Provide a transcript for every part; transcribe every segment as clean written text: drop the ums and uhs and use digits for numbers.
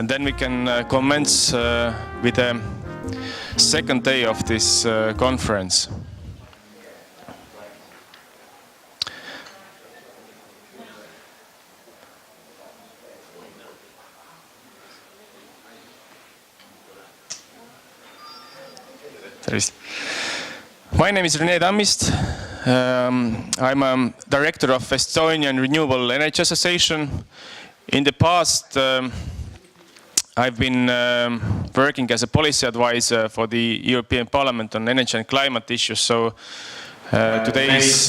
and then we can commence with the second day of this conference. My name is Rene Tammist. I'm a director of Estonian Renewable Energy Association. In the past, I've been working as a policy advisor for the European Parliament on energy and climate issues, so today's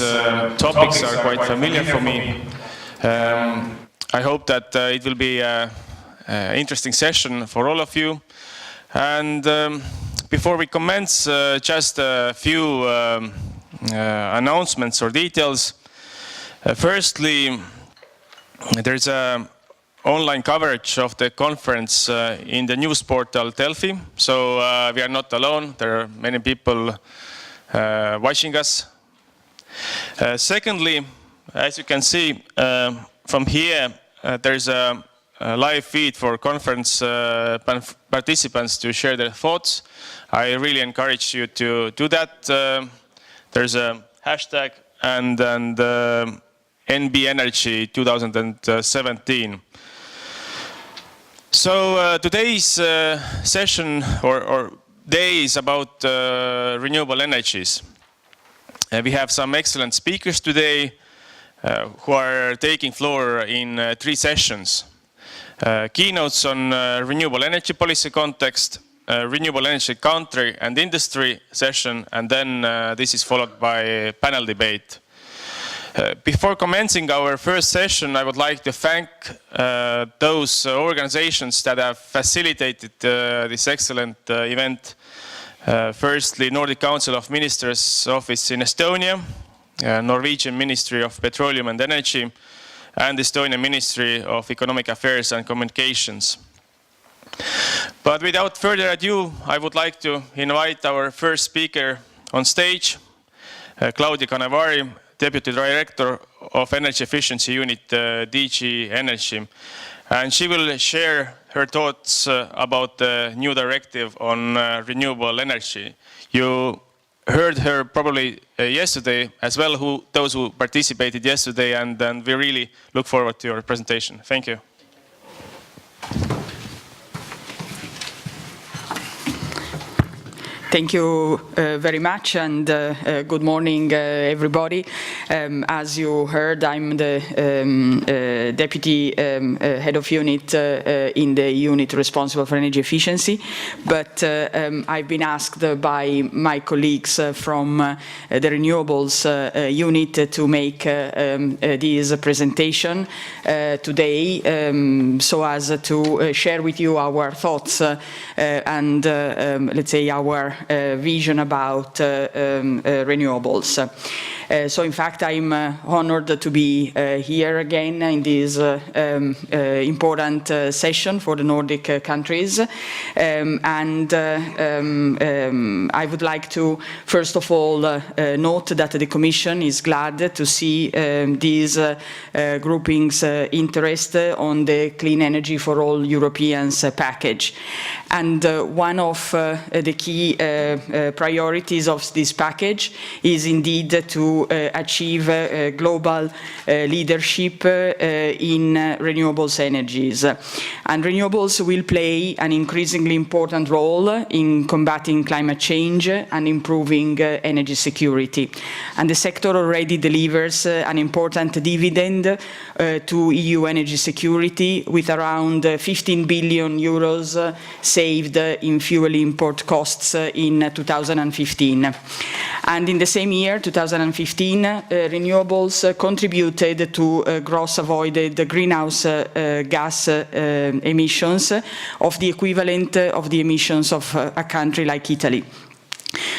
topics are quite familiar for me. I hope that it will be an interesting session for all of you. And before we commence, just a few announcements or details. Firstly, there's an online coverage of the conference in the news portal Delphi. So we are not alone. There are many people watching us. Secondly, as you can see from here, there's a live feed for conference participants to share their thoughts. I really encourage you to do that. There's a hashtag and NB Energy 2017. So today's session or day is about renewable energies. We have some excellent speakers today who are taking floor in 3 sessions. Keynotes on renewable energy policy context, renewable energy country and industry session, and then this is followed by a panel debate. Before commencing our first session, I would like to thank those organizations that have facilitated this excellent event. Firstly, Nordic Council of Ministers Office in Estonia, Norwegian Ministry of Petroleum and Energy, and the Estonian Ministry of Economic Affairs and Communications. But without further ado, I would like to invite our first speaker on stage, Claudia Canevari, Deputy Director of Energy Efficiency Unit, DG Energy. And she will share her thoughts about the new directive on renewable energy. You heard her probably yesterday as well, those who participated yesterday, and we really look forward to your presentation. Thank you. Thank you very much, and good morning, everybody. As you heard, I'm the Deputy Head of Unit in the unit responsible for energy efficiency, but I've been asked by my colleagues from the Renewables unit to make this presentation today, so as to share with you our thoughts and, let's say, our vision about renewables. So in fact, I'm honored to be here again in this important session for the Nordic countries. And I would like to, first of all, note that the Commission is glad to see these groupings' interest on the Clean Energy for All Europeans package. And one of the key priorities of this package is indeed to achieve global leadership in renewables energies. And renewables will play an increasingly important role in combating climate change and improving energy security. And the sector already delivers an important dividend to EU energy security, with around 15 billion euros saved in fuel import costs in 2015. And in the same year, 2015, renewables contributed to gross avoided greenhouse gas emissions of the equivalent of the emissions of a country like Italy.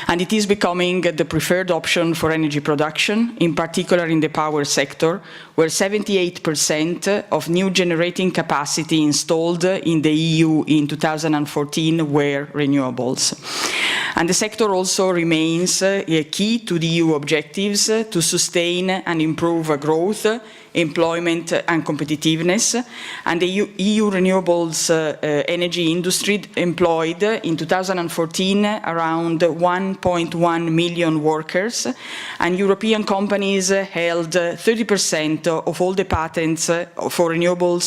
and it is becoming the preferred option for energy production, in particular in the power sector, where 78% of new generating capacity installed in the EU in 2014 were renewables. And the sector also remains key to the EU objectives to sustain and improve growth, employment and competitiveness, and the EU renewables energy industry employed in 2014 around 1.1 million workers, and European companies held 30% of all the patents for renewable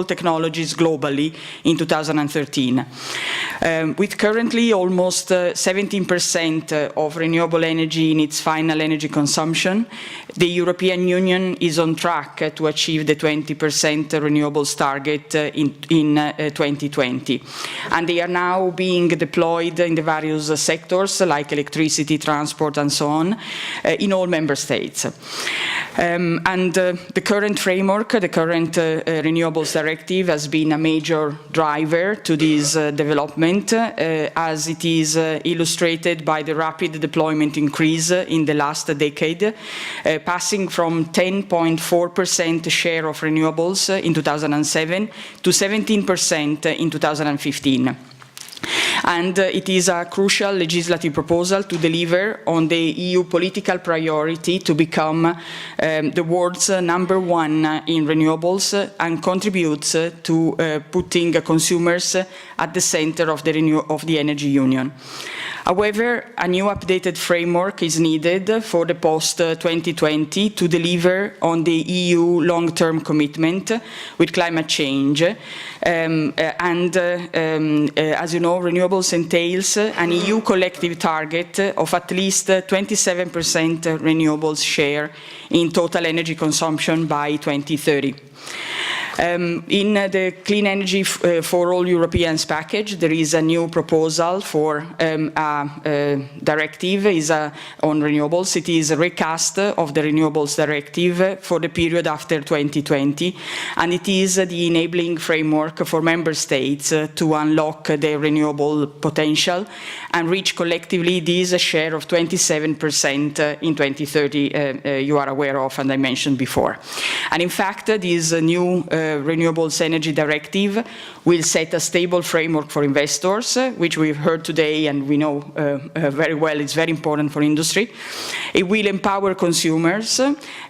technologies globally in 2013. With currently almost 17% of renewable energy in its final energy consumption, the European Union is on track to achieve the 20% renewables target in 2020. And they are now being deployed in the various sectors like electricity, transport and so on, in all member states. The current framework, the current Renewables Directive has been a major driver to this development, as it is illustrated by the rapid deployment increase in the last decade, passing from 10.4% share of renewables in 2007 to 17% in 2015. And it is a crucial legislative proposal to deliver on the EU political priority to become the world's #1 in renewables and contributes to putting consumers at the center of the energy union. However, a new updated framework is needed for the post-2020 to deliver on the EU long-term commitment with climate change. As you know, renewables entails an EU collective target of at least 27% renewables share in total energy consumption by 2030. In the Clean Energy for All Europeans package, there is a new proposal for a directive on renewables. It is a recast of the Renewables Directive for the period after 2020, and it is the enabling framework for member states to unlock their renewable potential and reach collectively this share of 27% in 2030 you are aware of and I mentioned before. And in fact, this new Renewables Energy Directive will set a stable framework for investors, which we've heard today and we know very well it's very important for industry. It will empower consumers,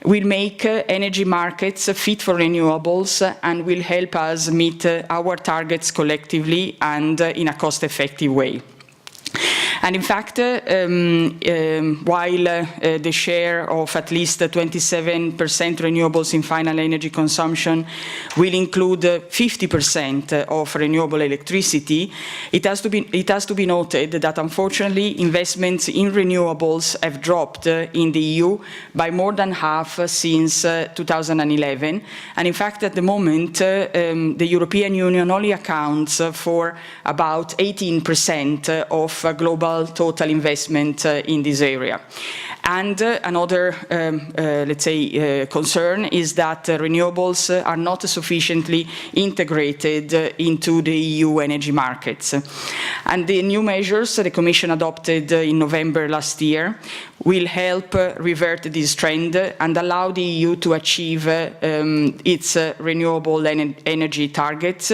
will make energy markets fit for renewables, and will help us meet our targets collectively and in a cost-effective way. And in fact, while the share of at least 27% renewables in final energy consumption will include 50% of renewable electricity, it has to be noted that unfortunately investments in renewables have dropped in the EU by more than half since 2011. And in fact, at the moment, the European Union only accounts for about 18% of global total investment in this area. And another, let's say, concern is that renewables are not sufficiently integrated into the EU energy markets. And the new measures the Commission adopted in November last year will help revert this trend and allow the EU to achieve its renewable energy targets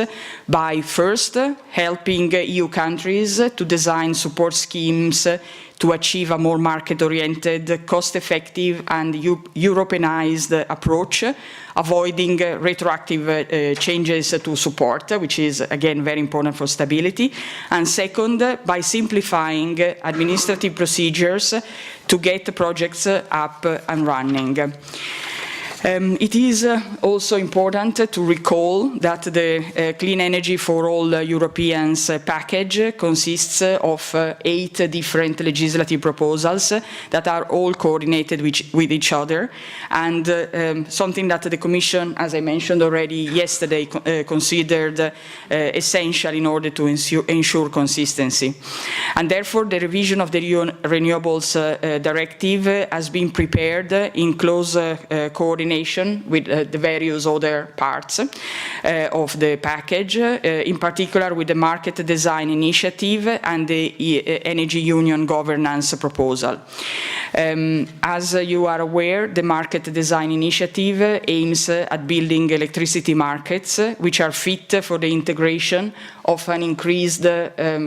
by first helping EU countries to design support schemes to achieve a more market-oriented, cost-effective and Europeanized approach, avoiding retroactive changes to support, which is, again, very important for stability. And second, by simplifying administrative procedures to get projects up and running. It is also important to recall that the Clean Energy for All Europeans package consists of 8 different legislative proposals that are all coordinated with each other, and something that the Commission, as I mentioned already yesterday, considered essential in order to ensure consistency. And therefore, the revision of the Renewables Directive has been prepared in close coordination coordination with the various other parts of the package, in particular with the market design initiative and the energy union governance proposal. As you are aware, the market design initiative aims at building electricity markets which are fit for the integration of an increased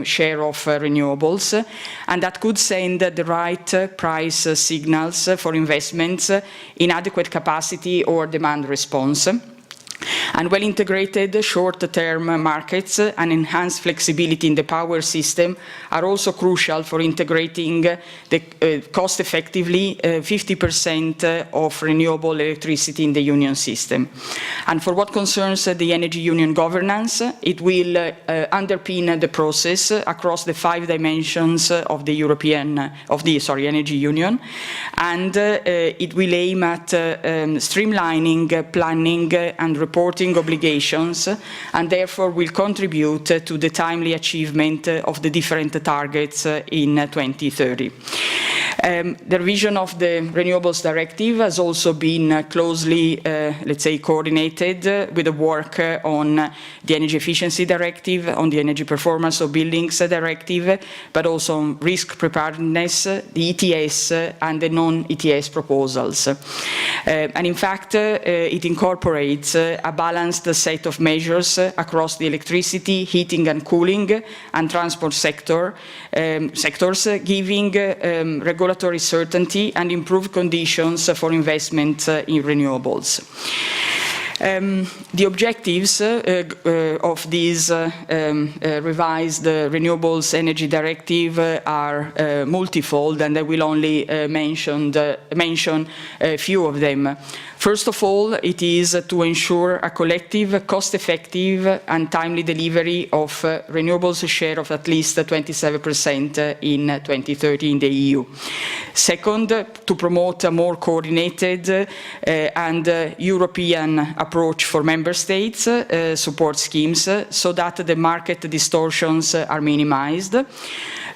share of renewables, and that could send the right price signals for investments in adequate capacity or demand response. And well-integrated short-term markets and enhanced flexibility in the power system are also crucial for integrating cost-effectively 50% of renewable electricity in the union system. And for what concerns the energy union governance, it will underpin the process across the 5 dimensions of the energy union, and it will aim at streamlining planning and reporting obligations, and therefore will contribute to the timely achievement of the different targets in 2030. The revision of the Renewables Directive has also been closely, let's say, coordinated with the work on the Energy Efficiency Directive, on the Energy Performance of Buildings Directive, but also on risk preparedness, the ETS, and the non-ETS proposals. And in fact, it incorporates a balanced set of measures across the electricity, heating and cooling, and transport sectors, giving regulatory certainty and improved conditions for investment in renewables. The objectives of this revised Renewables Energy Directive are multifold, and I will only mention a few of them. First of all, it is to ensure a collective, cost-effective and timely delivery of renewables share of at least 27% in 2030 in the EU. Second, to promote a more coordinated and European approach for member states support schemes so that the market distortions are minimized.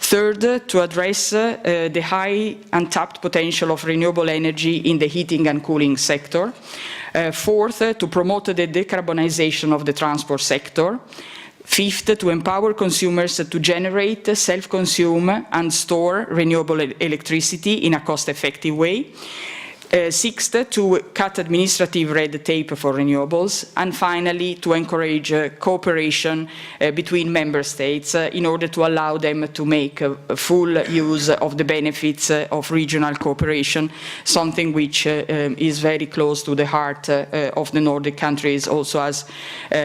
Third, to address the high untapped potential of renewable energy in the heating and cooling sector. Fourth, to promote the decarbonization of the transport sector. Fifth, to empower consumers to generate, self-consume and store renewable electricity in a cost-effective way. Sixth, to cut administrative red tape for renewables. And finally, to encourage cooperation between member states in order to allow them to make full use of the benefits of regional cooperation, something which is very close to the heart of the Nordic countries, also as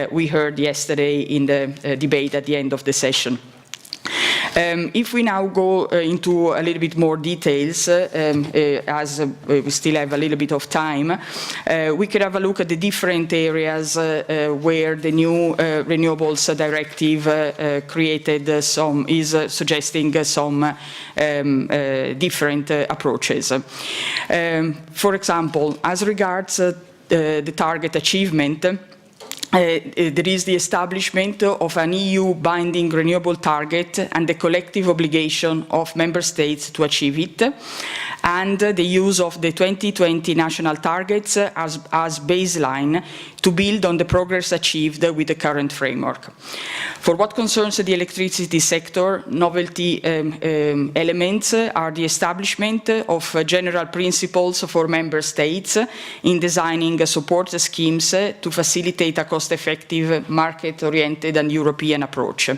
we heard yesterday in the debate at the end of the session. If we now go into a little bit more details, as we still have a little bit of time, we could have a look at the different areas where the new Renewables Directive is suggesting some different approaches. For example, as regards the target achievement, there is the establishment of an EU binding renewable target and the collective obligation of member states to achieve it, and the use of the 2020 national targets as baseline to build on the progress achieved with the current framework. For what concerns the electricity sector, novelty elements are the establishment of general principles for member states in designing support schemes to facilitate a cost-effective, market-oriented and European approach,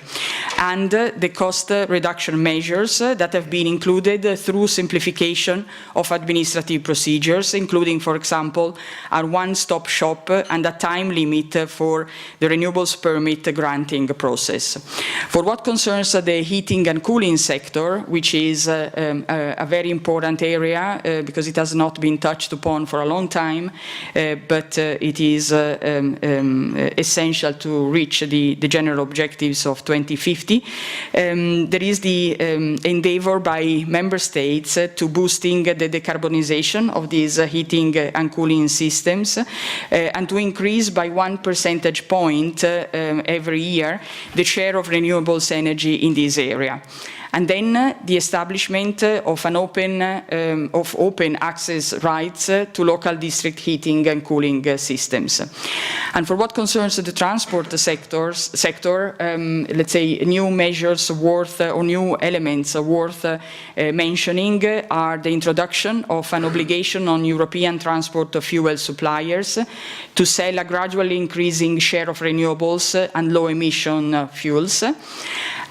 and the cost reduction measures that have been included through simplification of administrative procedures, including, for example, a one-stop shop and a time limit for the renewables permit granting process. For what concerns the heating and cooling sector, which is a very important area because it has not been touched upon for a long time, but it is essential to reach the general objectives of 2050. There is the endeavor by member states to boosting the decarbonization of these heating and cooling systems and to increase by 1 percentage point every year the share of renewables energy in this area. and then the establishment of an open access rights to local district heating and cooling systems. And for what concerns the transport sector, let's say new measures worth or new elements worth mentioning are the introduction of an obligation on European transport fuel suppliers to sell a gradually increasing share of renewables and low-emission fuels,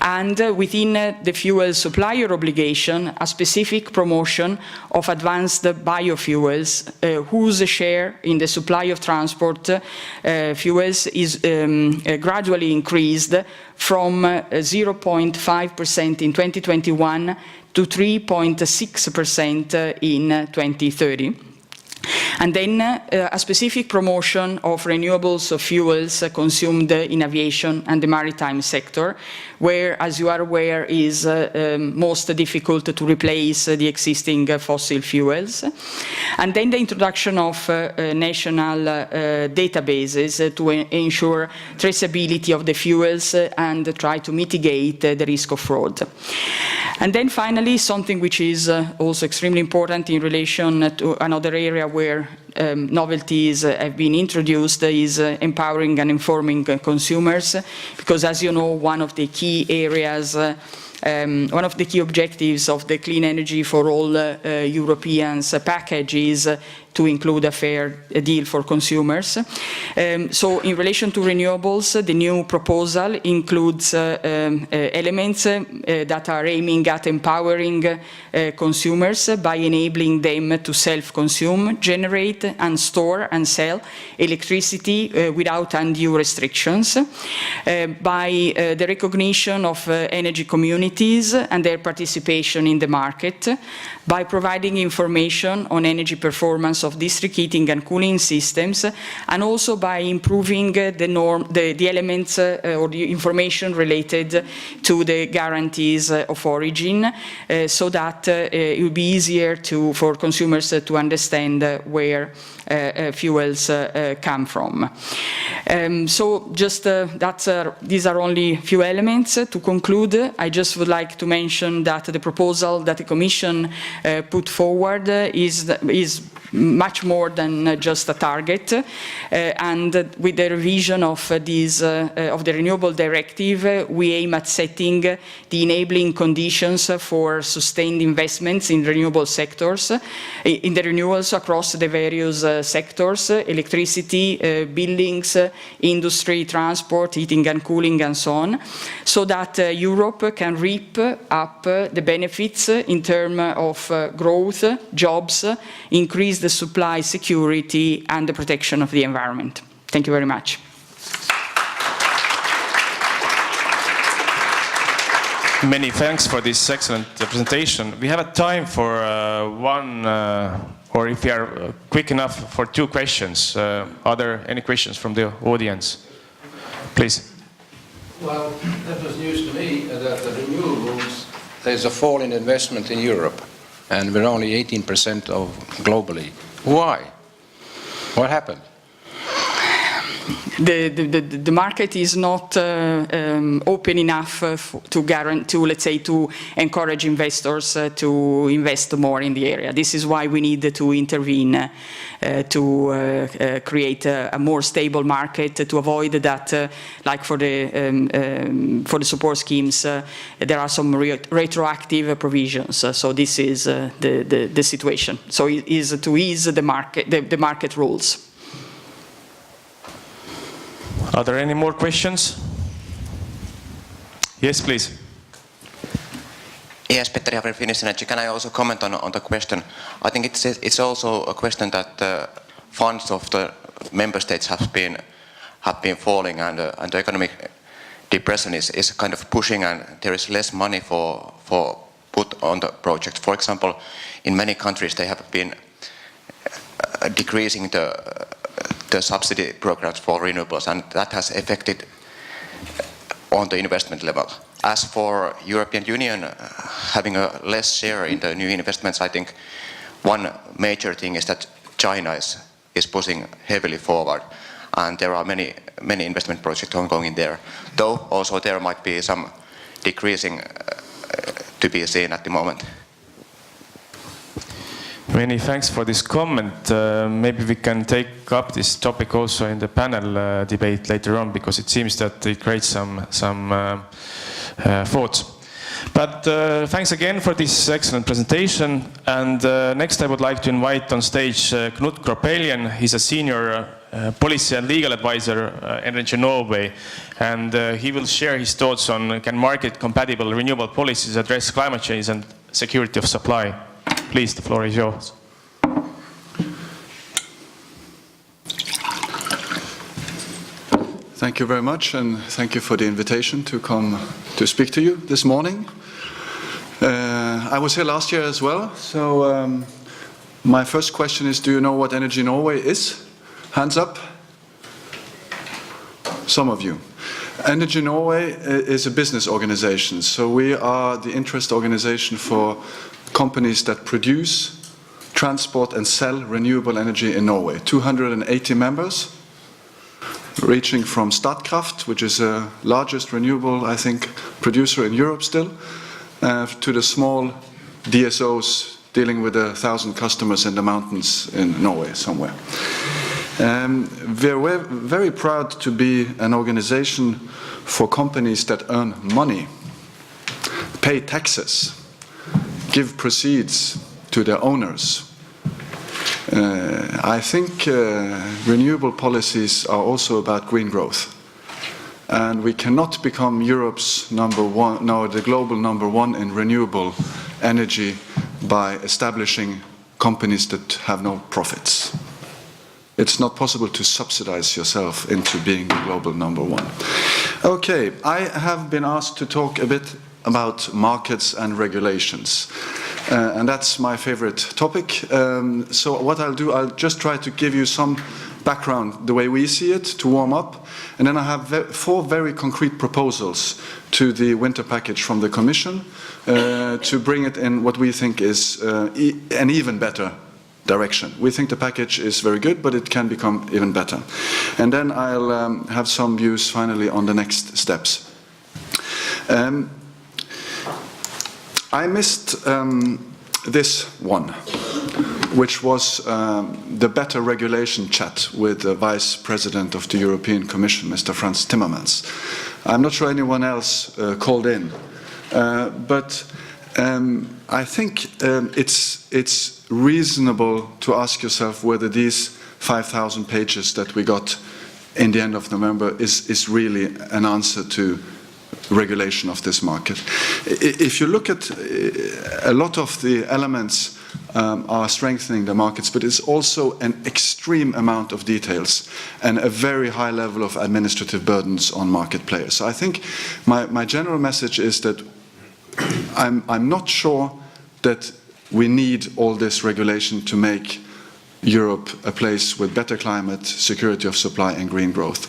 and within the fuel supplier obligation, a specific promotion of advanced biofuels, whose share in the supply of transport fuels is gradually increased from 0.5% in 2021 to 3.6% in 2030. And then a specific promotion of renewables fuels consumed in aviation and the maritime sector, where, as you are aware, is most difficult to replace the existing fossil fuels. And then the introduction of national databases to ensure traceability of the fuels and try to mitigate the risk of fraud. And then finally, something which is also extremely important in relation to another area where novelties have been introduced is empowering and informing consumers, because as you know, one of the key areas, one of the key objectives of the Clean Energy for All Europeans package is to include a fair deal for consumers. So in relation to renewables, the new proposal includes elements that are aiming at empowering consumers by enabling them to self-consume, generate and store and sell electricity without undue restrictions, by the recognition of energy communities and their participation in the market, by providing information on energy performance of district heating and cooling systems, and also by improving the elements or the information related to the guarantees of origin, so that it will be easier for consumers to understand where fuels come from. So just these are only a few elements. To conclude, I just would like to mention that the proposal that the Commission put forward is much more than just a target, and with the revision of the Renewable Directive, we aim at setting the enabling conditions for sustained investments in renewable sectors, in the renewables across the various sectors: electricity, buildings, industry, transport, heating and cooling, and so on, so that Europe can reap up the benefits in terms of growth, jobs, increase the supply security and the protection of the environment. Thank you very much. Many thanks for this excellent presentation. We have a time for one, or if you are quick enough, for two questions. Are there any questions from the audience? Please. Well, that was news to me that the renewables, there's a fall in investment in Europe, and we're only 18% of globally. Why? What happened? The market is not open enough let's say, to encourage investors to invest more in the area. This is why we need to intervene to create a more stable market, to avoid that, like for the support schemes, there are some retroactive provisions. So this is the situation. So it is to ease the market rules. Are there any more questions? Yes, please. Yes, Petteri Haveri, Finnish Energy. Can I also comment on the question? I think it's also a question that the funds of the member states have been falling, and the economic depression is kind of pushing, and there is less money for put on the project. For example, in many countries they have been decreasing the subsidy programs for renewables, and that has affected on the investment level. As for European Union having a less share in the new investments, I think one major thing is that China is pushing heavily forward, and there are many investment projects ongoing there. Though also there might be some decreasing to be seen at the moment. Many thanks for this comment. Maybe we can take up this topic also in the panel debate later on, because it seems that it creates some thoughts. But thanks again for this excellent presentation. And next I would like to invite on stage Knut Kropelien. He's a senior policy and legal advisor Energy Norway. And he will share his thoughts on can market-compatible renewable policies address climate change and security of supply. Please, the floor is yours. Thank you very much, and thank you for the invitation to come to speak to you this morning. I was here last year as well, so my first question is, do you know what Energy Norway is? Hands up. Some of you. Energy Norway is a business organization, so we are the interest organization for companies that produce, transport and sell renewable energy in Norway. 280 members, reaching from Statkraft, which is the largest renewable, I think, producer in Europe still, to the small DSOs dealing with 1,000 customers in the mountains in Norway somewhere. We're very proud to be an organization for companies that earn money, pay taxes, give proceeds to their owners. I think renewable policies are also about green growth. And we cannot become Europe's the global number one in renewable energy by establishing companies that have no profits. It's not possible to subsidize yourself into being the global number one. Okay, I have been asked to talk a bit about markets and regulations. And that's my favorite topic. So what I'll do, I'll just try to give you some background, the way we see it, to warm up. And then I have 4 very concrete proposals to the winter package from the Commission to bring it in what we think is an even better direction. We think the package is very good, but it can become even better. And then I'll have some views finally on the next steps. I missed this one, which was the better regulation chat with the Vice President of the European Commission, Mr. Frans Timmermans. I'm not sure anyone else called in, but I think it's reasonable to ask yourself whether these 5,000 pages that we got in the end of November is really an answer to regulation of this market. If you look at a lot of the elements are strengthening the markets, but it's also an extreme amount of details and a very high level of administrative burdens on market players. So I think my general message is that I'm not sure that we need all this regulation to make Europe a place with better climate, security of supply and green growth.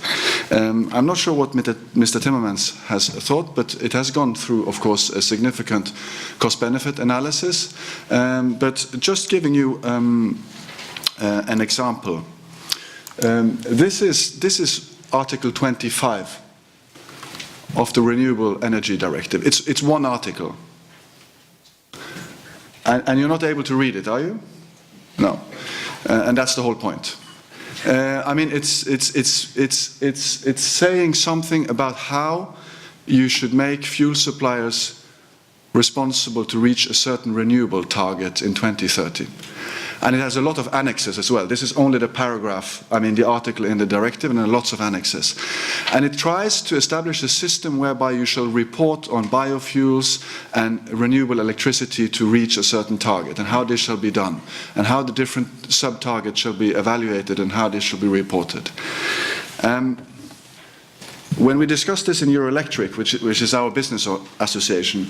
I'm not sure what Mr. Timmermans has thought, but it has gone through, of course, a significant cost-benefit analysis. But just giving you an example, this is Article 25 of the Renewable Energy Directive. It's one article. And you're not able to read it, are you? No. And that's the whole point. I mean, it's saying something about how you should make fuel suppliers responsible to reach a certain renewable target in 2030. And it has a lot of annexes as well. This is only the paragraph, I mean the article in the directive, and lots of annexes. And it tries to establish a system whereby you shall report on biofuels and renewable electricity to reach a certain target, and how this shall be done, and how the different sub-targets shall be evaluated, and how this shall be reported. When we discussed this in Euroelectric, which is our business association,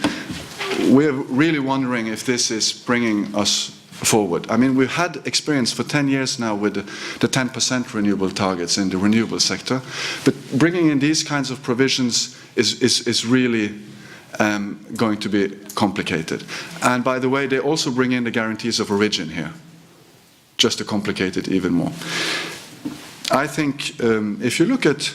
we're really wondering if this is bringing us forward. I mean, we've had experience for 10 years now with the 10% renewable targets in the renewable sector, but bringing in these kinds of provisions is really going to be complicated. And by the way, they also bring in the guarantees of origin here, just to complicate it even more. I think if you look at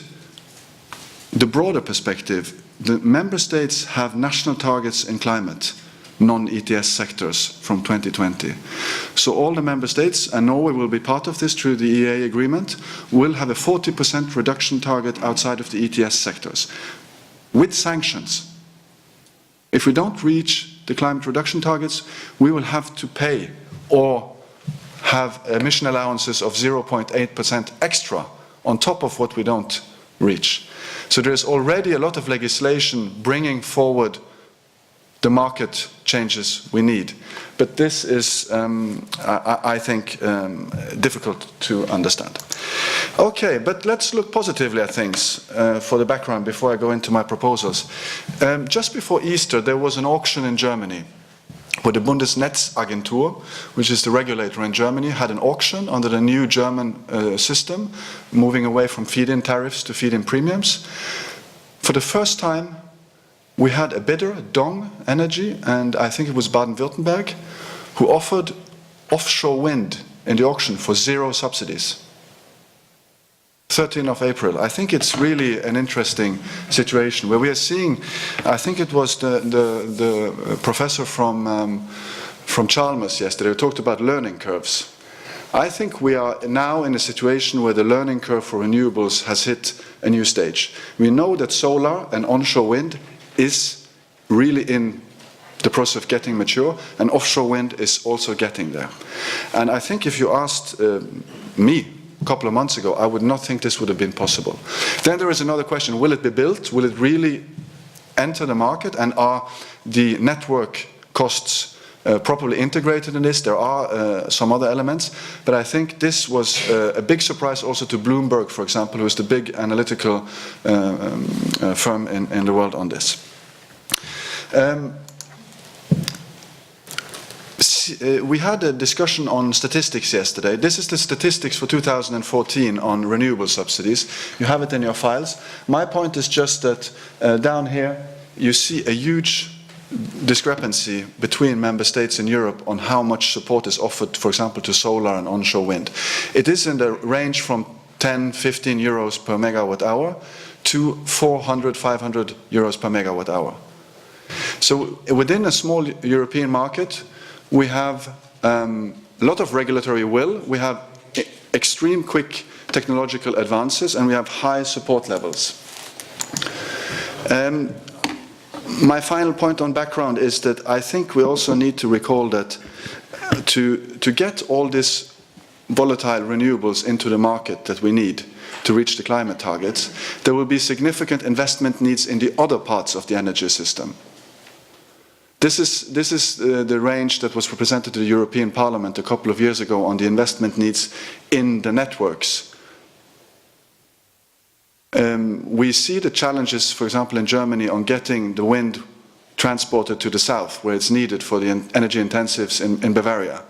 the broader perspective, the member states have national targets in climate non-ETS sectors from 2020. So all the member states, and Norway will be part of this through the EEA agreement, will have a 40% reduction target outside of the ETS sectors, with sanctions. If we don't reach the climate reduction targets, we will have to pay or have emission allowances of 0.8% extra on top of what we don't reach. So there is already a lot of legislation bringing forward the market changes we need. But this is, I think, difficult to understand. Okay, but let's look positively at things for the background before I go into my proposals. Just before Easter, there was an auction in Germany where the Bundesnetzagentur, which is the regulator in Germany, had an auction under the new German system, moving away from feed-in tariffs to feed-in premiums. For the first time, we had a bidder, Dong Energy, and I think it was Baden-Württemberg, who offered offshore wind in the auction for 0 subsidies. 13th of April. I think it's really an interesting situation where we are seeing, I think it was the professor from Chalmers yesterday who talked about learning curves. I think we are now in a situation where the learning curve for renewables has hit a new stage. We know that solar and onshore wind is really in the process of getting mature, and offshore wind is also getting there. And I think if you asked me a couple of months ago, I would not think this would have been possible. Then there is another question, will it be built? Will it really enter the market? And are the network costs properly integrated in this? There are some other elements, but I think this was a big surprise also to Bloomberg, for example, who is the big analytical firm in the world on this. We had a discussion on statistics yesterday. This is the statistics for 2014 on renewable subsidies. You have it in your files. My point is just that down here you see a huge discrepancy between member states in Europe on how much support is offered, for example, to solar and onshore wind. It is in the range from 10, 15 euros per megawatt hour to 400, 500 euros per megawatt hour. So within a small European market, we have a lot of regulatory will, we have extreme quick technological advances, and we have high support levels. My final point on background is that I think we also need to recall that to get all these volatile renewables into the market that we need to reach the climate targets, there will be significant investment needs in the other parts of the energy system. This is the range that was presented to the European Parliament a couple of years ago on the investment needs in the networks. We see the challenges, for example, in Germany on getting the wind transported to the south, where it's needed for the energy intensives in Bavaria.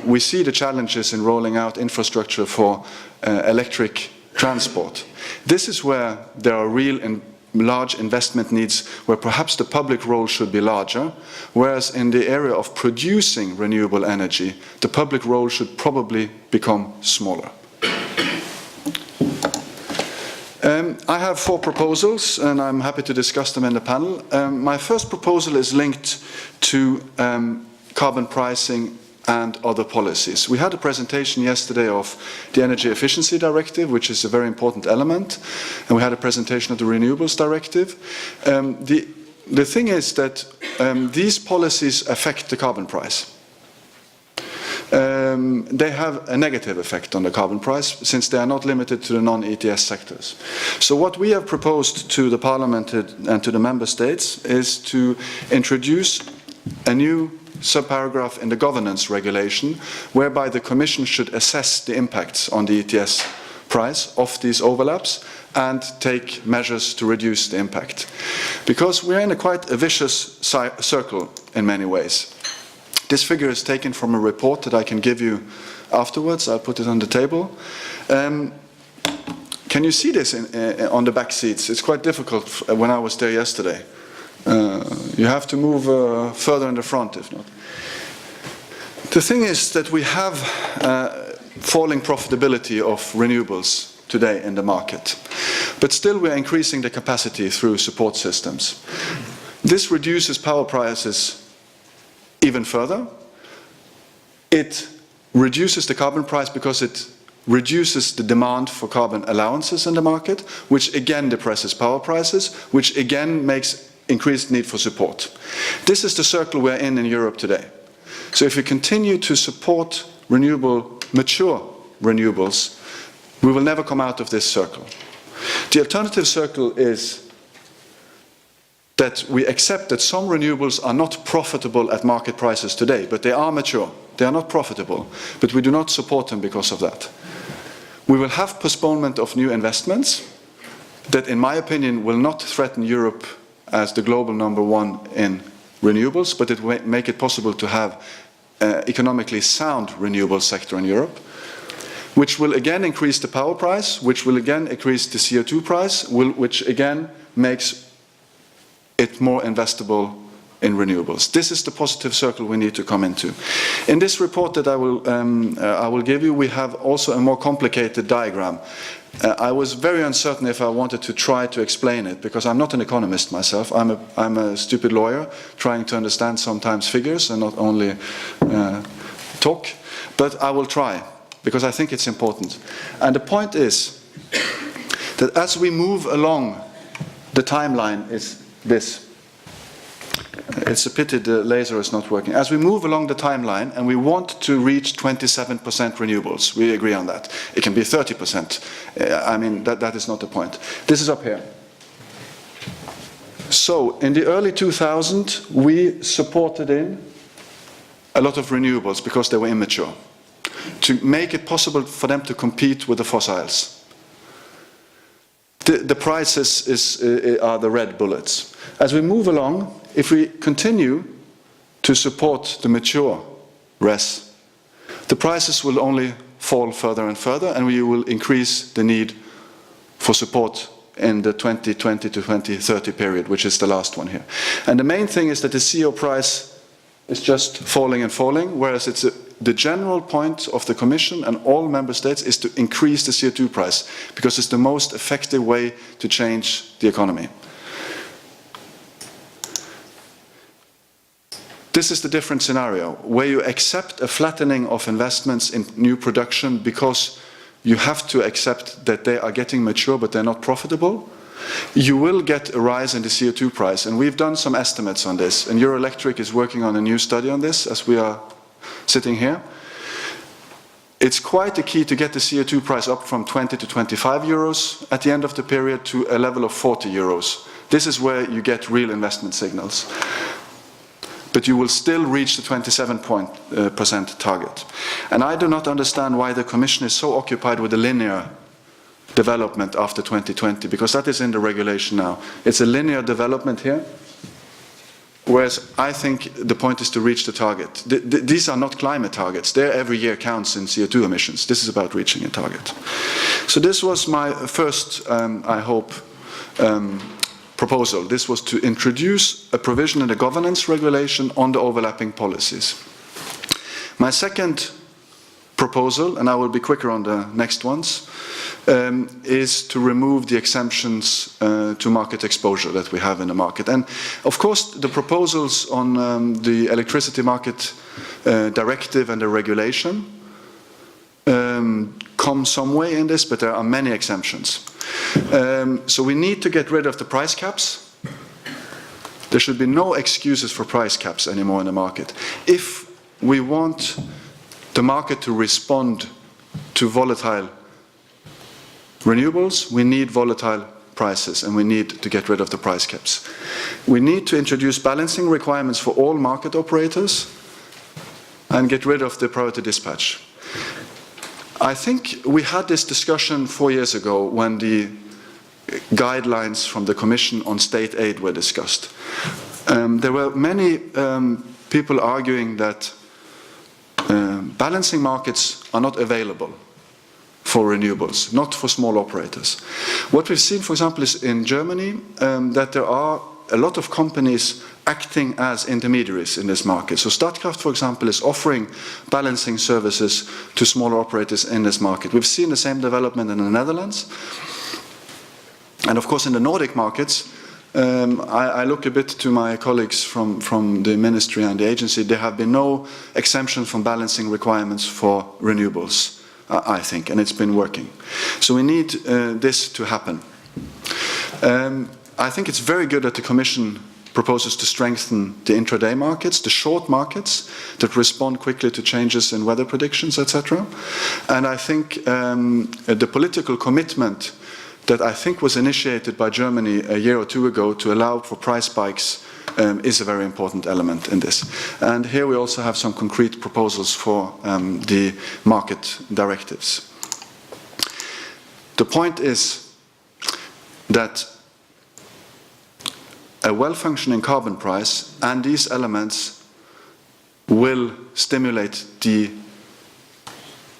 We see the challenges in rolling out infrastructure for electric transport. This is where there are real and large investment needs, where perhaps the public role should be larger, whereas in the area of producing renewable energy, the public role should probably become smaller. I have 4 proposals, and I'm happy to discuss them in the panel. My first proposal is linked to carbon pricing and other policies. We had a presentation yesterday of the Energy Efficiency Directive, which is a very important element, and we had a presentation of the Renewables Directive. The thing is that these policies affect the carbon price. They have a negative effect on the carbon price since they are not limited to the non-ETS sectors. So what we have proposed to the Parliament and to the Member States is to introduce a new subparagraph in the governance regulation whereby the Commission should assess the impacts on the ETS price of these overlaps and take measures to reduce the impact. Because we're in quite a vicious circle in many ways. This figure is taken from a report that I can give you afterwards. I'll put it on the table. Can you see this on the back seats? It's quite difficult when I was there yesterday. You have to move further in the front, if not. The thing is that we have falling profitability of renewables today in the market, but still we are increasing the capacity through support systems. This reduces power prices even further. It reduces the carbon price because it reduces the demand for carbon allowances in the market, which again depresses power prices, which again makes increased need for support. This is the circle we're in Europe today. So if we continue to support mature renewables, we will never come out of this circle. The alternative circle is that we accept that some renewables are not profitable at market prices today, but they are mature. They are not profitable, but we do not support them because of that. We will have postponement of new investments that, in my opinion, will not threaten Europe as the global #1 in renewables, but it will make it possible to have economically sound renewable sector in Europe, which will again increase the power price, which will again increase the CO2 price, which again makes it more investable in renewables. This is the positive circle we need to come into. In this report that I will give you, we have also a more complicated diagram. I was very uncertain if I wanted to try to explain it, because I'm not an economist myself. I'm a stupid lawyer trying to understand sometimes figures and not only talk. But I will try, because I think it's important. And the point is that as we move along, the timeline is this. It's a pity the laser is not working. As we move along the timeline and we want to reach 27% renewables, we agree on that. It can be 30%. I mean, that is not the point. This is up here. So, in the early 2000s, we supported in a lot of renewables because they were immature, to make it possible for them to compete with the fossils. The prices are the red bullets. As we move along, if we continue to support the mature RES, the prices will only fall further and further, and we will increase the need for support in the 2020 to 2030 period, which is the last one here. And the main thing is that the CO price is just falling and falling, whereas the general point of the Commission and all member states is to increase the CO2 price, because it's the most effective way to change the economy. This is the different scenario, where you accept a flattening of investments in new production because you have to accept that they are getting mature but they're not profitable. You will get a rise in the CO2 price, and we've done some estimates on this, and Eurelectric is working on a new study on this as we are sitting here. It's quite a key to get the CO2 price up from 20 to 25 euros at the end of the period to a level of 40 euros. This is where you get real investment signals. But you will still reach the 27% target. And I do not understand why the Commission is so occupied with the linear development after 2020, because that is in the regulation now. It's a linear development here, whereas I think the point is to reach the target. These are not climate targets. There every year counts in CO2 emissions. This is about reaching a target. So this was my first, I hope, proposal. This was to introduce a provision in the governance regulation on the overlapping policies. My second proposal, and I will be quicker on the next ones, is to remove the exemptions to market exposure that we have in the market. And of course, the proposals on the electricity market directive and the regulation come some way in this, but there are many exemptions. So we need to get rid of the price caps. There should be no excuses for price caps anymore in the market. If we want the market to respond to volatile renewables, we need volatile prices, and we need to get rid of the price caps. We need to introduce balancing requirements for all market operators and get rid of the priority dispatch. I think we had this discussion 4 years ago when the guidelines from the Commission on state aid were discussed. There were many people arguing that balancing markets are not available for renewables, not for small operators. What we've seen, for example, is in Germany that there are a lot of companies acting as intermediaries in this market. So Statkraft, for example, is offering balancing services to smaller operators in this market. We've seen the same development in the Netherlands. And of course, in the Nordic markets, I look a bit to my colleagues from the ministry and the agency. There have been no exemption from balancing requirements for renewables, I think, and it's been working. So we need this to happen. I think it's very good that the Commission proposes to strengthen the intraday markets, the short markets that respond quickly to changes in weather predictions, etc. And I think the political commitment that I think was initiated by Germany a year or two ago to allow for price spikes is a very important element in this. And here we also have some concrete proposals for the market directives. The point is that a well-functioning carbon price and these elements will stimulate the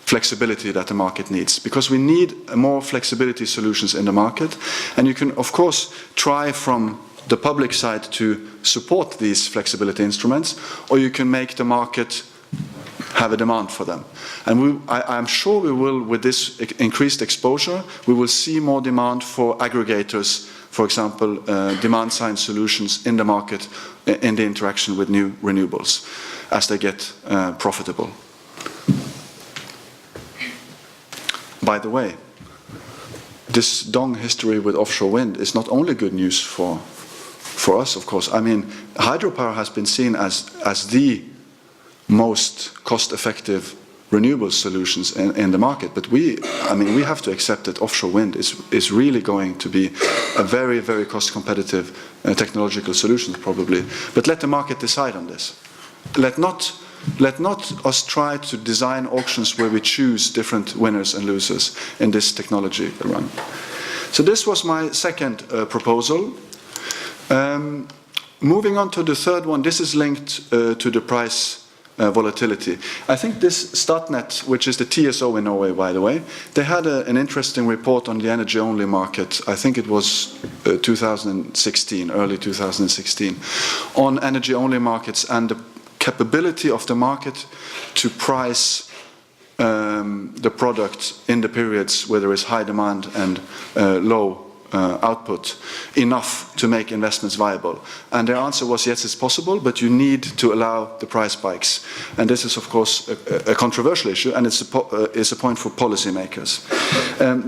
flexibility that the market needs, because we need more flexibility solutions in the market. And you can, of course, try from the public side to support these flexibility instruments, or you can make the market have a demand for them. And I'm sure we will, with this increased exposure, we will see more demand for aggregators, for example, demand-side solutions in the market in the interaction with new renewables as they get profitable. By the way, this long history with offshore wind is not only good news for us, of course. I mean, hydropower has been seen as the most cost-effective renewable solutions in the market, but we have to accept that offshore wind is really going to be a very, very cost-competitive technological solution, probably. But let the market decide on this. Let not us try to design auctions where we choose different winners and losers in this technology run. So this was my second proposal. Moving on to the third one, this is linked to the price volatility. I think this Statnett, which is the TSO in Norway, by the way, they had an interesting report on the energy-only market. I think it was 2016, early 2016, on energy-only markets and the capability of the market to price the product in the periods where there is high demand and low output enough to make investments viable. And their answer was, yes, it's possible, but you need to allow the price spikes. And this is, of course, a controversial issue, and it's a point for policymakers.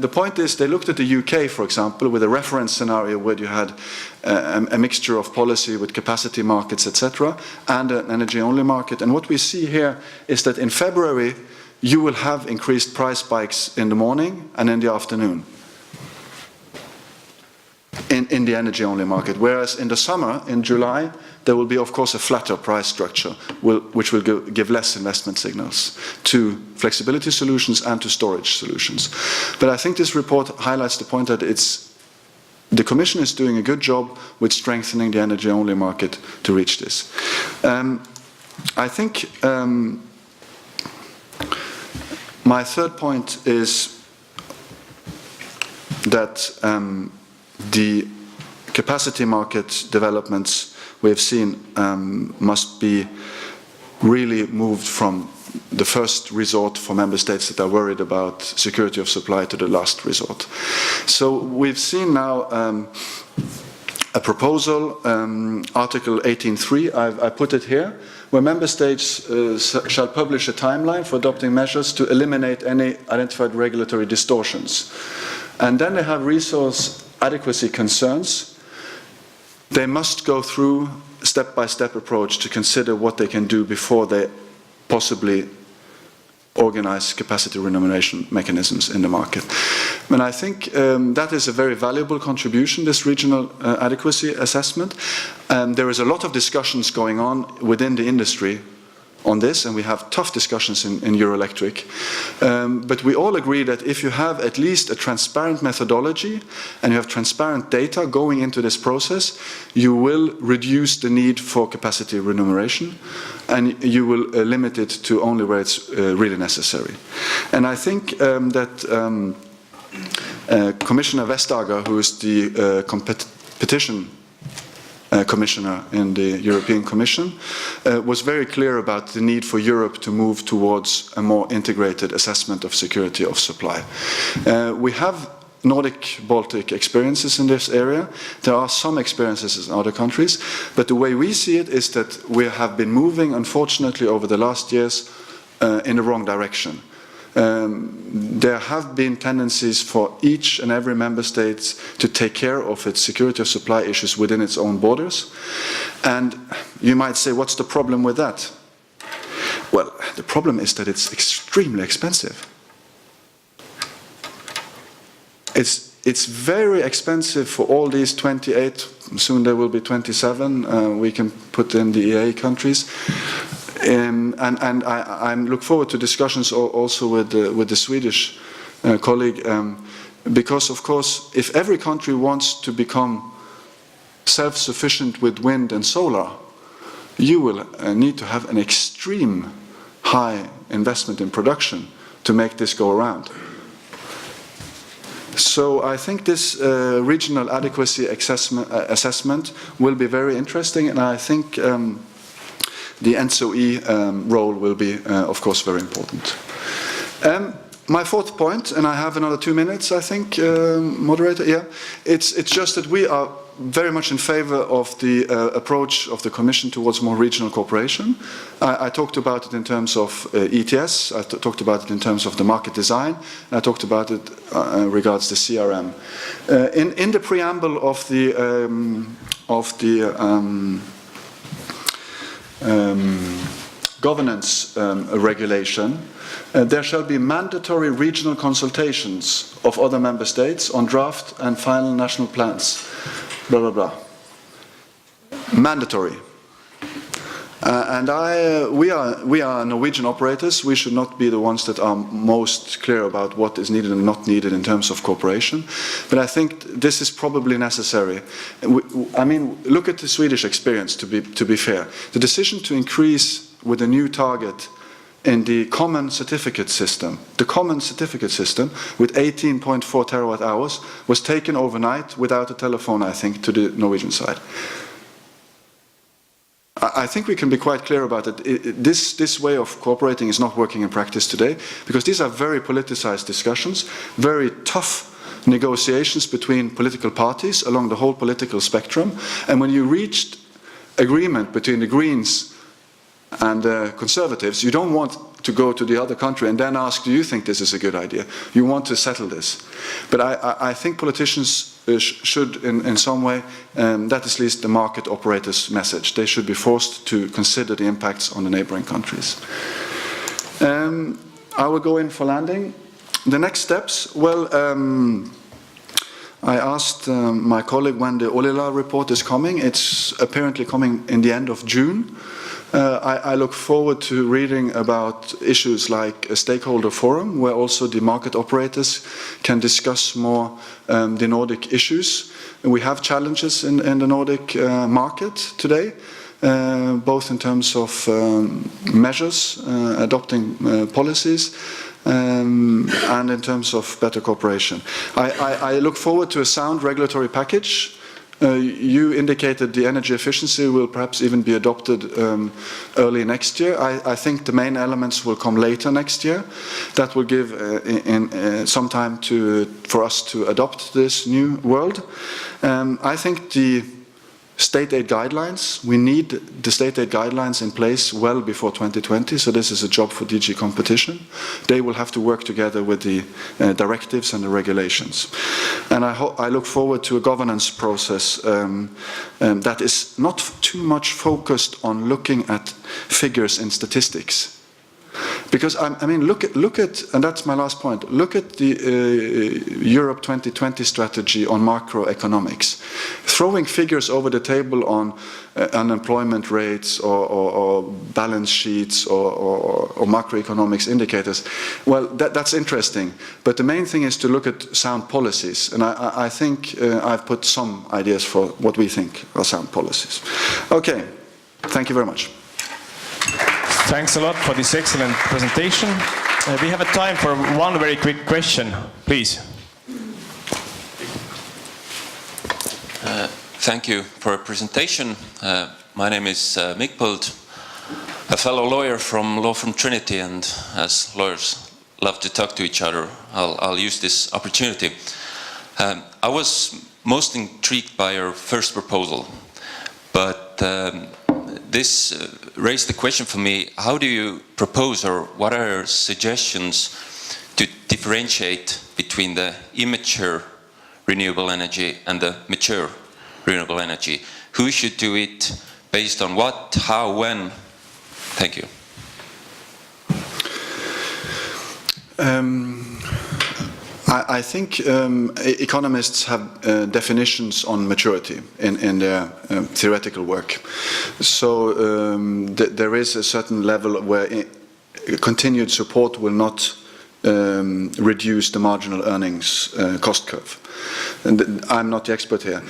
The point is, they looked at the UK, for example, with a reference scenario where you had a mixture of policy with capacity markets, etc., and an energy-only market. And what we see here is that in February, you will have increased price spikes in the morning and in the afternoon in the energy-only market, whereas in the summer, in July, there will be, of course, a flatter price structure, which will give less investment signals to flexibility solutions and to storage solutions. But I think this report highlights the point that the Commission is doing a good job with strengthening the energy-only market to reach this. I think my third point is that the capacity market developments we have seen must be really moved from the first resort for member states that are worried about security of supply to the last resort. So we've seen now a proposal, Article 18.3, I put it here, where member states shall publish a timeline for adopting measures to eliminate any identified regulatory distortions. And then they have resource adequacy concerns. They must go through a step-by-step approach to consider what they can do before they possibly organize capacity remuneration mechanisms in the market. And I think that is a very valuable contribution, this regional adequacy assessment. There is a lot of discussions going on within the industry on this, and we have tough discussions in Euroelectric. But we all agree that if you have at least a transparent methodology and you have transparent data going into this process, you will reduce the need for capacity remuneration, and you will limit it to only where it's really necessary. And I think that Commissioner Vestager, who is the competition Commissioner in the European Commission, was very clear about the need for Europe to move towards a more integrated assessment of security of supply. We have Nordic-Baltic experiences in this area. There are some experiences in other countries, but the way we see it is that we have been moving, unfortunately, over the last years in the wrong direction. There have been tendencies for each and every member state to take care of its security of supply issues within its own borders. And you might say, what's the problem with that? Well, the problem is that it's extremely expensive. It's very expensive for all these 28, soon there will be 27, we can put in the EA countries. And I look forward to discussions also with the Swedish colleague, because of course, if every country wants to become self-sufficient with wind and solar, you will need to have an extreme high investment in production to make this go around. So I think this regional adequacy assessment will be very interesting, and I think the NSOE role will be, of course, very important. My fourth point, and I have another 2 minutes, I think, moderator, yeah, it's just that we are very much in favor of the approach of the Commission towards more regional cooperation. I talked about it in terms of ETS, I talked about it in terms of the market design, and I talked about it regards the CRM. In the preamble of the governance regulation, there shall be mandatory regional consultations of other member states on draft and final national plans. Blah, blah, blah. Mandatory. And we are Norwegian operators. We should not be the ones that are most clear about what is needed and not needed in terms of cooperation. But I think this is probably necessary. I mean, look at the Swedish experience, to be fair. The decision to increase with a new target in the common certificate system with 18.4 terawatt hours was taken overnight without a telephone, I think, to the Norwegian side. I think we can be quite clear about it. This way of cooperating is not working in practice today, because these are very politicized discussions, very tough negotiations between political parties along the whole political spectrum. And when you reached agreement between the Greens and Conservatives, you don't want to go to the other country and then ask, do you think this is a good idea? You want to settle this. But I think politicians should, in some way, that is at least the market operators' message. They should be forced to consider the impacts on the neighboring countries. I will go in for landing. The next steps, well, I asked my colleague when the Olila report is coming. It's apparently coming in the end of June. I look forward to reading about issues like a stakeholder forum, where also the market operators can discuss more the Nordic issues. We have challenges in the Nordic market today, both in terms of measures, adopting policies, and in terms of better cooperation. I look forward to a sound regulatory package. You indicated the energy efficiency will perhaps even be adopted early next year. I think the main elements will come later next year. That will give some time for us to adopt this new world. I think the state aid guidelines, we need the state aid guidelines in place well before 2020, so this is a job for DG Competition. They will have to work together with the directives and the regulations. And I look forward to a governance process that is not too much focused on looking at figures and statistics. Because, I mean, look at, and that's my last point, look at the Europe 2020 strategy on macroeconomics. Throwing figures over the table on unemployment rates or balance sheets or macroeconomics indicators, well, that's interesting. But the main thing is to look at sound policies. And I think I've put some ideas for what we think are sound policies. Okay, thank you very much. Thanks a lot for this excellent presentation. We have a time for one very quick question, please. Thank you for a presentation. My name is Mikpold, a fellow lawyer from law firm Trinity, and as lawyers love to talk to each other, I'll use this opportunity. I was most intrigued by your first proposal, but this raised the question for me, how do you propose, or what are your suggestions to differentiate between the immature renewable energy and the mature renewable energy? Who should do it, based on what, how, when? Thank you. I think economists have definitions on maturity in their theoretical work. So there is a certain level where continued support will not reduce the marginal earnings cost curve. And I'm not the expert here.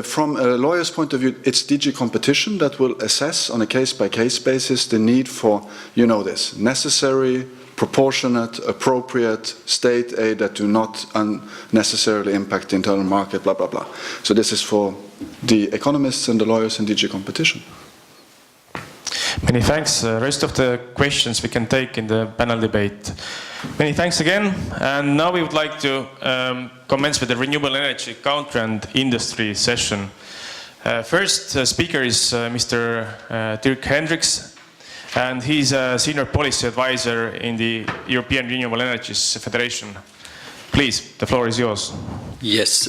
From a lawyer's point of view, it's DG Competition that will assess on a case-by-case basis the need for, you know this, necessary, proportionate, appropriate state aid that do not unnecessarily impact the internal market, blah, blah, blah. So this is for the economists and the lawyers in DG Competition. Many thanks. Rest of the questions we can take in the panel debate. Many thanks again. And now we would like to commence with the renewable energy counter and industry session. First speaker is Mr. Dirk Hendriks, and he's a senior policy advisor in the European Renewable Energies Federation. Please, the floor is yours. Yes.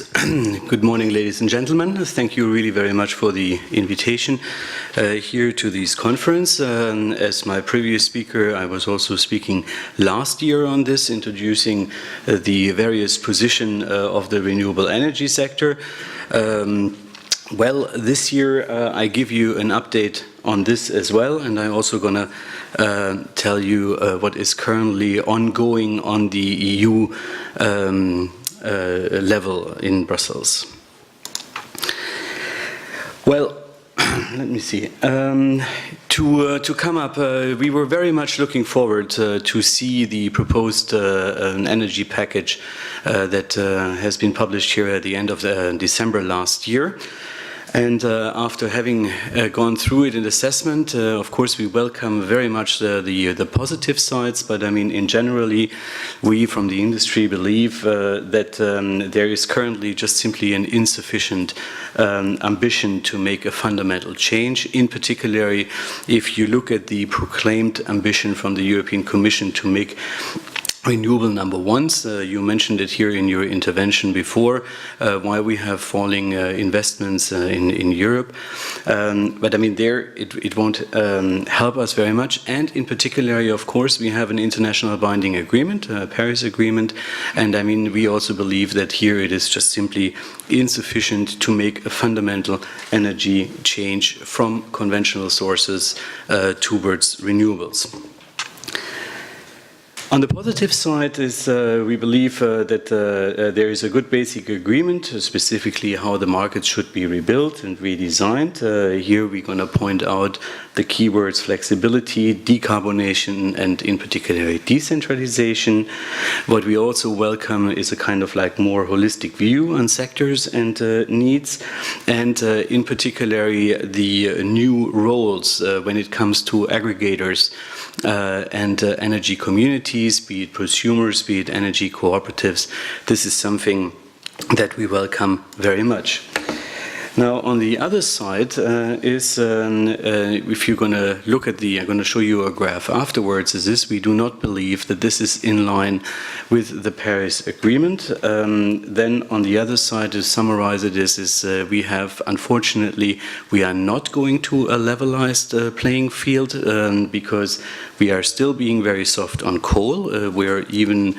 Good morning, ladies and gentlemen. Thank you really very much for the invitation here to this conference. As my previous speaker, I was also speaking last year on this, introducing the various positions of the renewable energy sector. Well, this year I give you an update on this as well, and I'm also going to tell you what is currently ongoing on the EU level in Brussels. Well, let me see. To come up, we were very much looking forward to see the proposed energy package that has been published here at the end of December last year. And after having gone through it in assessment, of course, we welcome very much the positive sides. But I mean, in generally, we from the industry believe that there is currently just simply an insufficient ambition to make a fundamental change. In particular, if you look at the proclaimed ambition from the European Commission to make renewable number one, you mentioned it here in your intervention before, why we have falling investments in Europe. But I mean, there it won't help us very much. And in particular, of course, we have an international binding agreement, Paris Agreement. And I mean, we also believe that here it is just simply insufficient to make a fundamental energy change from conventional sources towards renewables. On the positive side is we believe that there is a good basic agreement, specifically how the market should be rebuilt and redesigned. Here we're going to point out the keywords flexibility, decarbonation, and in particular decentralization. What we also welcome is a kind of like more holistic view on sectors and needs, and in particular the new roles when it comes to aggregators and energy communities, be it prosumers, be it energy cooperatives. This is something that we welcome very much. Now, on the other side is, if you're going to look at I'm going to show you a graph afterwards, is this, we do not believe that this is in line with the Paris Agreement. Then on the other side, to summarize it, is we have, unfortunately, we are not going to a levelized playing field because we are still being very soft on coal, where even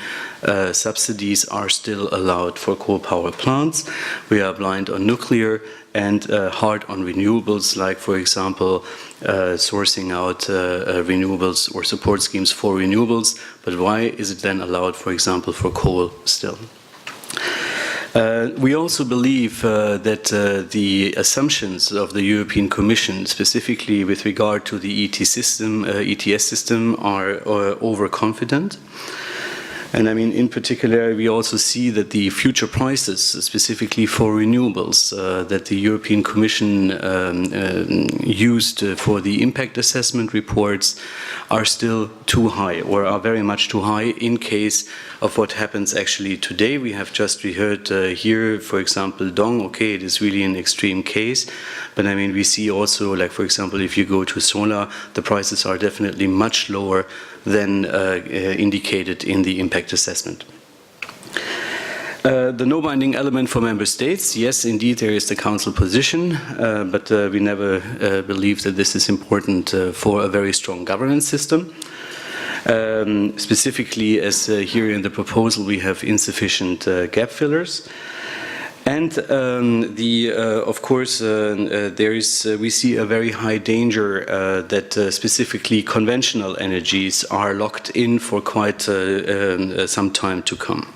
subsidies are still allowed for coal power plants. We are blind on nuclear and hard on renewables, like, for example, sourcing out renewables or support schemes for renewables. But why is it then allowed, for example, for coal still? We also believe that the assumptions of the European Commission, specifically with regard to the ETS system, are overconfident. And I mean, in particular, we also see that the future prices, specifically for renewables, that the European Commission used for the impact assessment reports are still too high, or are very much too high in case of what happens actually today. We have just heard here, for example, Dong, okay, it is really an extreme case, but I mean, we see also, like, for example, if you go to solar, the prices are definitely much lower than indicated in the impact assessment. The no-binding element for member states, yes, indeed, there is the council position, but we never believe that this is important for a very strong governance system. Specifically, as here in the proposal, we have insufficient gap fillers. And of course, we see a very high danger that specifically conventional energies are locked in for quite some time to come.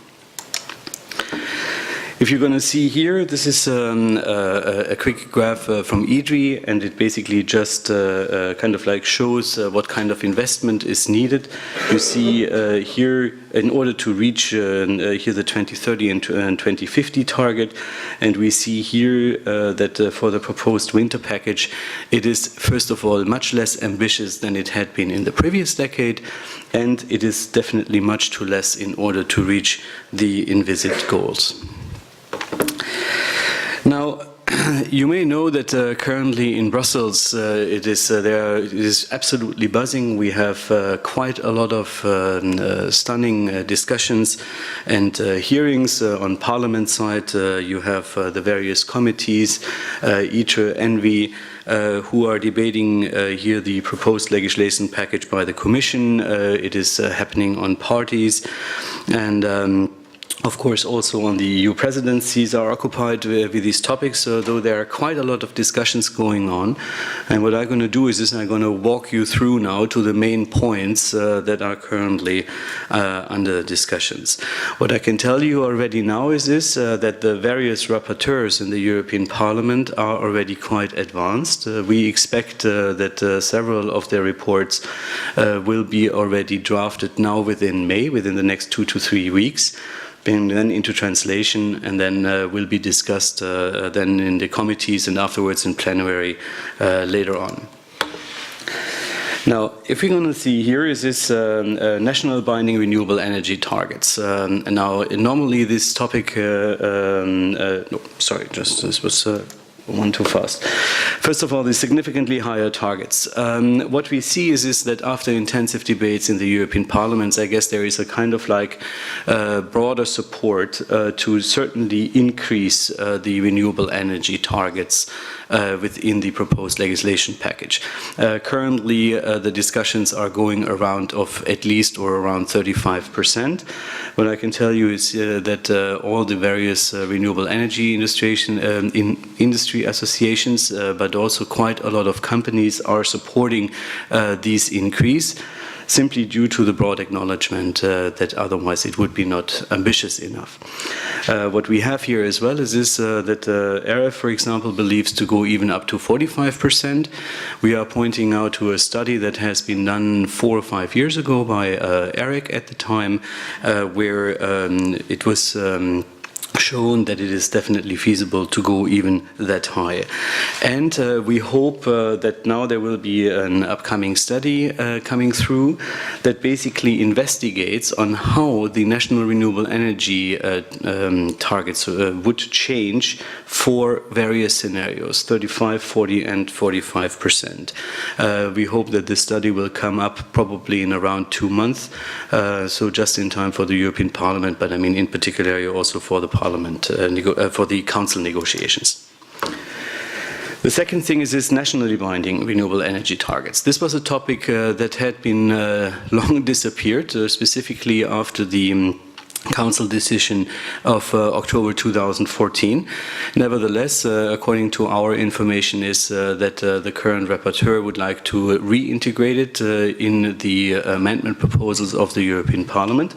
If you're going to see here, this is a quick graph from EDRI, and it basically just kind of like shows what kind of investment is needed. You see here, in order to reach here the 2030 and 2050 target, and we see here that for the proposed winter package, it is first of all much less ambitious than it had been in the previous decade, and it is definitely much too less in order to reach the envisaged goals. Now, you may know that currently in Brussels it is absolutely buzzing. We have quite a lot of stunning discussions and hearings on Parliament side. You have the various committees, ITRE, ENVI, who are debating here the proposed legislation package by the Commission. It is happening on parties, and of course, also on the EU presidencies are occupied with these topics, though there are quite a lot of discussions going on. And what I'm going to do is I'm going to walk you through now to the main points that are currently under discussions. What I can tell you already now is this, that the various rapporteurs in the European Parliament are already quite advanced. We expect that several of their reports will be already drafted now within May, within the next 2 to 3 weeks. And then into translation, and then will be discussed then in the committees and afterwards in plenary later on. Now, if we're going to see here is this national binding renewable energy targets. Now, normally this topic, this was one too fast. First of all, the significantly higher targets. What we see is that after intensive debates in the European Parliament, I guess there is a kind of like broader support to certainly increase the renewable energy targets within the proposed legislation package. Currently, the discussions are going around of at least or around 35%. What I can tell you is that all the various renewable energy industry associations, but also quite a lot of companies are supporting these increase, simply due to the broad acknowledgement that otherwise it would be not ambitious enough. What we have here as well is this, that ERF, for example, believes to go even up to 45%. We are pointing out to a study that has been done 4 or 5 years ago by Eric at the time, where it was shown that it is definitely feasible to go even that high. And we hope that now there will be an upcoming study coming through that basically investigates on how the national renewable energy targets would change for various scenarios, 35, 40 and 45%. We hope that this study will come up probably in around 2 months, so just in time for the European Parliament, but I mean in particular also for the Parliament, for the Council negotiations. The second thing is this nationally binding renewable energy targets. This was a topic that had been long disappeared, specifically after the Council decision of October 2014. Nevertheless, according to our information, is that the current rapporteur would like to reintegrate it in the amendment proposals of the European Parliament.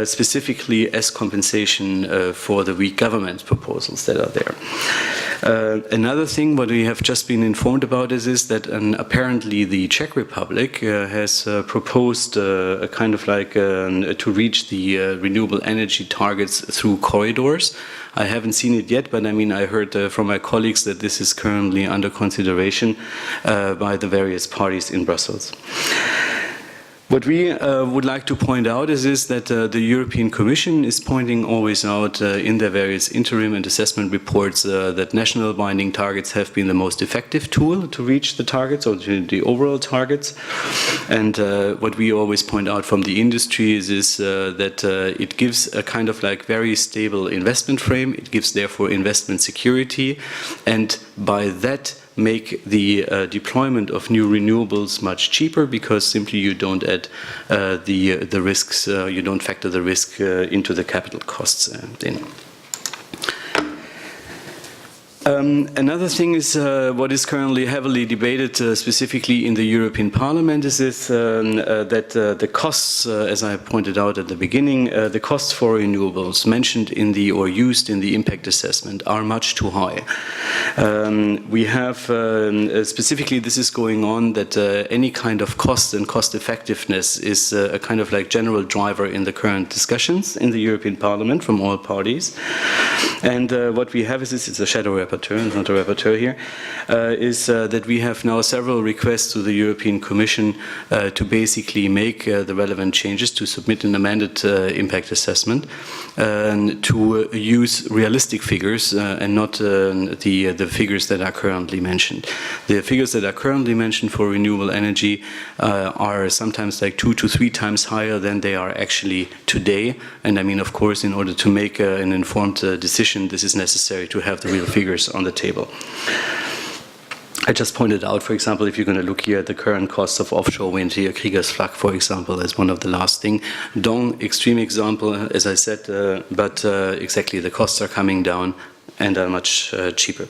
specifically as compensation for the weak government proposals that are there. Another thing what we have just been informed about is that apparently the Czech Republic has proposed a kind of like to reach the renewable energy targets through corridors. I haven't seen it yet, but I mean, I heard from my colleagues that this is currently under consideration by the various parties in Brussels. What we would like to point out is that the European Commission is pointing always out in their various interim and assessment reports that national binding targets have been the most effective tool to reach the targets or to the overall targets. And what we always point out from the industry is that it gives a kind of like very stable investment frame. It gives therefore investment security, and by that make the deployment of new renewables much cheaper, because simply you don't add the risks, you don't factor the risk into the capital costs in. Another thing is what is currently heavily debated, specifically in the European Parliament, is this, that the costs, as I pointed out at the beginning, the costs for renewables mentioned in the or used in the impact assessment are much too high. We have specifically this is going on that any kind of cost and cost effectiveness is a kind of like general driver in the current discussions in the European Parliament from all parties. And what we have is this, it's a shadow rapporteur, not a rapporteur here, is that we have now several requests to the European Commission to basically make the relevant changes, to submit an amended impact assessment, and to use realistic figures and not the figures that are currently mentioned. The figures that are currently mentioned for renewable energy are sometimes like 2 to 3 times higher than they are actually today. And I mean, of course, in order to make an informed decision, this is necessary to have the real figures on the table. I just pointed out, for example, if you're going to look here at the current costs of offshore wind here, Kriegersflak, for example, as one of the last thing. Dong, extreme example, as I said, but exactly the costs are coming down and are much cheaper.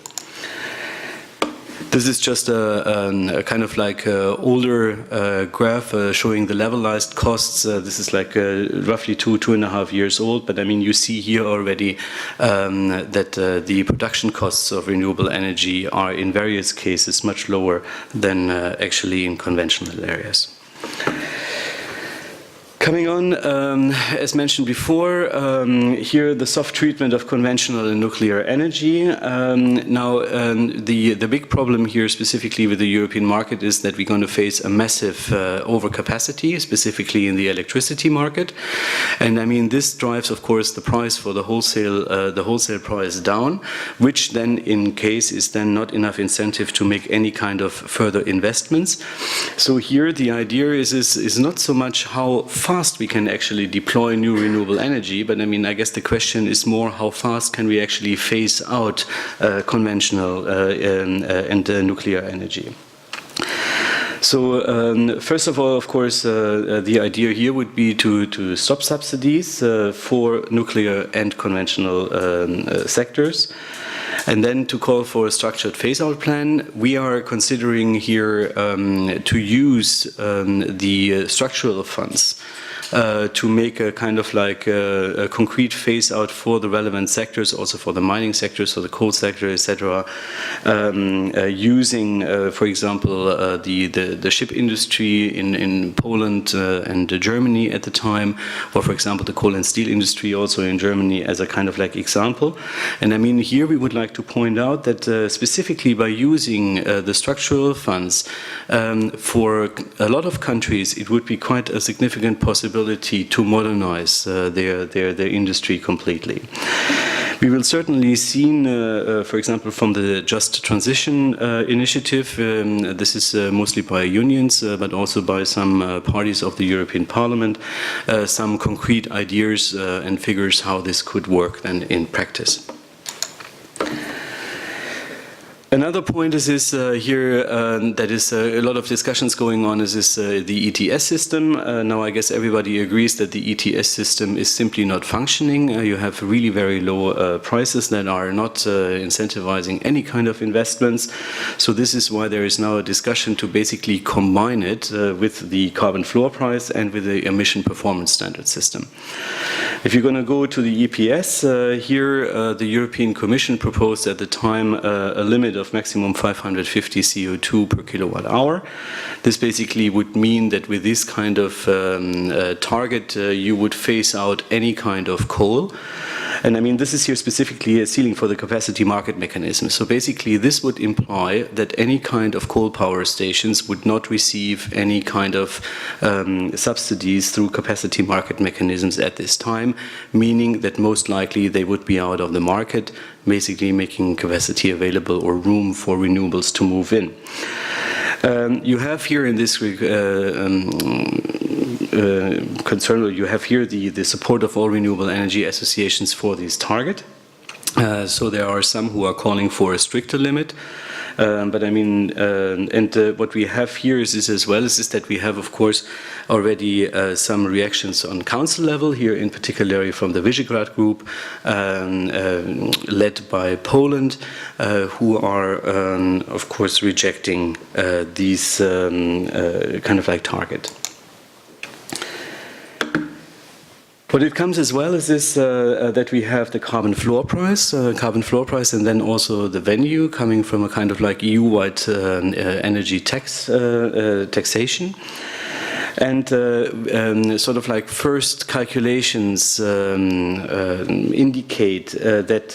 This is just a kind of like older graph showing the levelized costs. This is like roughly 2.5 years old, but I mean, you see here already that the production costs of renewable energy are in various cases much lower than actually in conventional areas. Coming on, as mentioned before, here the soft treatment of conventional and nuclear energy. Now, the big problem here specifically with the European market is that we're going to face a massive overcapacity, specifically in the electricity market. And I mean, this drives, of course, the price for the wholesale price down, which then in case is then not enough incentive to make any kind of further investments. So here the idea is not so much how fast we can actually deploy new renewable energy, but I mean, I guess the question is more how fast can we actually phase out conventional and nuclear energy. So first of all, of course, the idea here would be to stop subsidies for nuclear and conventional sectors. And then to call for a structured phase-out plan. We are considering here to use the structural funds to make a kind of like a concrete phase-out for the relevant sectors, also for the mining sector, so the coal sector, etc. Using, for example, the ship industry in Poland and Germany at the time, or for example the coal and steel industry also in Germany as a kind of like example. And I mean, here we would like to point out that specifically by using the structural funds for a lot of countries, it would be quite a significant possibility to modernize their industry completely. We will certainly see, for example, from the Just Transition initiative, this is mostly by unions, but also by some parties of the European Parliament, some concrete ideas and figures how this could work then in practice. Another point is this here, that is a lot of discussions going on, is this the ETS system. Now I guess everybody agrees that the ETS system is simply not functioning. You have really very low prices that are not incentivizing any kind of investments. So this is why there is now a discussion to basically combine it with the carbon floor price and with the emission performance standard system. If you're going to go to the EPS, here the European Commission proposed at the time a limit of maximum 550 CO2 per kilowatt hour. This basically would mean that with this kind of target, you would phase out any kind of coal. And I mean, this is here specifically a ceiling for the capacity market mechanism. So basically, this would imply that any kind of coal power stations would not receive any kind of subsidies through capacity market mechanisms at this time, meaning that most likely they would be out of the market, basically making capacity available or room for renewables to move in. You have here in this concern, you have here the support of all renewable energy associations for this target. So there are some who are calling for a stricter limit. But I mean, what we have here is this as well, is that we have, of course, already some reactions on council level here, in particular from the Visegrad group, led by Poland, who are, of course, rejecting these kind of like target. What it comes as well is this, that we have the carbon floor price, and then also the venue coming from a kind of like EU-wide energy taxation. And sort of like first calculations indicate that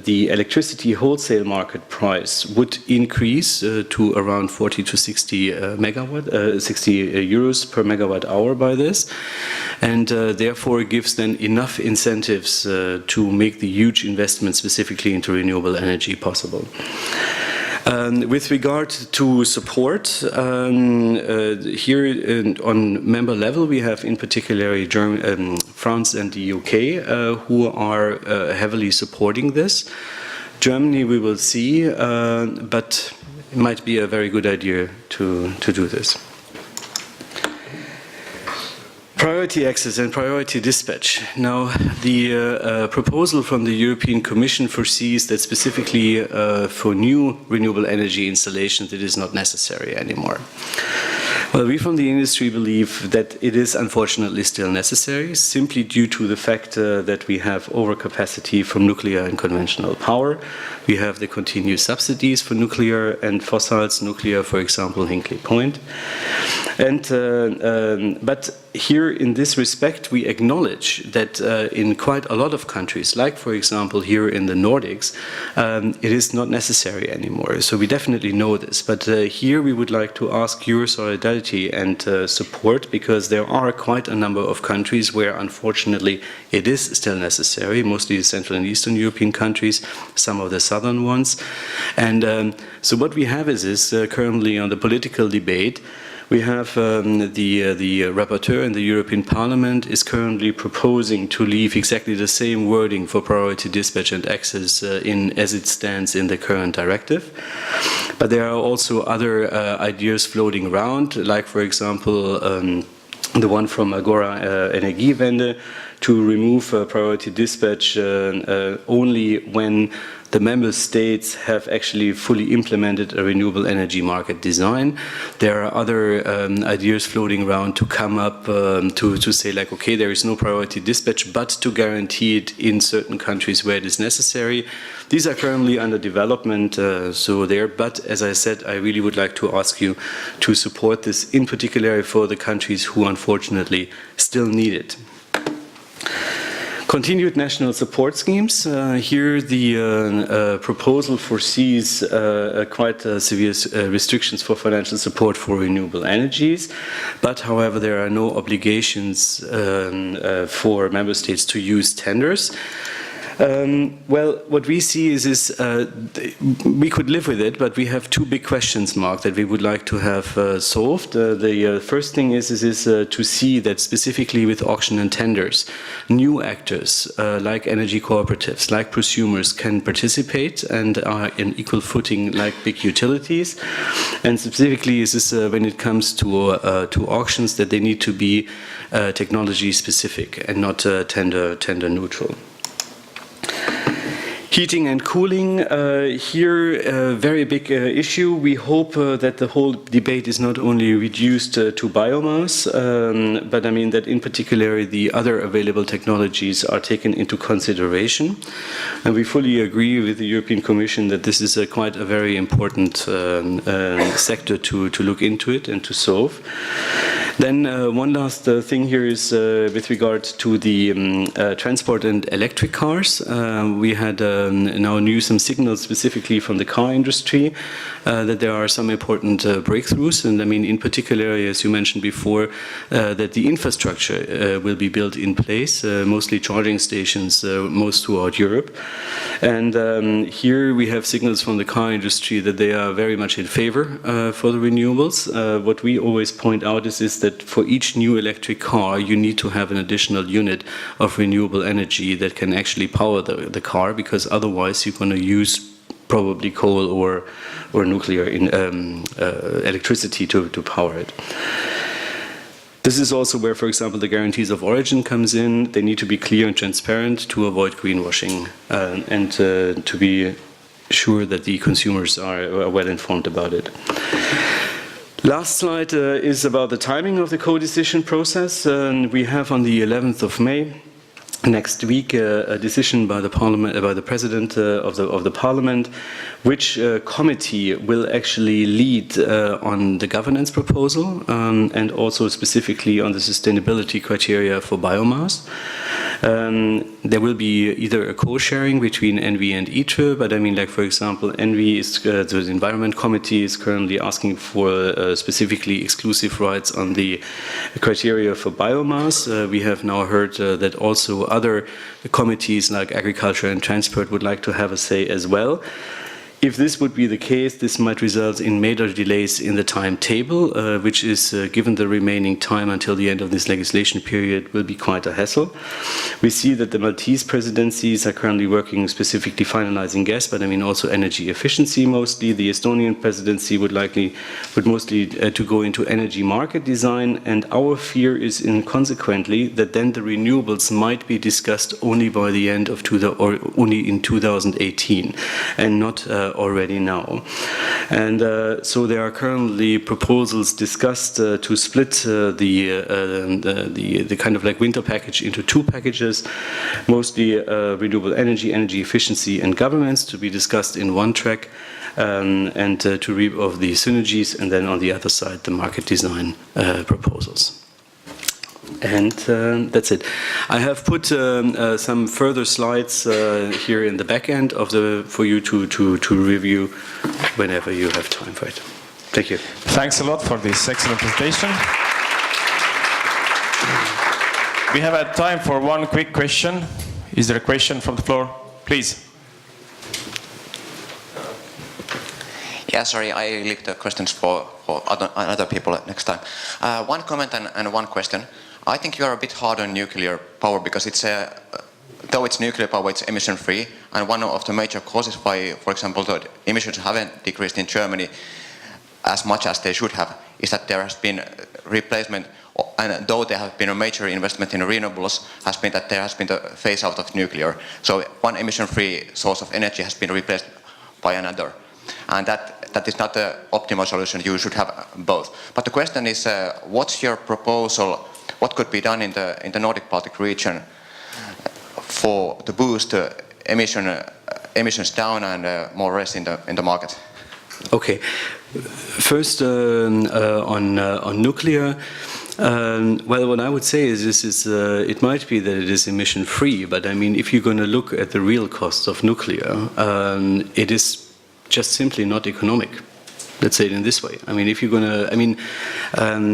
the electricity wholesale market price would increase to around 40 to 60 60 euros per megawatt hour by this, and therefore gives then enough incentives to make the huge investment specifically into renewable energy possible. With regard to support, here on member level, we have in particular France and the UK who are heavily supporting this. Germany we will see, but it might be a very good idea to do this. Priority access and priority dispatch. Now, the proposal from the European Commission foresees that specifically for new renewable energy installations, it is not necessary anymore. Well, we from the industry believe that it is unfortunately still necessary, simply due to the fact that we have overcapacity from nuclear and conventional power. We have the continuous subsidies for nuclear and fossils, nuclear, for example, Hinkley Point. And but here in this respect, we acknowledge that in quite a lot of countries, like for example here in the Nordics, it is not necessary anymore. So we definitely know this. But here we would like to ask your solidarity and support, because there are quite a number of countries where unfortunately it is still necessary, mostly the Central and Eastern European countries, some of the southern ones. And so what we have is currently on the political debate, we have the rapporteur in the European Parliament is currently proposing to leave exactly the same wording for priority dispatch and access as it stands in the current directive. But there are also other ideas floating around, like for example the one from Agora Energiewende, to remove priority dispatch only when the member states have actually fully implemented a renewable energy market design. There are other ideas floating around to come up to say like, okay, there is no priority dispatch, but to guarantee it in certain countries where it is necessary. These are currently under development, but as I said, I really would like to ask you to support this, in particular for the countries who unfortunately still need it. Continued national support schemes. Here the proposal foresees quite severe restrictions for financial support for renewable energies, but however there are no obligations for member states to use tenders. Well, what we see is we could live with it, but we have two big questions mark that we would like to have solved. The first thing is to see that specifically with auction and tenders, new actors like energy cooperatives, like prosumers can participate and are in equal footing like big utilities. And specifically is this when it comes to auctions that they need to be technology specific and not tender neutral. Heating and cooling, here a very big issue. We hope that the whole debate is not only reduced to biomass, but I mean that in particular the other available technologies are taken into consideration. And we fully agree with the European Commission that this is quite a very important sector to look into it and to solve. Then one last thing here is with regard to the transport and electric cars. We had now some signals specifically from the car industry that there are some important breakthroughs, and I mean in particular, as you mentioned before, that the infrastructure will be built in place, mostly charging stations most throughout Europe. And here we have signals from the car industry that they are very much in favor for the renewables. What we always point out is that for each new electric car you need to have an additional unit of renewable energy that can actually power the car, because otherwise you're going to use probably coal or nuclear electricity to power it. This is also where, for example, the guarantees of origin comes in. They need to be clear and transparent to avoid greenwashing and to be sure that the consumers are well informed about it. Last slide is about the timing of the co-decision process. We have on the 11th of May next week a decision by the Parliament, by the President of the Parliament, which committee will actually lead on the governance proposal and also specifically on the sustainability criteria for biomass. There will be either a co-sharing between ENVI and ITRE, but I mean, like for example, ENVI is the Environment Committee is currently asking for specifically exclusive rights on the criteria for biomass. We have now heard that also other committees like Agriculture and Transport would like to have a say as well. If this would be the case, this might result in major delays in the timetable, which is, given the remaining time until the end of this legislation period, will be quite a hassle. We see that the Maltese presidencies are currently working specifically finalizing gas, but I mean also energy efficiency mostly. The Estonian presidency would mostly to go into energy market design, and our fear is consequently that then the renewables might be discussed only by the end of only in 2018 and not already now. And so there are currently proposals discussed to split the kind of like winter package into two packages, mostly renewable energy, energy efficiency and governance to be discussed in one track, and to reap of the synergies, and then on the other side the market design proposals. And that's it. I have put some further slides here in the back end of for you to review whenever you have time for it. Thank you. Thanks a lot for this excellent presentation. We have time for one quick question. Is there a question from the floor? Please. Yeah, sorry, I leave the questions for other people next time. One comment and one question. I think you are a bit hard on nuclear power because though it's nuclear power, it's emission-free, and one of the major causes why, for example, the emissions haven't decreased in Germany as much as they should have is that there has been replacement, and though there has been a major investment in renewables, has been that there has been the phase out of nuclear. So one emission-free source of energy has been replaced by another, and that is not the optimal solution. You should have both. But the question is, what's your proposal? What could be done in the Nordic Baltic region to boost emissions down and more rest in the market? Okay, first on nuclear. Well, what I would say is it might be that it is emission free, but I mean, if you're going to look at the real costs of nuclear, it is just simply not economic. Let's say it in this way. I mean, if you're gonna,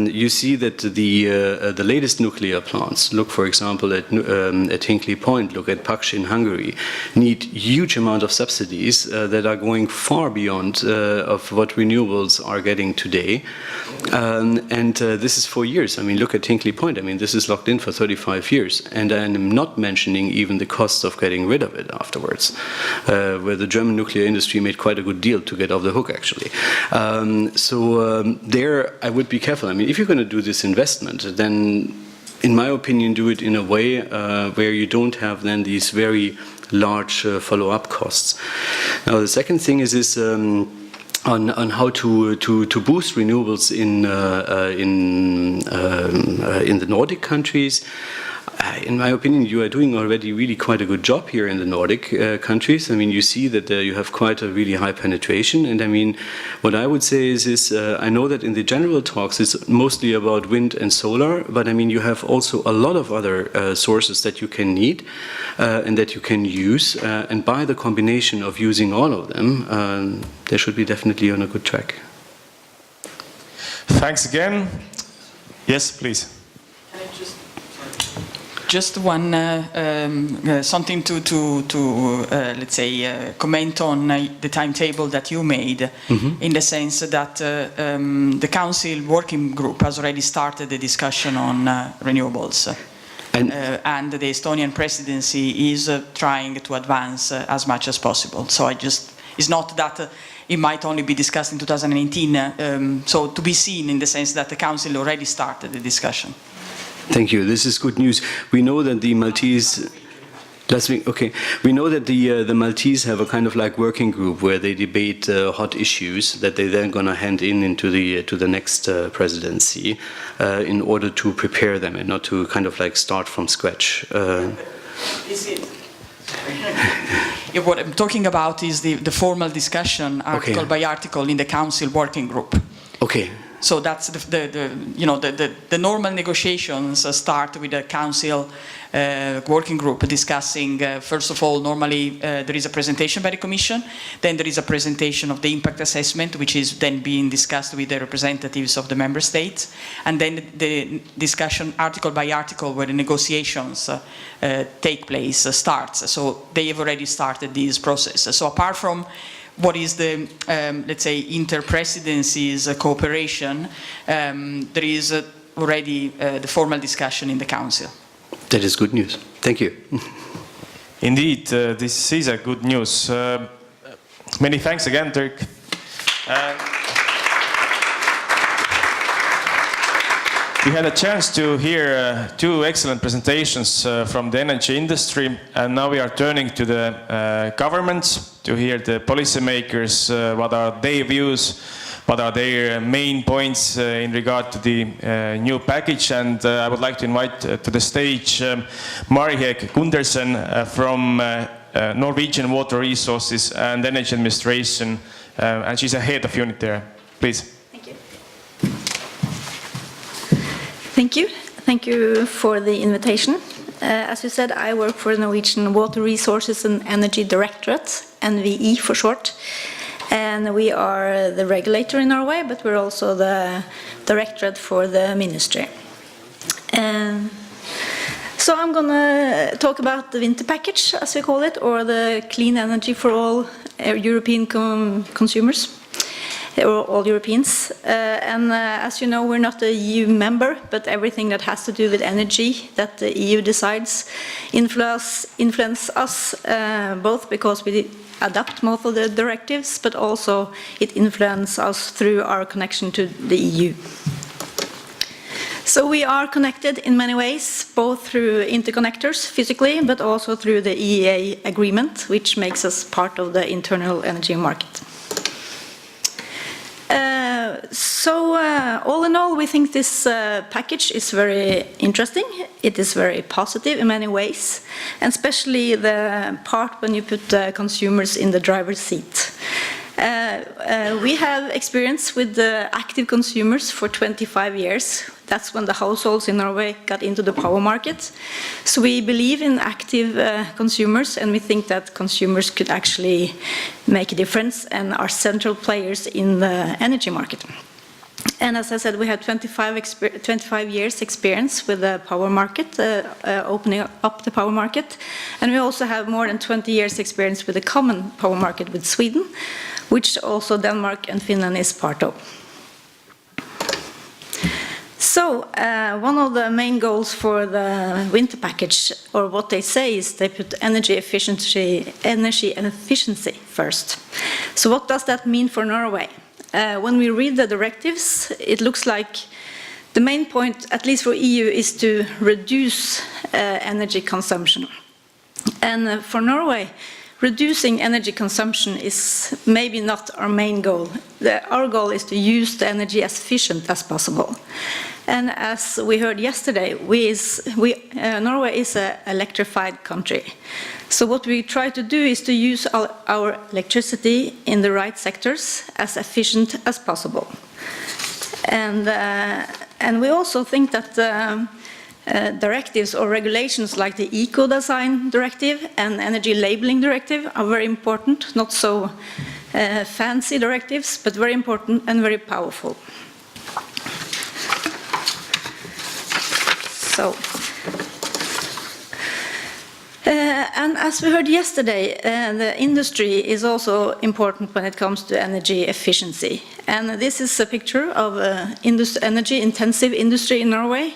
you see that the latest nuclear plants, look for example at Hinkley Point, look at Paks in Hungary, need huge amount of subsidies that are going far beyond of what renewables are getting today, and this is for years. I mean, look at Hinkley Point. I mean, this is locked in for 35 years, and I'm not mentioning even the costs of getting rid of it afterwards, where the German nuclear industry made quite a good deal to get off the hook, actually. There I would be careful. I mean, if you're going to do this investment, then in my opinion, do it in a way where you don't have then these very large follow-up costs. Now, the second thing is on how to boost renewables in the Nordic countries. In my opinion, you are doing already really quite a good job here in the Nordic countries. I mean, you see that you have quite a really high penetration. And I mean, what I would say is I know that in the general talks it's mostly about wind and solar, but I mean, you have also a lot of other sources that you can need and that you can use. And by the combination of using all of them, they should be definitely on a good track. Thanks again. Yes, please. Just one something to let's say comment on the timetable that you made, in the sense that the Council working group has already started the discussion on renewables, and the Estonian presidency is trying to advance as much as possible. So it's not that it might only be discussed in 2018. So to be seen in the sense that the Council already started the discussion. Thank you. This is good news. We know that the Maltese. We know that the Maltese have a kind of like working group where they debate hot issues that they then going to hand into the next presidency in order to prepare them and not to kind of like start from scratch. What I'm talking about is the formal discussion, article by article, in the Council working group. Okay. So that's the normal negotiations start with the Council working group discussing, first of all, normally there is a presentation by the Commission, then there is a presentation of the impact assessment, which is then being discussed with the representatives of the Member States, and then the discussion article by article where the negotiations take place starts. So they have already started this process. So apart from what is the, let's say, inter-presidencies cooperation, there is already the formal discussion in the Council. That is good news. Thank you. Indeed, this is a good news. Many thanks again, Dirk. We had a chance to hear two excellent presentations from the energy industry, and now we are turning to the governments to hear the policymakers, what are their views, what are their main points in regard to the new package. And I would like to invite to the stage Marihek Gundersen from Norwegian Water Resources and Energy Administration, and she's a head of unit there. Please. Thank you. Thank you for the invitation. As you said, I work for the Norwegian Water Resources and Energy Directorate, NVE for short. And we are the regulator in Norway, but we're also the directorate for the ministry. So I'm going to talk about the winter package, as we call it, or the clean energy for all European consumers. Or all Europeans. As you know, we're not a EU member, but everything that has to do with energy that the EU decides influence us, both because we adopt most of the directives, but also it influences us through our connection to the EU. So we are connected in many ways, both through interconnectors physically, but also through the EEA agreement, which makes us part of the internal energy market. All in all, we think this package is very interesting. It is very positive in many ways, and especially the part when you put consumers in the driver's seat. We have experience with the active consumers for 25 years. That's when the households in Norway got into the power market. So we believe in active consumers, and we think that consumers could actually make a difference and are central players in the energy market. And as I said, we have 25 years experience with the power market, opening up the power market. And we also have more than 20 years experience with the common power market with Sweden, which also Denmark and Finland is part of. So, one of the main goals for the winter package, or what they say, is they put energy efficiency first. So what does that mean for Norway? When we read the directives, it looks like the main point, at least for EU, is to reduce energy consumption. And for Norway, reducing energy consumption is maybe not our main goal. Our goal is to use the energy as efficient as possible. And as we heard yesterday, Norway is an electrified country. So what we try to do is to use our electricity in the right sectors as efficient as possible. And we also think that directives or regulations like the Eco-Design Directive and Energy Labeling Directive are very important, not so fancy directives, but very important and very powerful. So, and as we heard yesterday, the industry is also important when it comes to energy efficiency. And this is a picture of an energy-intensive industry in Norway.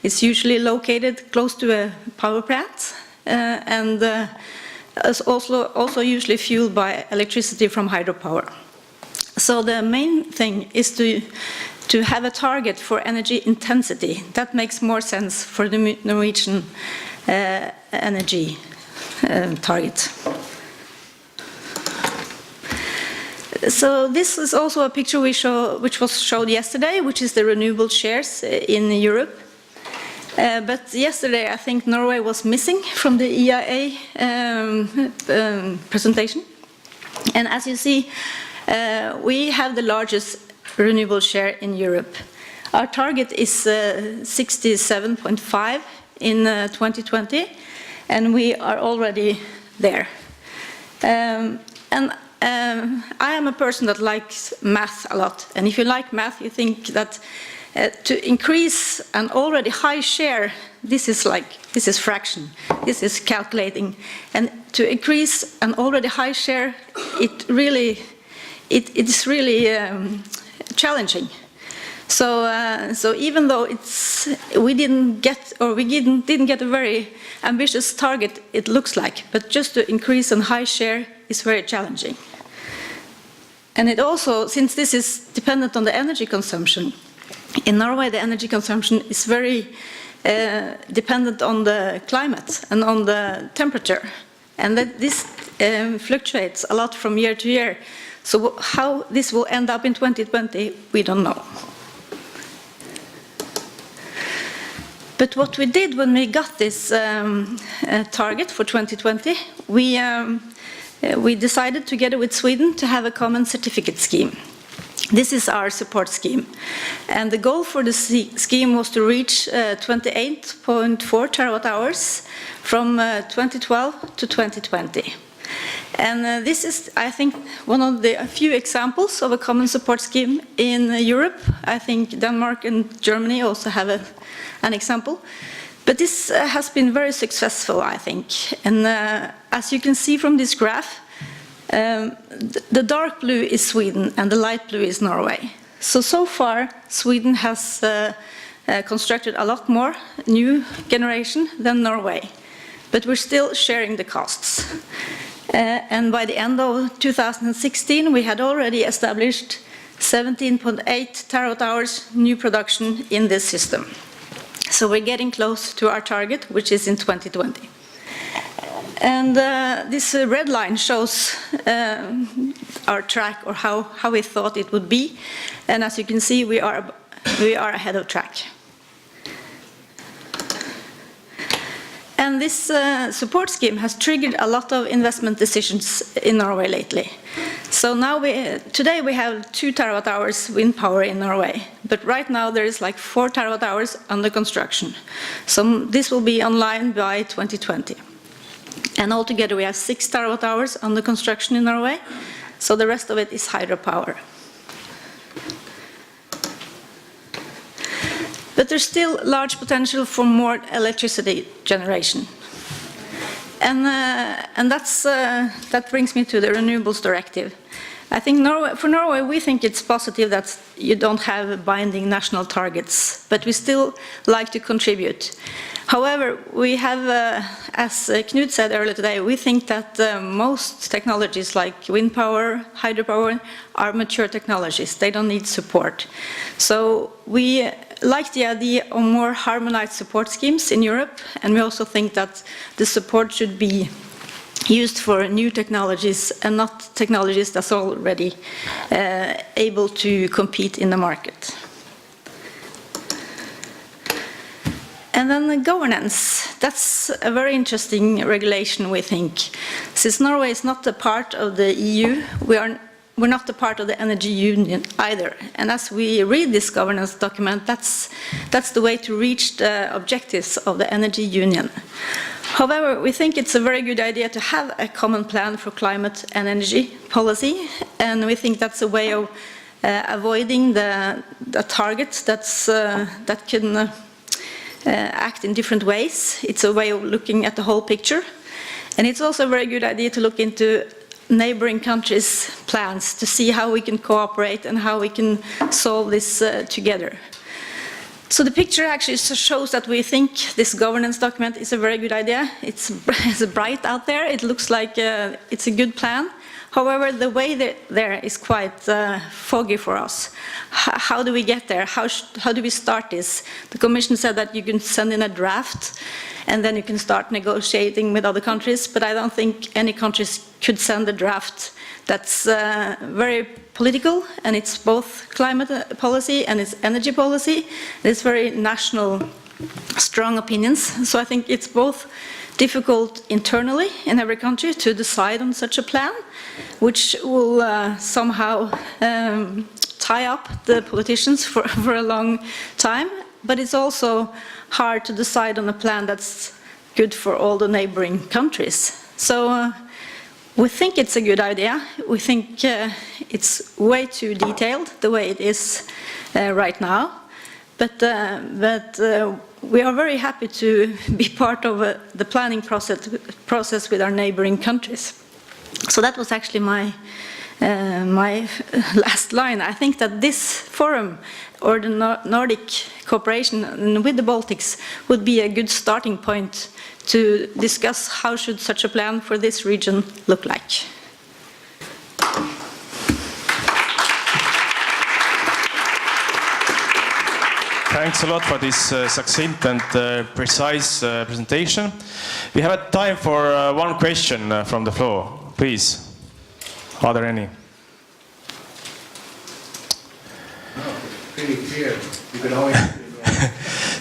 It's usually located close to a power plant, and is also usually fueled by electricity from hydropower. So the main thing is to have a target for energy intensity. That makes more sense for the Norwegian energy target. So this is also a picture which was showed yesterday, which is the renewable shares in Europe. But yesterday I think Norway was missing from the EIA presentation. And as you see, we have the largest renewable share in Europe. Our target is 67.5 in 2020, and we are already there. I am a person that likes math a lot, and if you like math, you think that to increase an already high share, this is fraction, this is calculating, and to increase an already high share, it is really challenging. So even though we didn't get a very ambitious target, it looks like, but just to increase a high share is very challenging. And it also, since this is dependent on the energy consumption, in Norway the energy consumption is very dependent on the climate and on the temperature, and that this fluctuates a lot from year to year. So how this will end up in 2020, we don't know. But what we did when we got this target for 2020, we decided together with Sweden to have a common certificate scheme. This is our support scheme. And the goal for the scheme was to reach 28.4 terawatt-hours from 2012 to 2020. And this is, I think, one of the few examples of a common support scheme in Europe. I think Denmark and Germany also have an example. But this has been very successful, I think. And as you can see from this graph, the dark blue is Sweden and the light blue is Norway. So far, Sweden has constructed a lot more new generation than Norway. But we're still sharing the costs. And by the end of 2016, we had already established 17.8 terawatt-hours new production in this system. So we're getting close to our target, which is in 2020. And this red line shows our track, or how we thought it would be. And as you can see, we are ahead of track. And this support scheme has triggered a lot of investment decisions in Norway lately. So now today we have 2 terawatt-hours wind power in Norway, but right now there is like 4 terawatt-hours under construction. So this will be online by 2020. And altogether we have 6 terawatt-hours under construction in Norway, so the rest of it is hydropower. But there's still large potential for more electricity generation. And that brings me to the Renewables Directive. I think for Norway, we think it's positive that you don't have binding national targets, but we still like to contribute. However, we have, as Knut said earlier today, we think that most technologies like wind power, hydropower are mature technologies. They don't need support. So we like the idea of more harmonized support schemes in Europe, and we also think that the support should be used for new technologies and not technologies that's already able to compete in the market. And then the governance, that's a very interesting regulation, we think. Since Norway is not a part of the EU, we're not a part of the energy union either. And as we read this governance document, that's the way to reach the objectives of the energy union. However, we think it's a very good idea to have a common plan for climate and energy policy, and we think that's a way of avoiding the targets that can act in different ways. It's a way of looking at the whole picture. And it's also a very good idea to look into neighboring countries' plans to see how we can cooperate and how we can solve this together. So the picture actually shows that we think this governance document is a very good idea. It's bright out there. It looks like it's a good plan. However, the way there is quite foggy for us. How do we get there? How do we start this? The Commission said that you can send in a draft and then you can start negotiating with other countries, but I don't think any countries could send a draft that's very political, and it's both climate policy and it's energy policy. It's very national, strong opinions. So I think it's both difficult internally in every country to decide on such a plan, which will somehow tie up the politicians for a long time, but it's also hard to decide on a plan that's good for all the neighboring countries. So we think it's a good idea. We think it's way too detailed the way it is right now, but we are very happy to be part of the planning process with our neighboring countries. So that was actually my last line. I think that this forum, or the Nordic cooperation with the Baltics, would be a good starting point to discuss how should such a plan for this region look like. Thanks a lot for this succinct and precise presentation. We have time for one question from the floor. Please. Are there any? Pretty clear. You can always.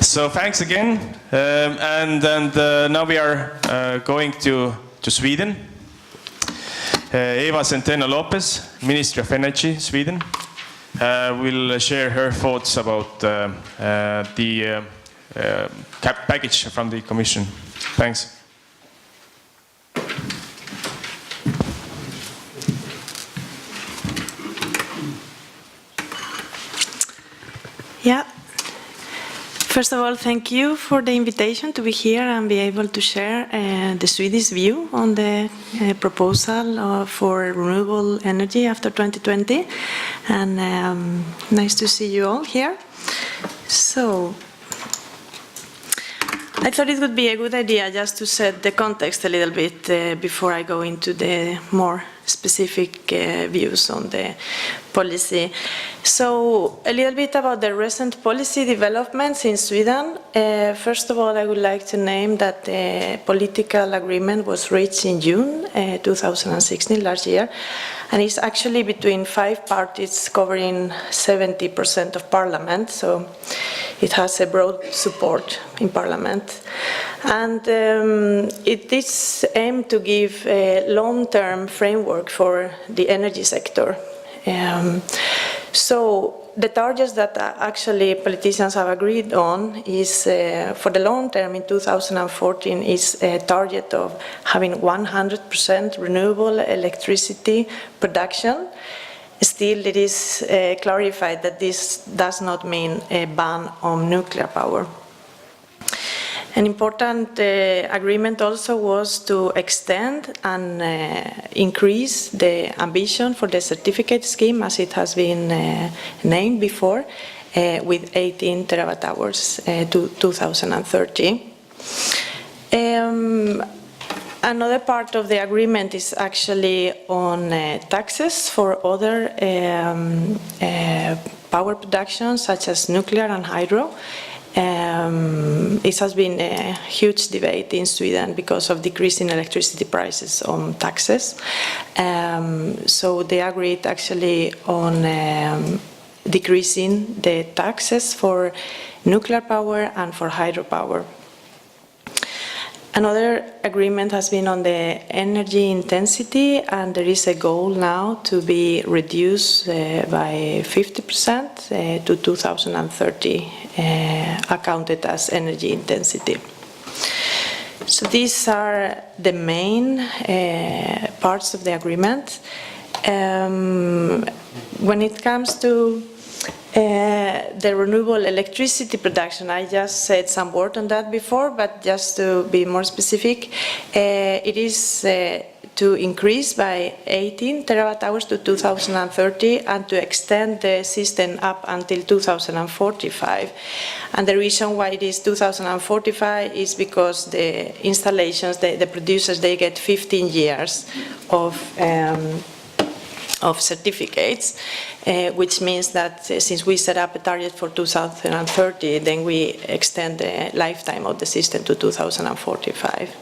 So thanks again. And now we are going to Sweden. Eva Centeno Lopez, Ministry of Energy, Sweden, will share her thoughts about the package from the Commission. Thanks. Yeah. First of all, thank you for the invitation to be here and be able to share the Swedish view on the proposal for renewable energy after 2020. And nice to see you all here. So, I thought it would be a good idea just to set the context a little bit before I go into the more specific views on the policy. So, a little bit about the recent policy developments in Sweden. First of all, I would like to name that the political agreement was reached in June 2016, last year, and it's actually between 5 parties covering 70% of parliament, so it has a broad support in parliament. And it is aimed to give a long-term framework for the energy sector. So the targets that actually politicians have agreed on is, for the long term in 2014, is a target of having 100% renewable electricity production. Still, it is clarified that this does not mean a ban on nuclear power. An important agreement also was to extend and increase the ambition for the certificate scheme, as it has been named before, with 18 terawatt hours to 2030. Another part of the agreement is actually on taxes for other power production, such as nuclear and hydro. It has been a huge debate in Sweden because of decreasing electricity prices on taxes. So they agreed actually on decreasing the taxes for nuclear power and for hydropower. Another agreement has been on the energy intensity, and there is a goal now to be reduced by 50% to 2030, accounted as energy intensity. So these are the main parts of the agreement. When it comes to the renewable electricity production, I just said some word on that before, but just to be more specific, it is to increase by 18 terawatt hours to 2030 and to extend the system up until 2045. And the reason why it is 2045 is because the installations, the producers, they get 15 years of certificates, which means that since we set up a target for 2030, then we extend the lifetime of the system to 2045.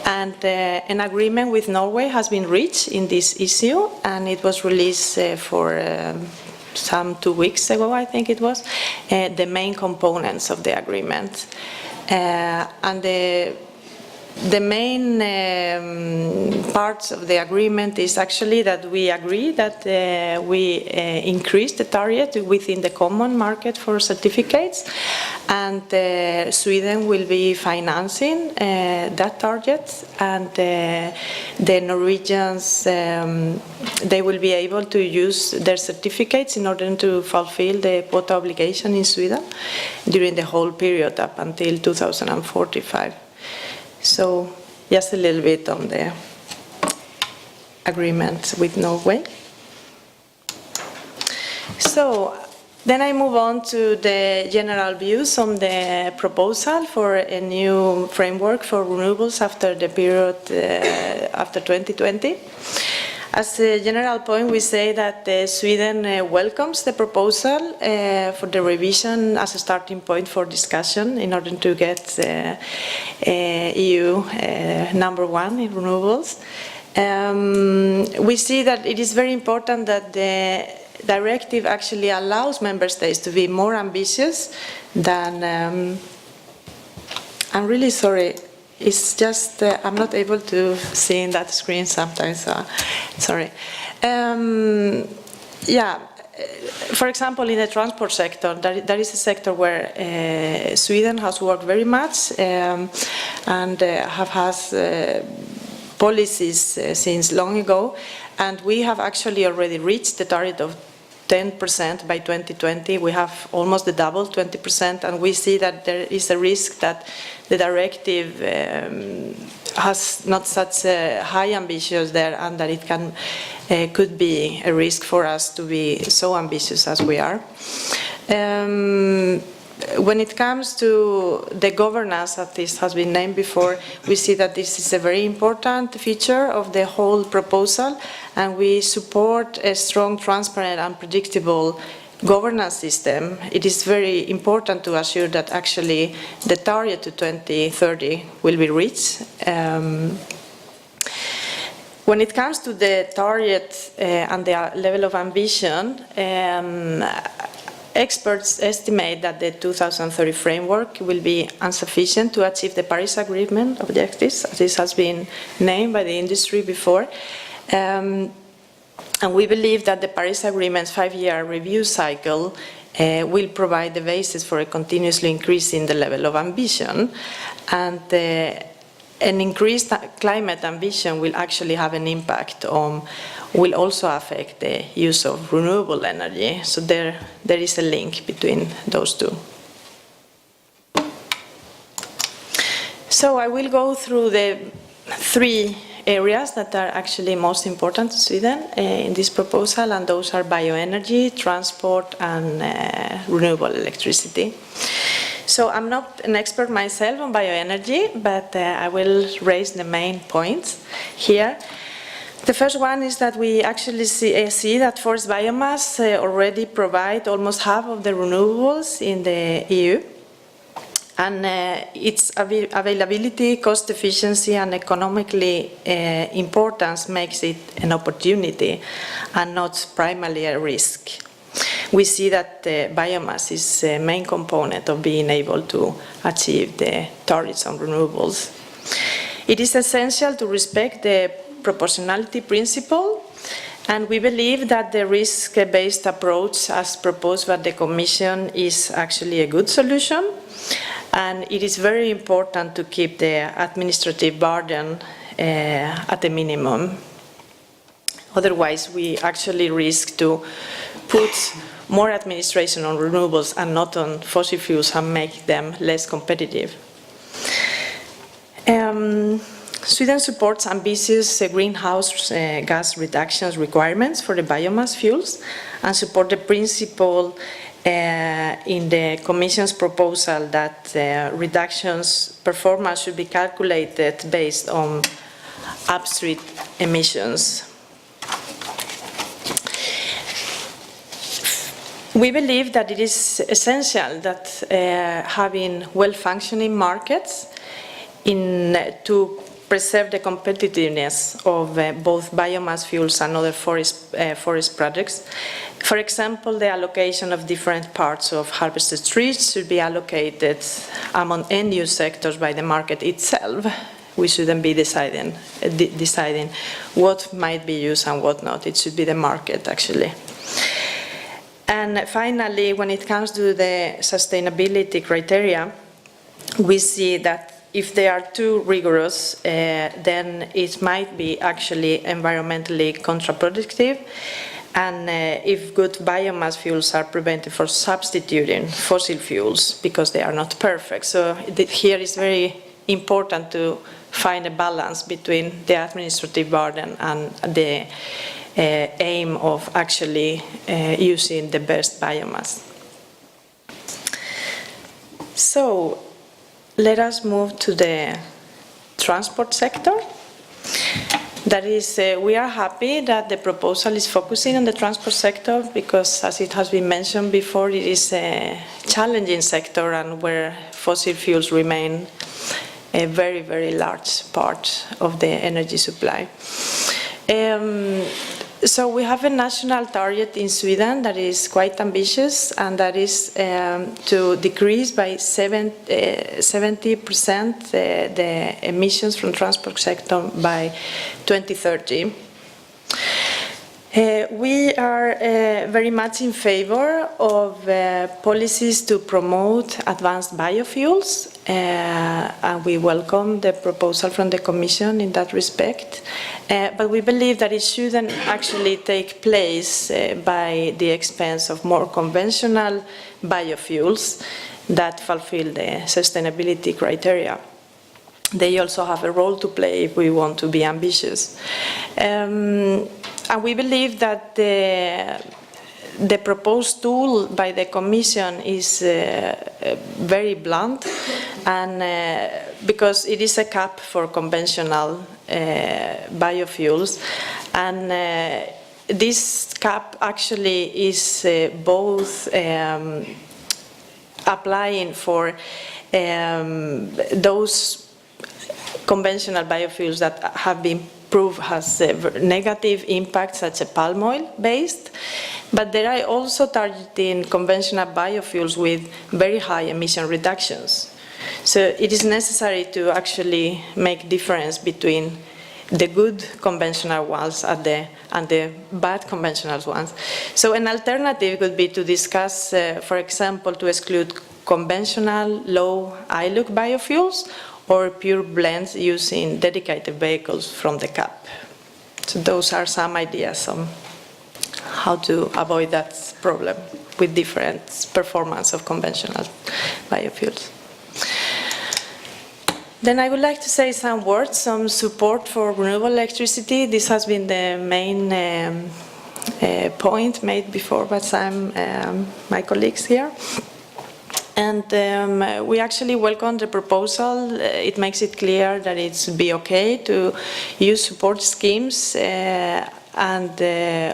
And an agreement with Norway has been reached in this issue, and it was released for some 2 weeks ago, I think it was, the main components of the agreement. And the main parts of the agreement is actually that we agree that we increase the target within the common market for certificates, and Sweden will be financing that target, and the Norwegians, they will be able to use their certificates in order to fulfill the quota obligation in Sweden during the whole period up until 2045. So just a little bit on the agreement with Norway. So then I move on to the general views on the proposal for a new framework for renewables after the period after 2020. As a general point, we say that Sweden welcomes the proposal for the revision as a starting point for discussion in order to get EU #1 in renewables. We see that it is very important that the directive actually allows member states to be more ambitious than... I'm really sorry. It's just, I'm not able to see in that screen sometimes, sorry. Yeah, for example, in the transport sector, that is a sector where Sweden has worked very much and has policies since long ago, and we have actually already reached the target of 10% by 2020. We have almost the double, 20%, and we see that there is a risk that the directive has not such high ambitions there, and that it could be a risk for us to be so ambitious as we are. When it comes to the governance, as this has been named before, we see that this is a very important feature of the whole proposal, and we support a strong, transparent and predictable governance system. It is very important to assure that actually the target to 2030 will be reached. When it comes to the target and the level of ambition, experts estimate that the 2030 framework will be insufficient to achieve the Paris Agreement objectives, as this has been named by the industry before. And we believe that the Paris Agreement's 5-year review cycle will provide the basis for a continuously increasing the level of ambition, and an increased climate ambition will actually have an impact on, will also affect the use of renewable energy. So there is a link between those two. So I will go through the 3 areas that are actually most important to Sweden in this proposal, and those are bioenergy, transport, and renewable electricity. So I'm not an expert myself on bioenergy, but I will raise the main points here. The first one is that we actually see that forest biomass already provide almost half of the renewables in the EU. And its availability, cost efficiency, and economically importance makes it an opportunity and not primarily a risk. We see that biomass is the main component of being able to achieve the targets on renewables. It is essential to respect the proportionality principle, and we believe that the risk-based approach as proposed by the Commission is actually a good solution. And it is very important to keep the administrative burden at a minimum. Otherwise, we actually risk to put more administration on renewables and not on fossil fuels and make them less competitive. Sweden supports ambitious greenhouse gas reductions requirements for the biomass fuels and support the principle in the Commission's proposal that reductions performance should be calculated based on upstream emissions. We believe that it is essential that having well-functioning markets to preserve the competitiveness of both biomass fuels and other forest products. For example, the allocation of different parts of harvested trees should be allocated among end-use sectors by the market itself. We shouldn't be deciding what might be used and what not. It should be the market, actually. And finally, when it comes to the sustainability criteria, we see that if they are too rigorous, then it might be actually environmentally counterproductive. And if good biomass fuels are prevented from substituting fossil fuels because they are not perfect. So here is very important to find a balance between the administrative burden and the aim of actually using the best biomass. So let us move to the transport sector. That is, we are happy that the proposal is focusing on the transport sector because, as it has been mentioned before, it is a challenging sector and where fossil fuels remain a very, very large part of the energy supply. So we have a national target in Sweden that is quite ambitious, and that is to decrease by 70% the emissions from transport sector by 2030. We are very much in favor of policies to promote advanced biofuels, and we welcome the proposal from the Commission in that respect. But we believe that it shouldn't actually take place by the expense of more conventional biofuels that fulfill the sustainability criteria. They also have a role to play if we want to be ambitious. And we believe that the proposed tool by the Commission is very blunt, and because it is a cap for conventional biofuels, and this cap actually is both applying for those conventional biofuels that have been prove has negative impacts such as palm oil based, but there are also targeting conventional biofuels with very high emission reductions. So it is necessary to actually make difference between the good conventional ones and the bad conventional ones. So an alternative could be to discuss, for example, to exclude conventional low ILUC biofuels or pure blends using dedicated vehicles from the CAP. So those are some ideas on how to avoid that problem with different performance of conventional biofuels. Then I would like to say some words, some support for renewable electricity. This has been the main point made before by some my colleagues here. And we actually welcome the proposal. It makes it clear that it's be okay to use support schemes, and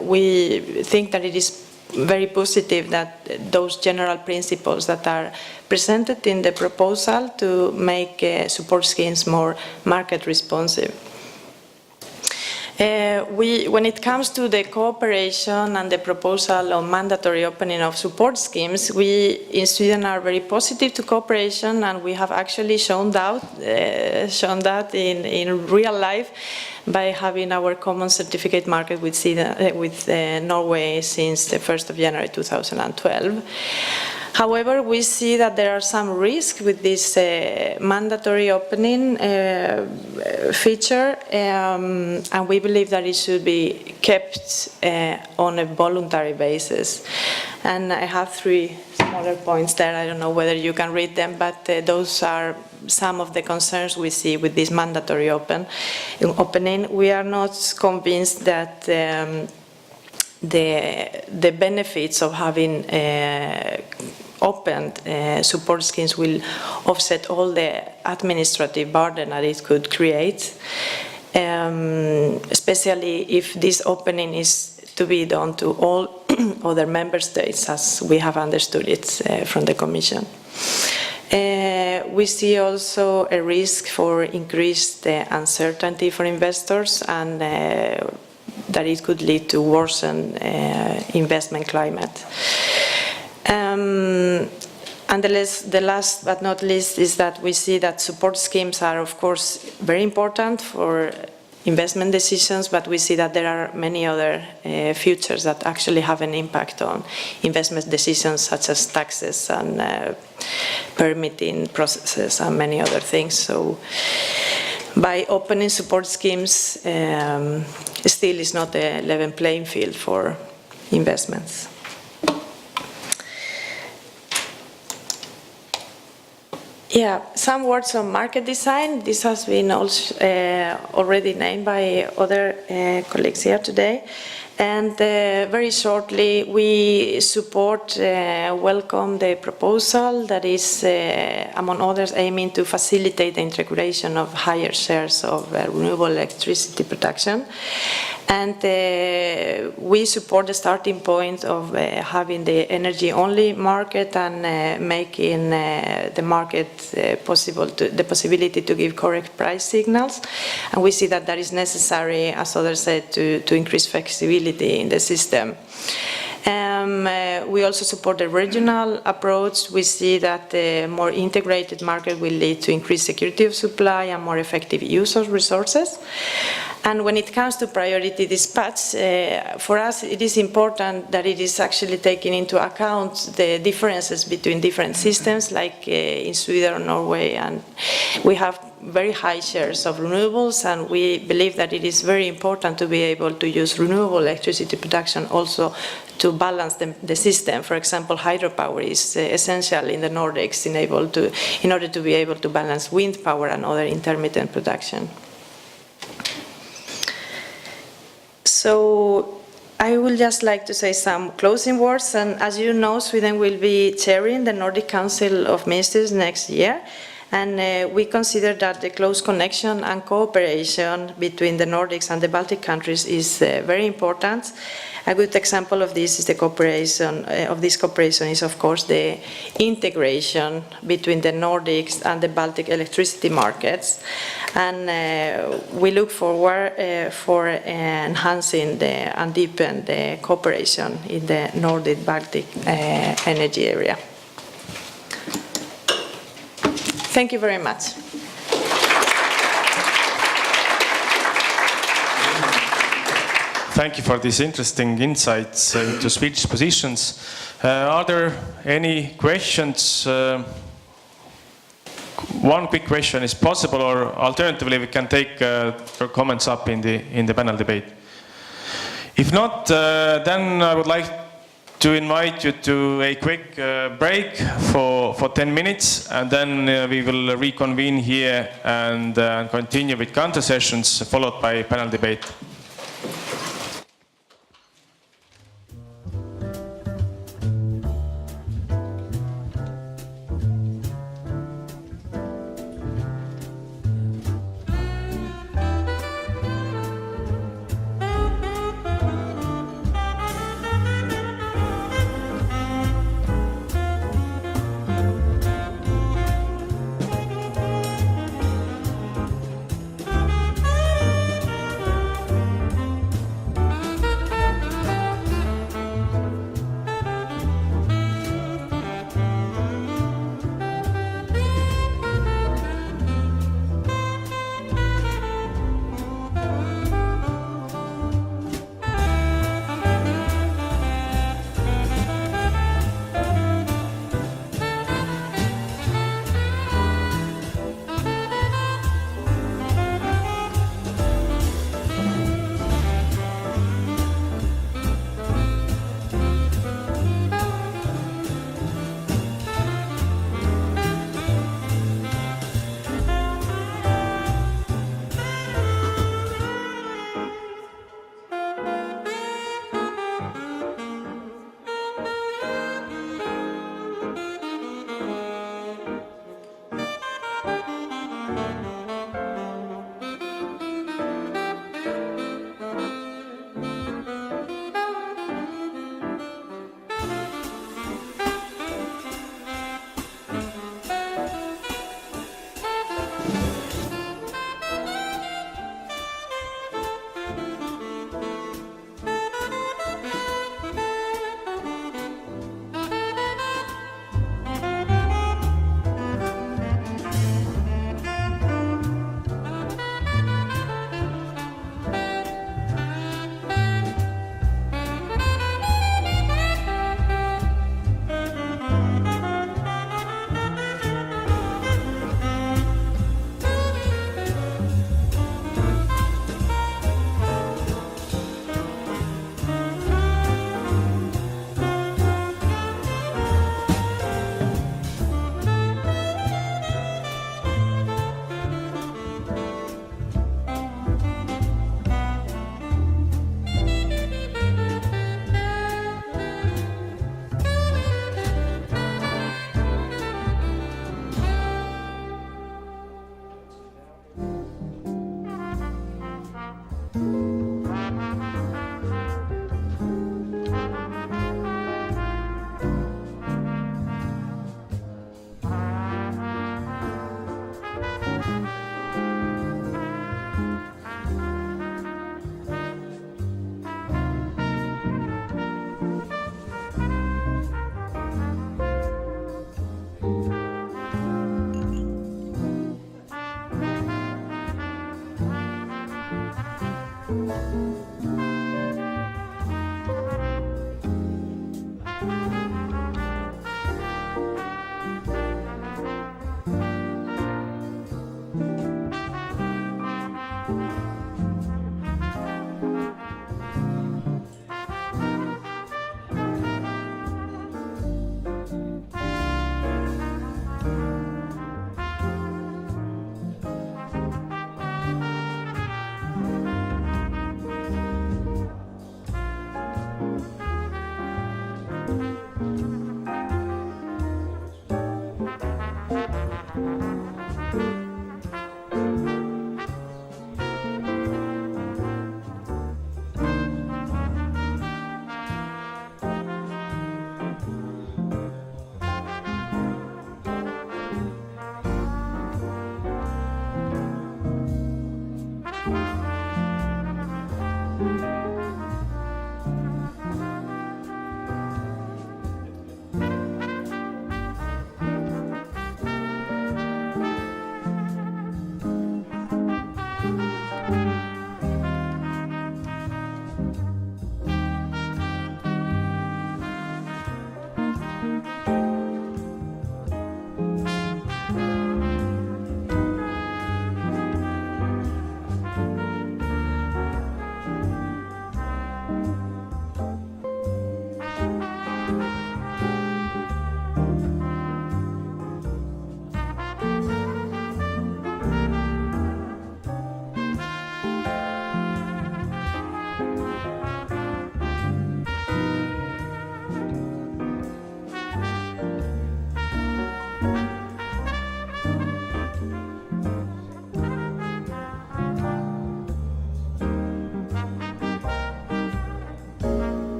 we think that it is very positive that those general principles that are presented in the proposal to make support schemes more market responsive. When it comes to the cooperation and the proposal on mandatory opening of support schemes, we in Sweden are very positive to cooperation, and we have actually shown that in real life by having our common certificate market with Norway since the 1st of January 2012. However, we see that there are some risks with this mandatory opening feature, and we believe that it should be kept on a voluntary basis. And I have 3 smaller points there. I don't know whether you can read them, but those are some of the concerns we see with this mandatory opening. We are not convinced that the benefits of having opened support schemes will offset all the administrative burden that it could create, especially if this opening is to be done to all other member states, as we have understood it from the Commission. We see also a risk for increased uncertainty for investors, and that it could lead to worsen investment climate. And the last but not least is that we see that support schemes are, of course, very important for investment decisions, but we see that there are many other features that actually have an impact on investment decisions, such as taxes and permitting processes and many other things. So by opening support schemes, still is not a level playing field for investments. Yeah, some words on market design. This has been also, already named by other colleagues here today. And very shortly, we support, welcome the proposal that is, among others, aiming to facilitate the integration of higher shares of renewable electricity production. And we support the starting point of having the energy-only market and making the market the possibility to give correct price signals. And we see that that is necessary, as others said, to increase flexibility in the system. We also support the regional approach. We see that a more integrated market will lead to increased security of supply and more effective use of resources. And when it comes to priority dispatch, for us it is important that it is actually taking into account the differences between different systems, like in Sweden or Norway, and we have very high shares of renewables, and we believe that it is very important to be able to use renewable electricity production also to balance the system. For example, hydropower is essential in the Nordics in order to be able to balance wind power and other intermittent production. So I would just like to say some closing words, and as you know, Sweden will be chairing the Nordic Council of Ministers next year, And we consider that the close connection and cooperation between the Nordics and the Baltic countries is very important. A good example of this is the cooperation, is of course the integration between the Nordics and the Baltic electricity markets. And we look forward for enhancing and deepen the cooperation in the Nordic-Baltic energy area. Thank you very much. Thank you for these interesting insights into Swedish positions. Are there any questions? One quick question is possible, or alternatively we can take your comments up in the panel debate. If not, then I would like to invite you to a quick break for 10 minutes, and then we will reconvene here and continue with counter sessions, followed by panel debate.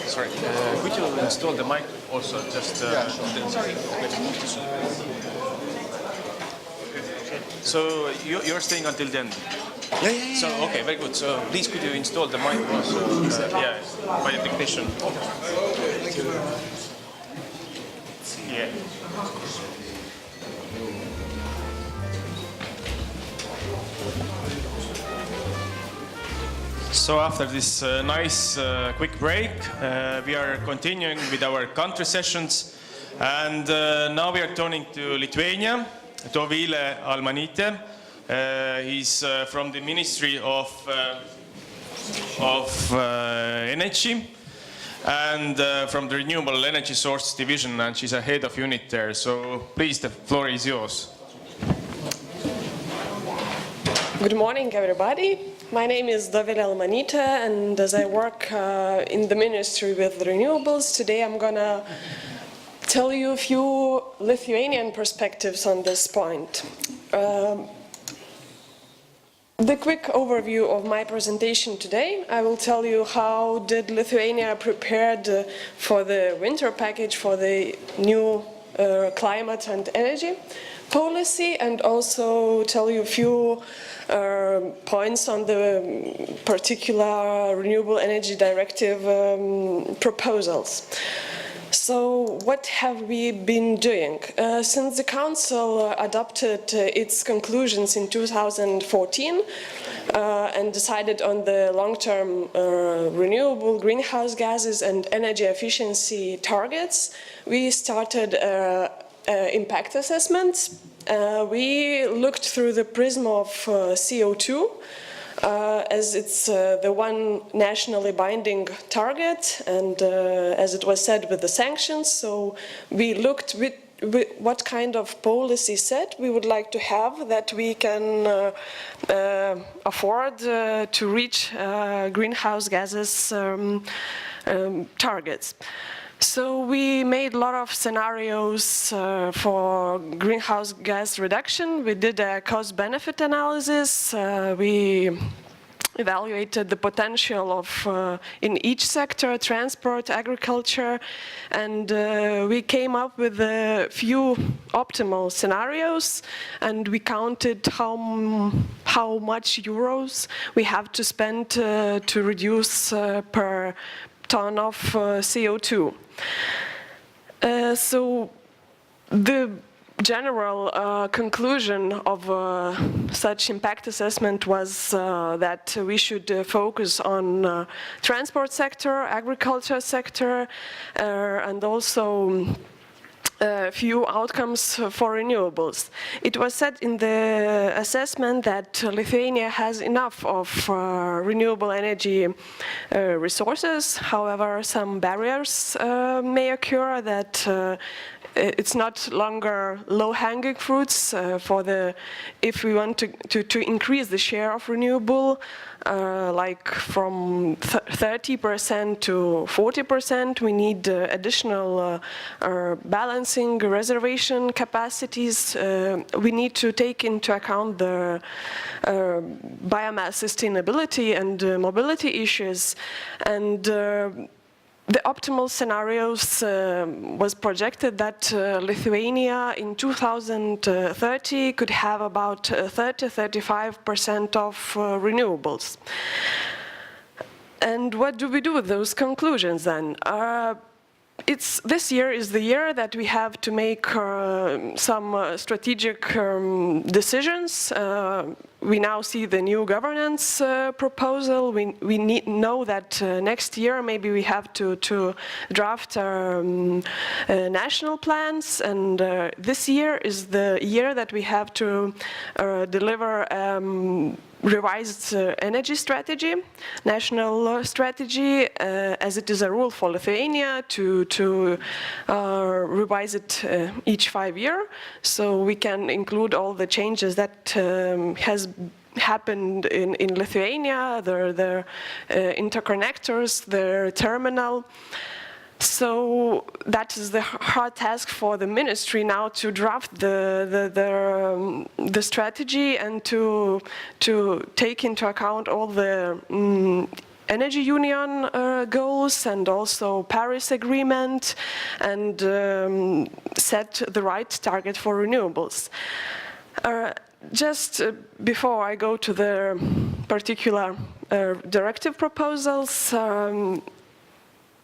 Sorry, could you install the mic also? Just So you're staying until then? Yeah. So okay, very good. So please could you install the mic also? Yeah, by the technician. Yeah. So after this nice quick break, we are continuing with our country sessions, and now we are turning to Lithuania. Dovile Almanytė, he's from the Ministry of Energy and from the Renewable Energy Sources Division, and she's a head of unit there. So please, the floor is yours. Good morning, everybody. My name is Dovile Almanytė, and as I work in the ministry with renewables, today I'm gonna tell you a few Lithuanian perspectives on this point. The quick overview of my presentation today, I will tell you how did Lithuania prepared for the winter package for the new climate and energy policy, and also tell you a few points on the particular Renewable Energy Directive proposals. So what have we been doing? Since the Council adopted its conclusions in 2014 and decided on the long-term renewable greenhouse gases and energy efficiency targets, we started impact assessments. We looked through the prism of CO2, as it's the one nationally binding target, and as it was said with the sanctions, so we looked with what kind of policy set we would like to have that we can afford to reach greenhouse gases targets. So we made a lot of scenarios for greenhouse gas reduction. We did a cost-benefit analysis. We evaluated the potential of in each sector, transport, agriculture, and we came up with a few optimal scenarios, and we counted how much euros we have to spend to reduce per ton of CO2. So the general conclusion of such impact assessment was that we should focus on transport sector, agriculture sector, and also few outcomes for renewables. It was said in the assessment that Lithuania has enough of renewable energy resources. However, some barriers may occur that it's not longer low-hanging fruits if we want to increase the share of renewable, like from 30% to 40%, we need additional balancing reservation capacities. We need to take into account the biomass sustainability and mobility issues, and the optimal scenarios was projected that Lithuania in 2030 could have about 30–35% of renewables. And what do we do with those conclusions then? This year is the year that we have to make some strategic decisions. We now see the new governance proposal. We know that next year maybe we have to draft our national plans, and this year is the year that we have to deliver revised energy strategy, national strategy, as it is a rule for Lithuania to revise it each 5 years, so we can include all the changes that has happened in Lithuania, the interconnectors, the terminal. So that is the hard task for the ministry now, to draft the strategy and to take into account all the Energy Union goals and also Paris Agreement, and set the right target for renewables. Just before I go to the particular directive proposals,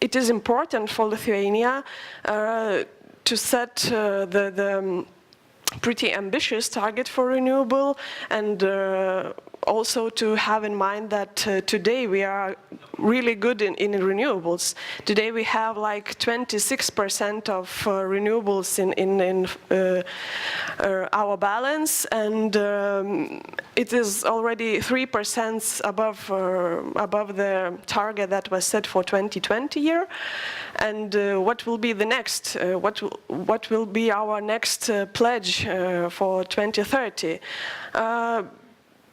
it is important for Lithuania to set the pretty ambitious target for renewable, and also to have in mind that today we are really good in renewables. Today we have like 26% of renewables in our balance, and it is already 3% above the target that was set for 2020 year. And what will be the next? What will be our next pledge for 2030?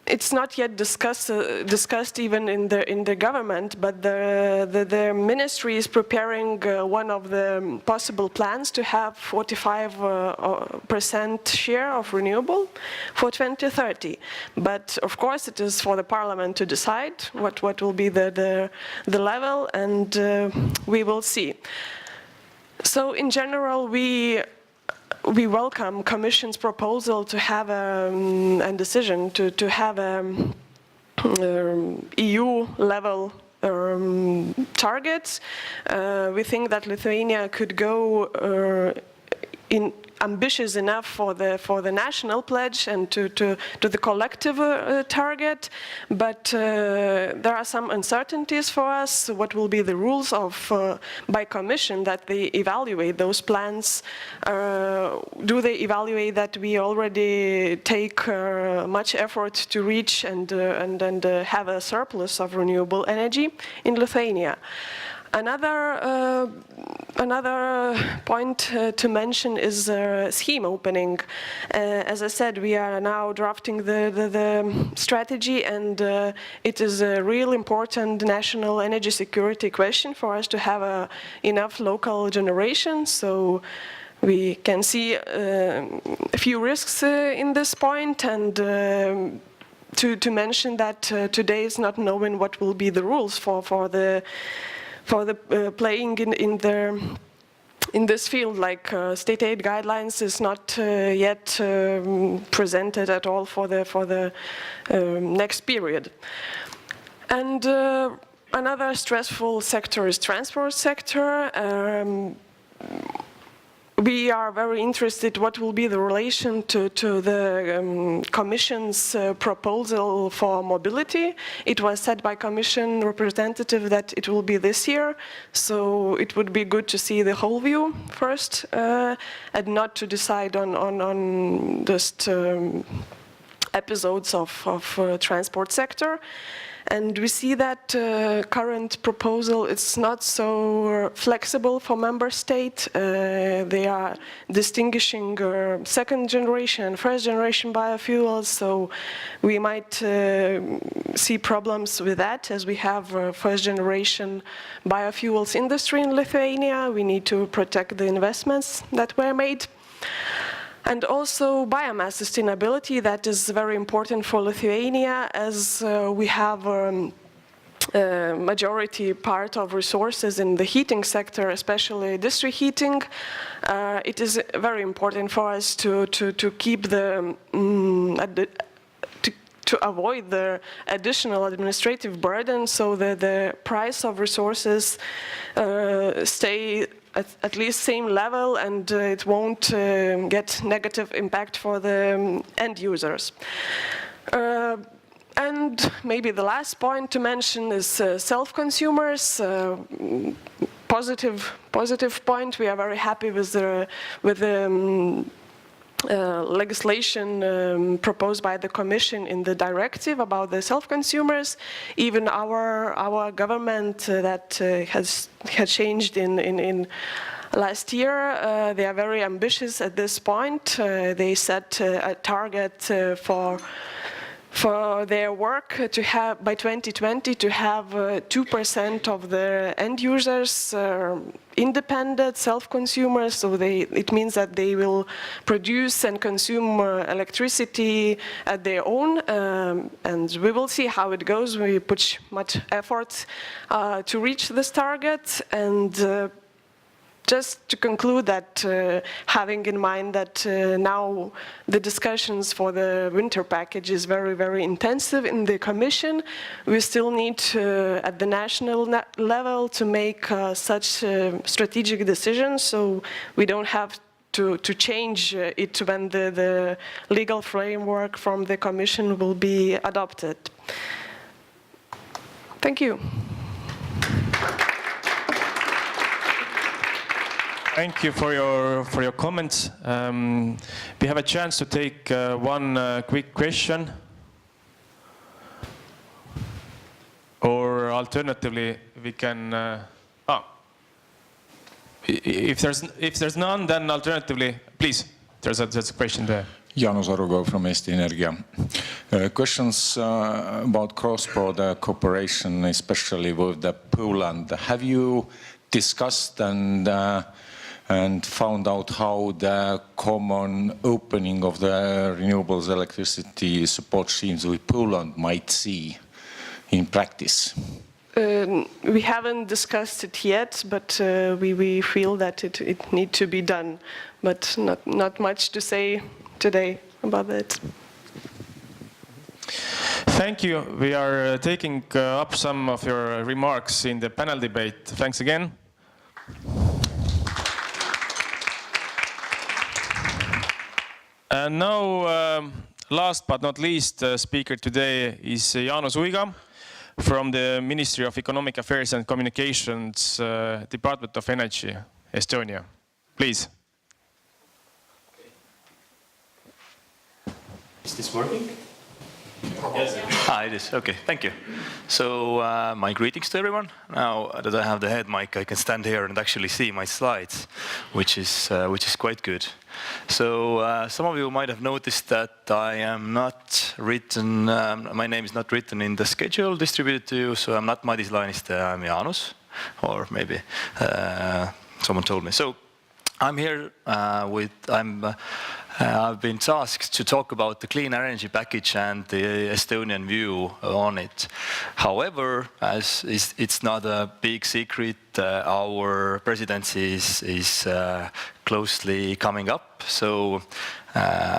It's not yet discussed even in the government, but the ministry is preparing one of the possible plans to have 45% share of renewable for 2030. But of course, it is for the parliament to decide what will be the level, and we will see. So in general, we welcome Commission's proposal to have and decision to have a EU level target. We think that Lithuania could go ambitious enough for the national pledge and to the collective target, but there are some uncertainties for us. What will be the rules by Commission that they evaluate those plans? Do they evaluate that we already take much effort to reach and have a surplus of renewable energy in Lithuania? Another point to mention is scheme opening. As I said, we are now drafting the strategy, and it is a real important national energy security question for us to have enough local generation. So we can see a few risks in this point, and to mention that today is not knowing what will be the rules for the playing in this field, like state aid guidelines is not yet presented at all for the next period. And another stressful sector is transport sector. We are very interested what will be the relation to the Commission's proposal for mobility. It was said by Commission representative that it will be this year, so it would be good to see the whole view first, and not to decide on just episodes of transport sector. And we see that current proposal is not so flexible for member state. They are distinguishing second generation and first generation biofuels, so we might see problems with that, as we have first generation biofuels industry in Lithuania. We need to protect the investments that were made. And also biomass sustainability, that is very important for Lithuania, as we have a majority part of resources in the heating sector, especially district heating. It is very important for us to keep to avoid the additional administrative burden, so that the price of resources stay at least same level, and it won't get negative impact for the end users. And maybe the last point to mention is self-consumers. Positive point. We are very happy with the legislation proposed by the Commission in the directive about the self-consumers. Even our government that has changed in last year, they are very ambitious at this point. They set a target for their work to have, by 2020, to have 2% of their end users independent, self-consumers, so it means that they will produce and consume electricity at their own, and we will see how it goes. We put much effort to reach this target, and just to conclude that, having in mind that now the discussions for the winter package is very, very intensive in the Commission, we still need at the national level to make such strategic decisions, so we don't have to change it when the legal framework from the Commission will be adopted. Thank you. Thank you for your comments. We have a chance to take one quick question, or alternatively, we can. If there's none, then alternatively, please. There's a question there. Jaanus Arugo from Eesti Energia. Questions about cross-border cooperation, especially with Poland. Have you discussed and found out how the common opening of the renewables electricity support schemes with Poland might see in practice? We haven't discussed it yet, but we feel that it needs to be done, but not much to say today about it. Thank you. We are taking up some of your remarks in the panel debate. Thanks again. And now, last but not least, speaker today is Jaanus Uiga from the Ministry of Economic Affairs and Communications, Department of Energy, Estonia. Please. Is this working? Yes. It is. Okay, thank you. So my greetings to everyone. Now that I have the head mic, I can stand here and actually see my slides, which is quite good. So some of you might have noticed that I am not written, my name is not written in the schedule distributed to you, so I'm not Madis Lainiste, I'm Jaanus, or maybe someone told me. So I'm here I've been tasked to talk about the clean energy package and the Estonian view on it. However, as it's not a big secret, our presidency is closely coming up. So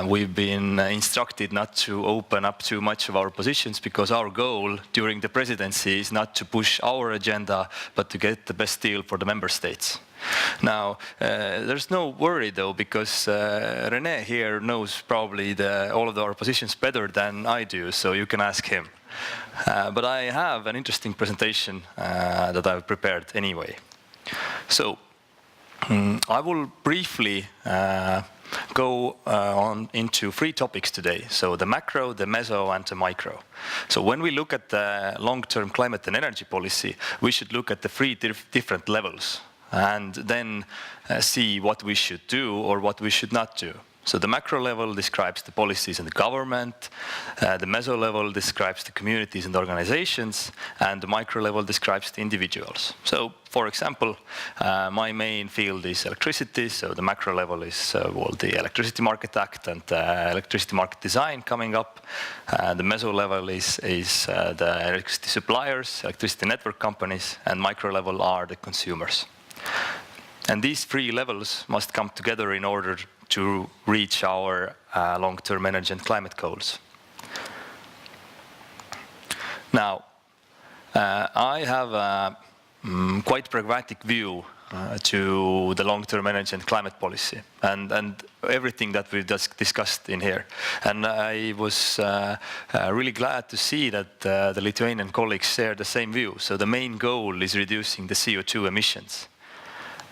we've been instructed not to open up too much of our positions, because our goal during the presidency is not to push our agenda, but to get the best deal for the member states. Now, there's no worry though, because Rene here knows probably all of our positions better than I do, so you can ask him. But I have an interesting presentation that I've prepared anyway. So, I will briefly go into 3 topics today. So the macro, the meso, and the micro. So when we look at the long-term climate and energy policy, we should look at the 3 different levels, and then see what we should do or what we should not do. So the macro level describes the policies and the government, the meso level describes the communities and organizations, and the micro level describes the individuals. So, for example, my main field is electricity, so the macro level is the Electricity Market Act and electricity market design coming up. The meso level is the electricity suppliers, electricity network companies, and micro level are the consumers. And these 3 levels must come together in order to reach our long-term energy and climate goals. Now, I have a quite pragmatic view to the long-term energy and climate policy and everything that we've just discussed in here. And I was really glad to see that the Lithuanian colleagues share the same view. So the main goal is reducing the CO2 emissions.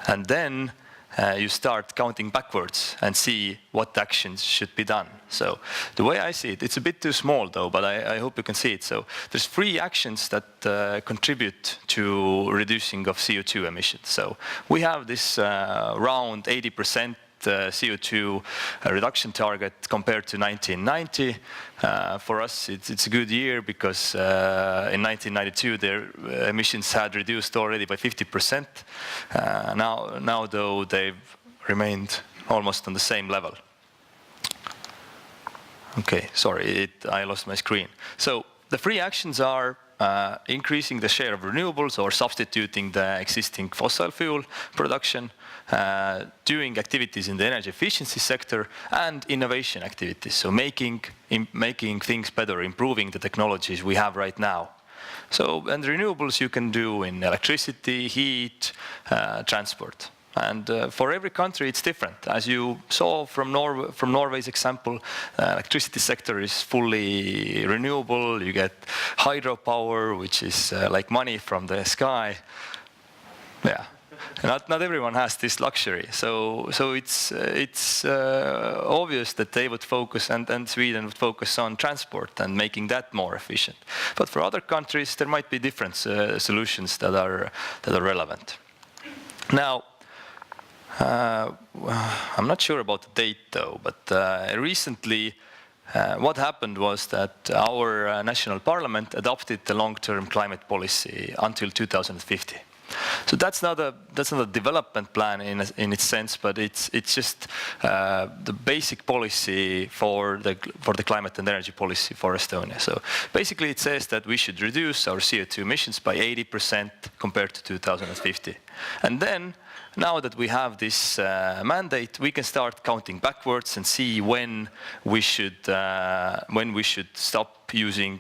And then you start counting backwards and see what actions should be done. So the way I see it, it's a bit too small though, but I hope you can see it. So there's 3 actions that contribute to reducing of CO2 emissions. So we have this around 80% CO2 reduction target compared to 1990. For us, it's a good year because in 1992 their emissions had reduced already by 50%. Now though they've remained almost on the same level. Okay, sorry, I lost my screen. So the three actions are increasing the share of renewables or substituting the existing fossil fuel production, doing activities in the energy efficiency sector, and innovation activities, so making things better, improving the technologies we have right now. So, and renewables you can do in electricity, heat, transport. And for every country it's different. As you saw from Norway's example, electricity sector is fully renewable. You get hydropower, which is like money from the sky. Yeah, not everyone has this luxury. So it's obvious that they would focus, and Sweden would focus on transport and making that more efficient. But for other countries, there might be different solutions that are relevant. Now, I'm not sure about the date though, but recently what happened was that our national parliament adopted the long-term climate policy until 2050. So that's not a development plan in its sense, but it's just the basic policy for the climate and energy policy for Estonia. So basically it says that we should reduce our CO2 emissions by 80% compared to 2050. And then, now that we have this mandate, we can start counting backwards and see when we should stop using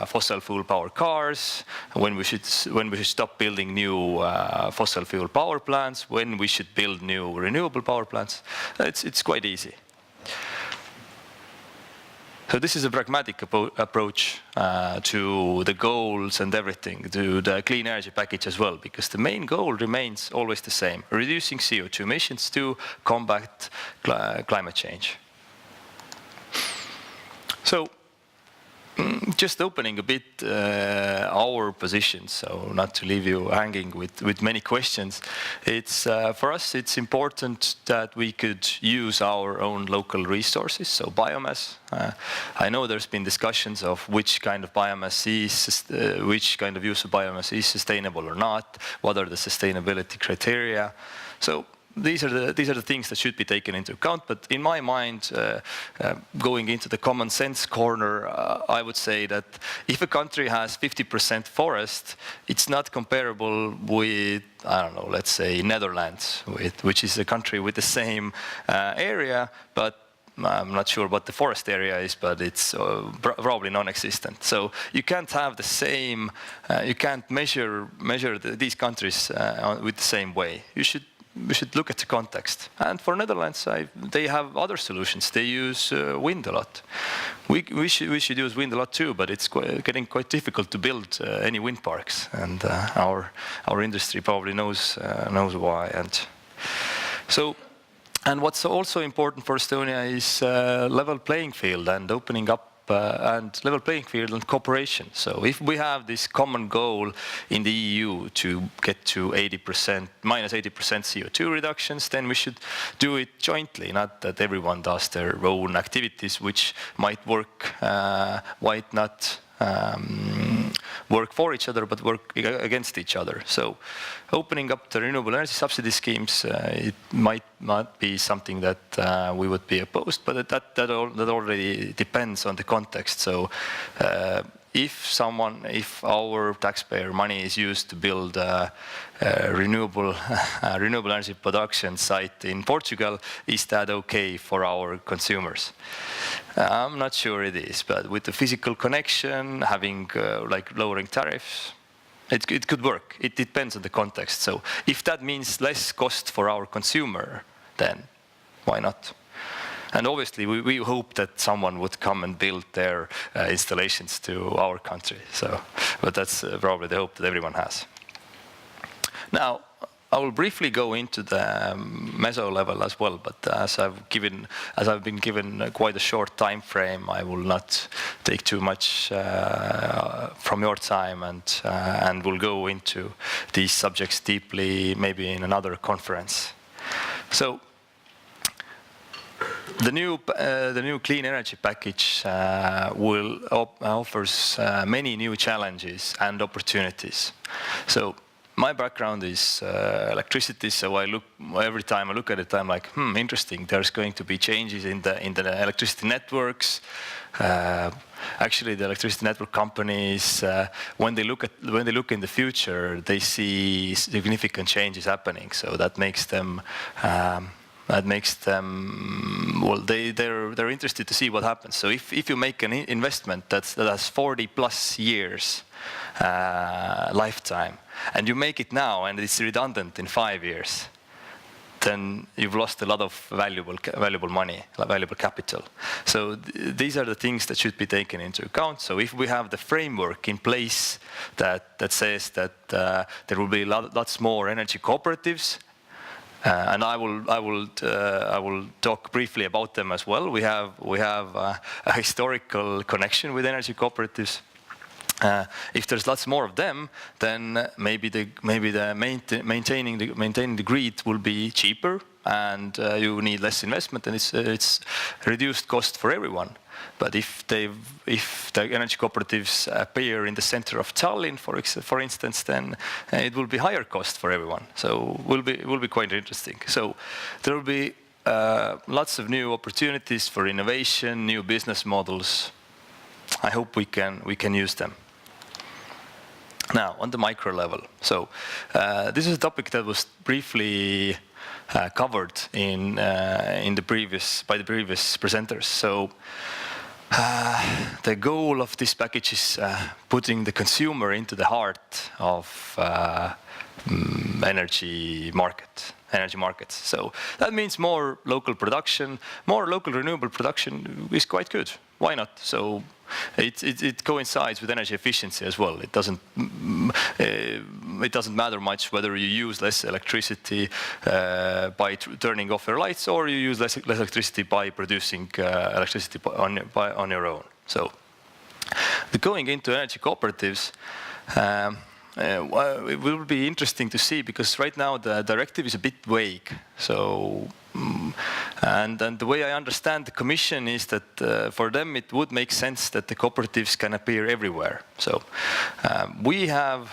fossil fuel power cars, when we should stop building new fossil fuel power plants, when we should build new renewable power plants. It's quite easy. So this is a pragmatic approach to the goals and everything, to the clean energy package as well, because the main goal remains always the same: reducing CO2 emissions to combat climate change. So, just opening a bit our position, so not to leave you hanging with many questions. It's for us, it's important that we could use our own local resources, so biomass. I know there's been discussions of which kind of biomass which kind of use of biomass is sustainable or not. What are the sustainability criteria? So these are the things that should be taken into account. But in my mind, going into the common sense corner, I would say that if a country has 50% forest, it's not comparable with, I don't know, let's say Netherlands, which is a country with the same area, but I'm not sure what the forest area is, but it's probably non-existent. So you can't have the same, you can't measure these countries with the same way. We should look at the context. And for Netherlands, they have other solutions. They use wind a lot. We should use wind a lot too, but it's getting quite difficult to build any wind parks. And our industry probably knows why. And what's also important for Estonia is level playing field and opening up and level playing field and cooperation. So if we have this common goal in the EU to get to minus 80% CO2 reductions, then we should do it jointly, not that everyone does their own activities, which might work, might not work for each other, but work against each other. So opening up the renewable energy subsidy schemes, it might not be something that we would be opposed, but that already depends on the context. So if our taxpayer money is used to build a renewable energy production site in Portugal, is that okay for our consumers? I'm not sure it is, but with the physical connection, having like lowering tariffs, it could work. It depends on the context. So if that means less cost for our consumer, then why not? And obviously, we hope that someone would come and build their installations to our country. But that's probably the hope that everyone has. Now, I will briefly go into the meso level as well. But as I've been given quite a short time frame, I will not take too much from your time, and will go into these subjects deeply, maybe in another conference. So, The new clean energy package offers many new challenges and opportunities. So my background is electricity, so every time I look at it, I'm like, interesting. There's going to be changes in the electricity networks. Actually, the electricity network companies, when they look in the future, they see significant changes happening. So that makes them. Well, they're interested to see what happens. So if you make an investment that has 40+ years lifetime, and you make it now and it's redundant in 5 years, then you've lost a lot of valuable money, valuable capital. So these are the things that should be taken into account. So if we have the framework in place that says that there will be lots more energy cooperatives, and I will talk briefly about them as well. We have a historical connection with energy cooperatives. If there's lots more of them, then maybe maintaining the grid will be cheaper, and you need less investment, and it's reduced cost for everyone. But if the energy cooperatives appear in the center of Tallinn, for instance, then it will be higher cost for everyone. So it will be quite interesting. So there will be lots of new opportunities for innovation, new business models. I hope we can use them. Now, on the micro level. So this is a topic that was briefly covered by the previous presenters. So the goal of this package is putting the consumer into the heart of energy markets. So that means more local production, more local renewable production is quite good. Why not? So it coincides with energy efficiency as well. It doesn't matter much whether you use less electricity by turning off your lights, or you use less electricity by producing electricity on your own. So going into energy cooperatives, it will be interesting to see, because right now the directive is a bit vague. So and the way I understand the Commission is that for them it would make sense that the cooperatives can appear everywhere. So we have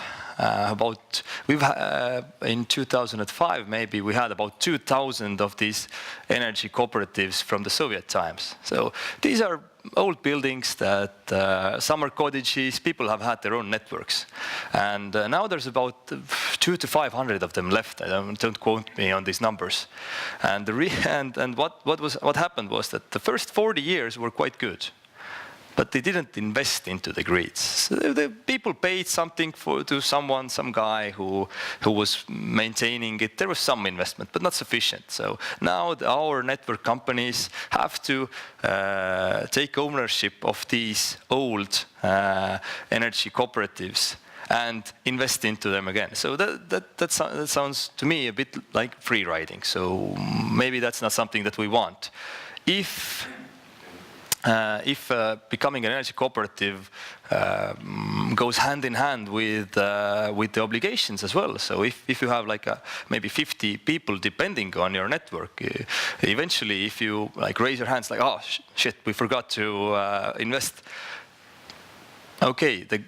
in 2005 maybe we had about 2,000 of these energy cooperatives from the Soviet times. So these are old buildings that summer cottages, people have had their own networks, and now there's about 200 to 500 of them left. Don't quote me on these numbers. And what happened was that the first 40 years were quite good, but they didn't invest into the grids. So the people paid something to some guy who was maintaining it. There was some investment, but not sufficient. So now our network companies have to take ownership of these old energy cooperatives and invest into them again. So that sounds to me a bit like free riding. So maybe that's not something that we want. If becoming an energy cooperative goes hand in hand with the obligations as well. So if you have like maybe 50 people depending on your network, eventually if you like raise your hands like, oh shit, we forgot to invest. Okay, the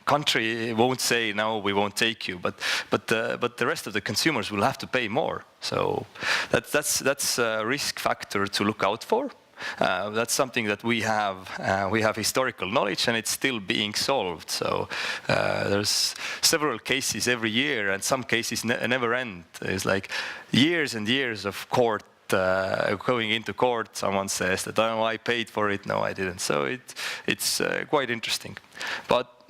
country won't say no, we won't take you, but the rest of the consumers will have to pay more. So that's a risk factor to look out for. That's something that we have historical knowledge, and it's still being solved. So there's several cases every year, and some cases never end. It's like years and years of court. Going into court, someone says that, oh, I paid for it. No, I didn't. So it's quite interesting. But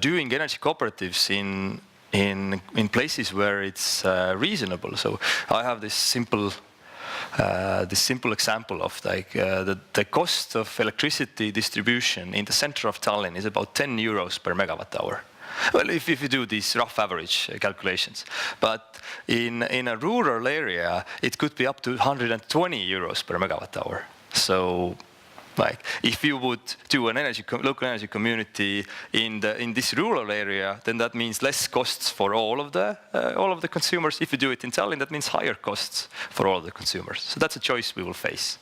doing energy cooperatives in places where it's reasonable. So I have this simple example of like the cost of electricity distribution in the center of Tallinn is about 10 euros per megawatt hour. Well, if you do these rough average calculations. But in a rural area, it could be up to 120 euros per megawatt hour. So Like, if you would do an local energy community in this rural area, then that means less costs for all of the consumers. If you do it in Tallinn, that means higher costs for all of the consumers. So that's a choice we will face.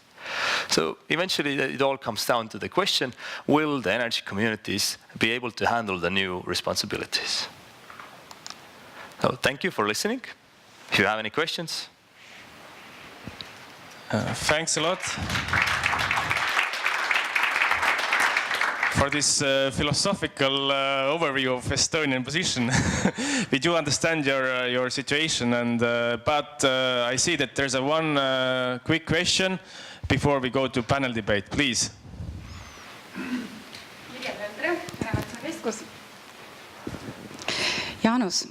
So eventually, it all comes down to the question: will the energy communities be able to handle the new responsibilities? So thank you for listening. If you have any questions. Thanks a lot for this philosophical overview of Estonian position. We do understand your situation, but I see that there's one quick question before we go to panel debate. Please. Jaanus,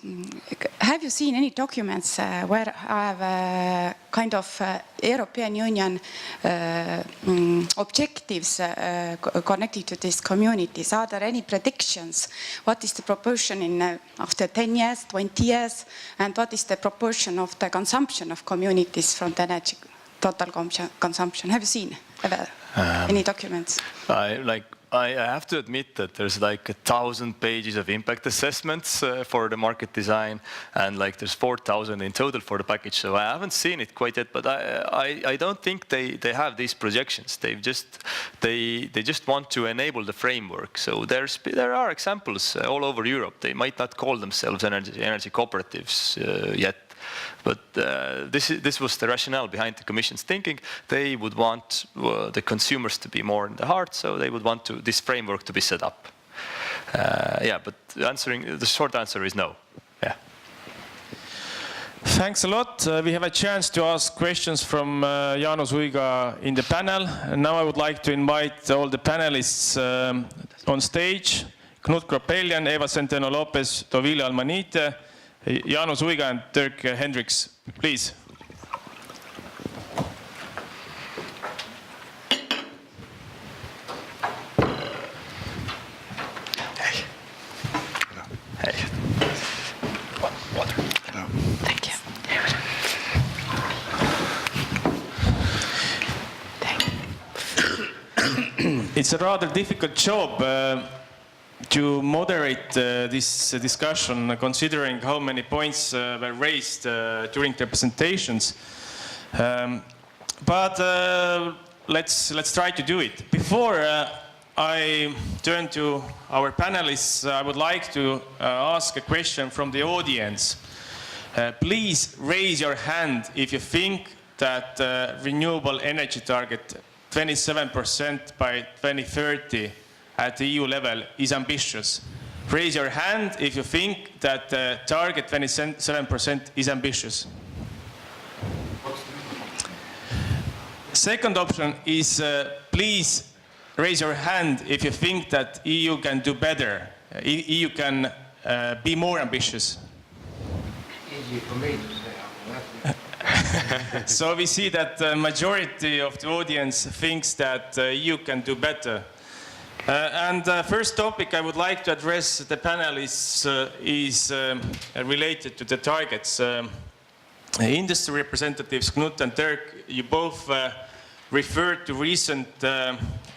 have you seen any documents where have kind of European Union objectives connected to these communities? Are there any predictions? What is the proportion in after 10 years, 20 years? And what is the proportion of the consumption of communities from the energy total consumption? Have you seen any documents? I have to admit that there's like 1,000 pages of impact assessments for the market design, and like there's 4,000 in total for the package. So I haven't seen it quite yet, but I don't think they have these projections. They just want to enable the framework. So there are examples all over Europe. They might not call themselves energy cooperatives yet. But this was the rationale behind the Commission's thinking. They would want the consumers to be more in the heart, so they would want this framework to be set up. But the short answer is no. Yeah. Thanks a lot. We have a chance to ask questions from Jaanus Uiga in the panel. And now I would like to invite all the panelists on stage. Knut Kropelian, Eva Centeno-Lopez, Tovile Almanite, Jaanus Uiga and Dirk Hendriks, please. Hey. Hey. Water. Hello. Thank you. It's a rather difficult job to moderate this discussion, considering how many points were raised during the presentations. But let's try to do it. Before I turn to our panelists, I would like to ask a question from the audience. Please raise your hand if you think that renewable energy target 27% by 2030 at the EU level is ambitious. Raise your hand if you think that the target 27% is ambitious. Second option is please raise your hand if you think that EU can do better. EU can be more ambitious. Easy for me to say. So we see that the majority of the audience thinks that EU can do better. And the first topic I would like to address the panelists is related to the targets. Industry representatives Knut and Dirk, you both referred to recent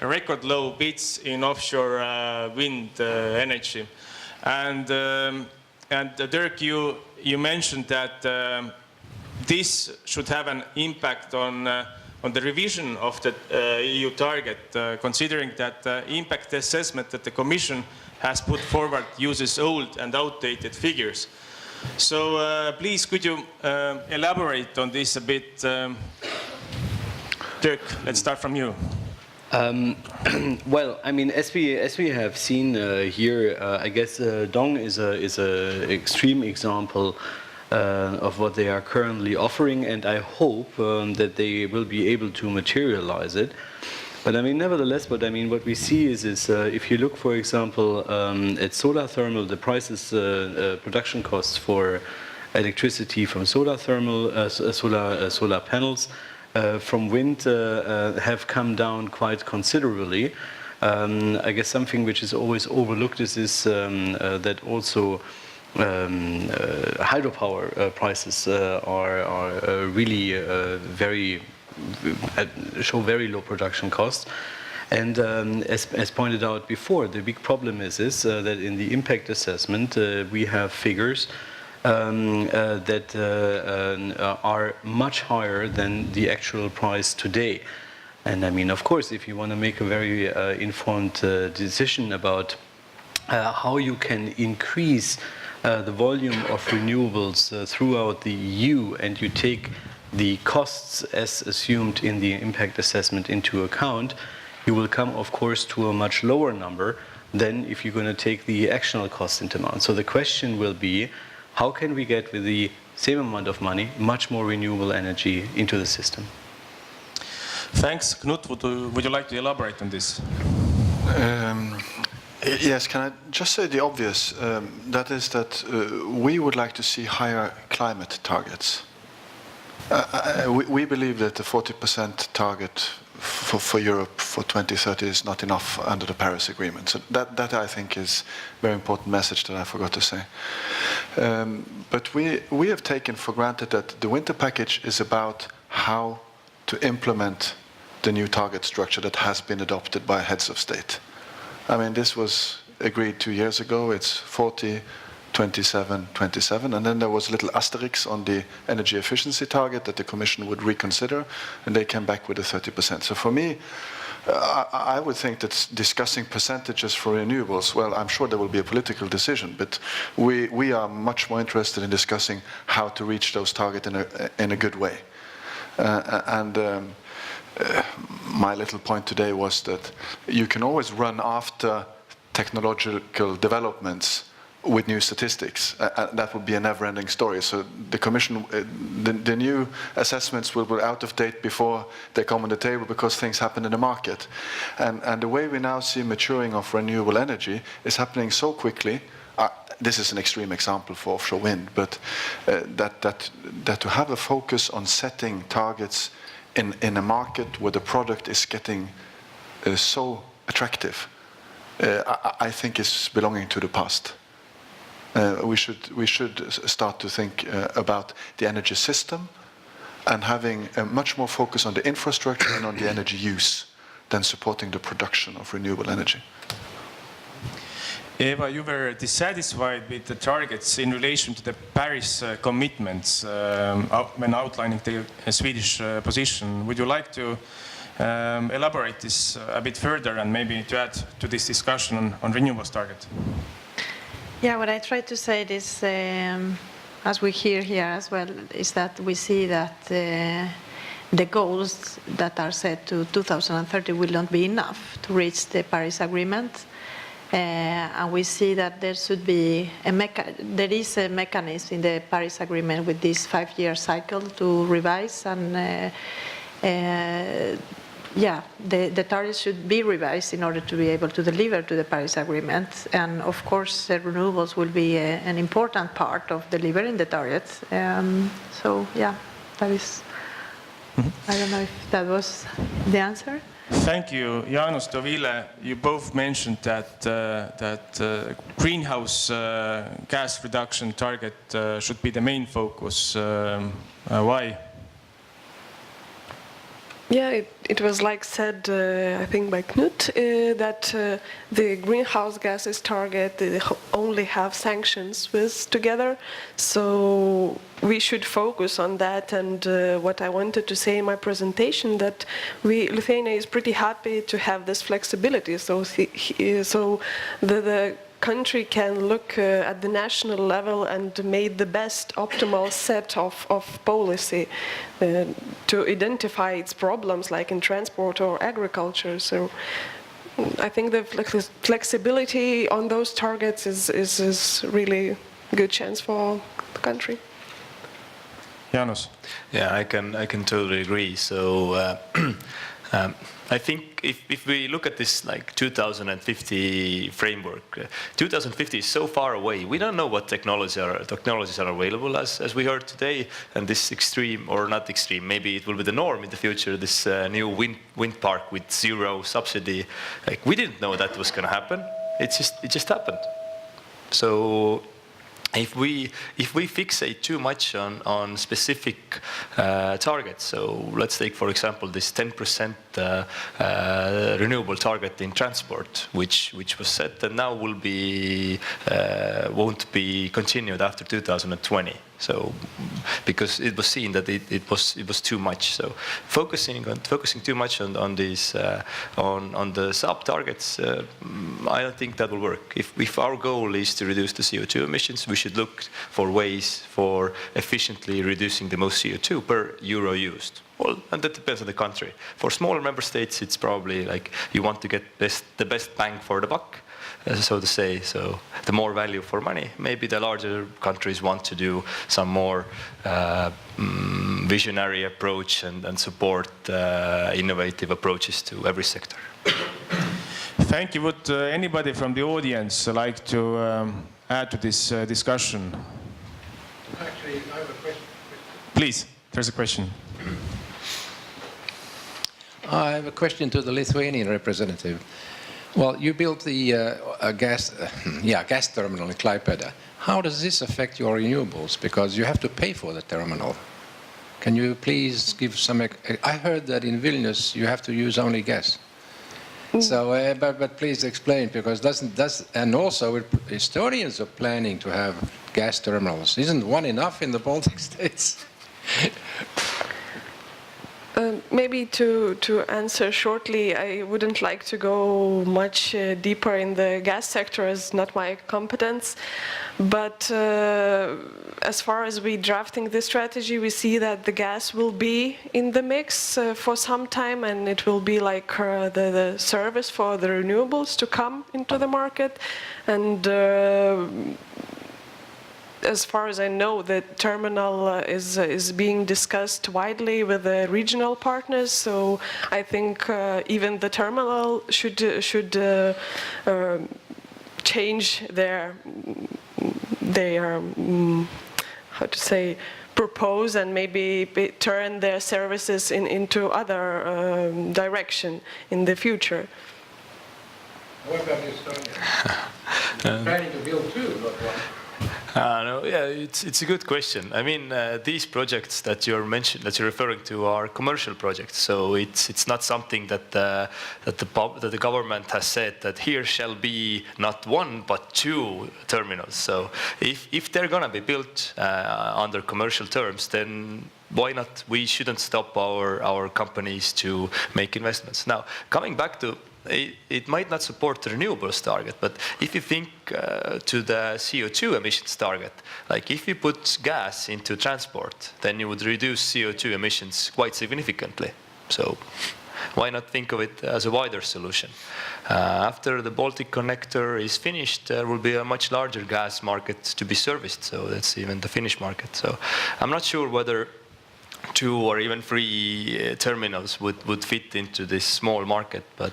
record low bids in offshore wind energy. And Dirk, you mentioned that this should have an impact on the revision of the EU target, considering that the impact assessment that the Commission has put forward uses old and outdated figures. So please, could you elaborate on this a bit? Dirk, let's start from you. Well, I mean, as we have seen here, I guess Dong is an extreme example of what they are currently offering, and I hope that they will be able to materialize it. But I mean, nevertheless, what we see is if you look, for example, at solar thermal, the prices, production costs for electricity from solar thermal, solar panels, from wind have come down quite considerably. I guess something which is always overlooked is that also hydropower prices are really show very low production costs. And as pointed out before, the big problem is that in the impact assessment we have figures that are much higher than the actual price today. And I mean, of course, if you want to make a very informed decision about how you can increase the volume of renewables throughout the EU, and you take the costs as assumed in the impact assessment into account, you will come, of course, to a much lower number than if you're going to take the actual cost into account. So the question will be, how can we get, with the same amount of money, much more renewable energy into the system? Thanks. Knut, would you like to elaborate on this? Yes, can I just say the obvious? That is that we would like to see higher climate targets. We believe that the 40% target for Europe for 2030 is not enough under the Paris Agreement. So that I think is a very important message that I forgot to say. But we have taken for granted that the winter package is about how to implement the new target structure that has been adopted by heads of state. I mean, this was agreed 2 years ago. It's 40, 27, 27, and then there was a little asterisk on the energy efficiency target that the Commission would reconsider, and they came back with a 30%. So for me, I would think that discussing percentages for renewables, well, I'm sure there will be a political decision, but we are much more interested in discussing how to reach those targets in a good way. My little point today was that you can always run after technological developments with new statistics. That would be a never-ending story. So the Commission, the new assessments will be out of date before they come on the table because things happen in the market. And the way we now see maturing of renewable energy is happening so quickly. This is an extreme example for offshore wind, but that to have a focus on setting targets in a market where the product is getting so attractive, I think is belonging to the past. We should start to think about the energy system and having a much more focus on the infrastructure and on the energy use than supporting the production of renewable energy. Eva, you were dissatisfied with the targets in relation to the Paris commitments when outlining the Swedish position. Would you like to elaborate this a bit further and maybe to add to this discussion on renewables target? Yeah, what I try to say is, as we hear here as well, is that we see that the goals that are set to 2030 will not be enough to reach the Paris Agreement. And we see that there should be there is a mechanism in the Paris Agreement with this 5-year cycle to revise, and the targets should be revised in order to be able to deliver to the Paris Agreement. And of course, renewables will be an important part of delivering the targets. So yeah, that is. I don't know if that was the answer. Thank you. Jaanus, Toovile, you both mentioned that greenhouse gas reduction target should be the main focus. Why? Yeah, it was like said, I think by Knut, that the greenhouse gases target they only have sanctions with together, so we should focus on that. And what I wanted to say in my presentation, that Lithuania is pretty happy to have this flexibility, so the country can look at the national level and make the best optimal set of policy to identify its problems, like in transport or agriculture. So I think the flexibility on those targets is really a good chance for the country. Jaanus. Yeah, I can totally agree. So I think if we look at this like 2050 framework, 2050 is so far away. We don't know what technologies are available, as we heard today. And this extreme, or not extreme, maybe it will be the norm in the future, this new wind park with zero subsidy. Like, we didn't know that was going to happen. It just happened. So if we fixate too much on specific targets, so let's take for example this 10% renewable target in transport, which was set and now won't be continued after 2020. So, because it was seen that it was too much. So, focusing too much on these on the sub targets, I don't think that will work. If our goal is to reduce the CO2 emissions, we should look for ways for efficiently reducing the most CO2 per euro used. Well, and that depends on the country. For smaller member states, it's probably like you want to get the best bang for the buck, so to say. So the more value for money. Maybe the larger countries want to do some more visionary approach and support innovative approaches to every sector. Thank you. Would anybody from the audience like to add to this discussion? Actually, I have a question. Please, there's a question. I have a question to the Lithuanian representative. Well, you built the gas terminal in Klaipėda. How does this affect your renewables? Because you have to pay for the terminal. Can you please give some? I heard that in Vilnius you have to use only gas. So, but please explain, because and also Estonians are planning to have gas terminals. Isn't one enough in the Baltic states? Maybe to answer shortly, I wouldn't like to go much deeper in the gas sector, as not my competence. But as far as we drafting this strategy, we see that the gas will be in the mix for some time, and it will be like the service for the renewables to come into the market. And as far as I know, the terminal is being discussed widely with the regional partners. So I think even the terminal should change their how to say, propose and maybe turn their services into other direction in the future. What about Estonia? Planning to build two, not one. No, yeah, it's a good question. I mean, these projects that you're referring to are commercial projects. So it's not something that the government has said that here shall be not one but two terminals. So if they're gonna be built under commercial terms, then why not? We shouldn't stop our companies to make investments. Now, coming back to it might not support the renewables target, but if you think to the CO2 emissions target, like if you put gas into transport, then you would reduce CO2 emissions quite significantly. So why not think of it as a wider solution? After the Baltic connector is finished, there will be a much larger gas market to be serviced. So that's even the Finnish market. So I'm not sure whether 2 or even 3 terminals would fit into this small market, but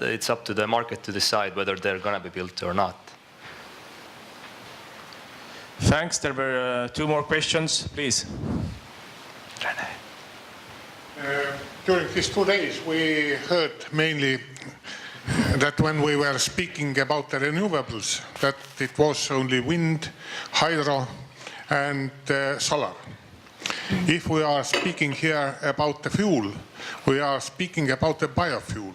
it's up to the market to decide whether they're going to be built or not. Thanks. There were 2 more questions, please. During these 2 days, we heard mainly that when we were speaking about the renewables, that it was only wind, hydro, and solar. If we are speaking here about the fuel, we are speaking about the biofuel.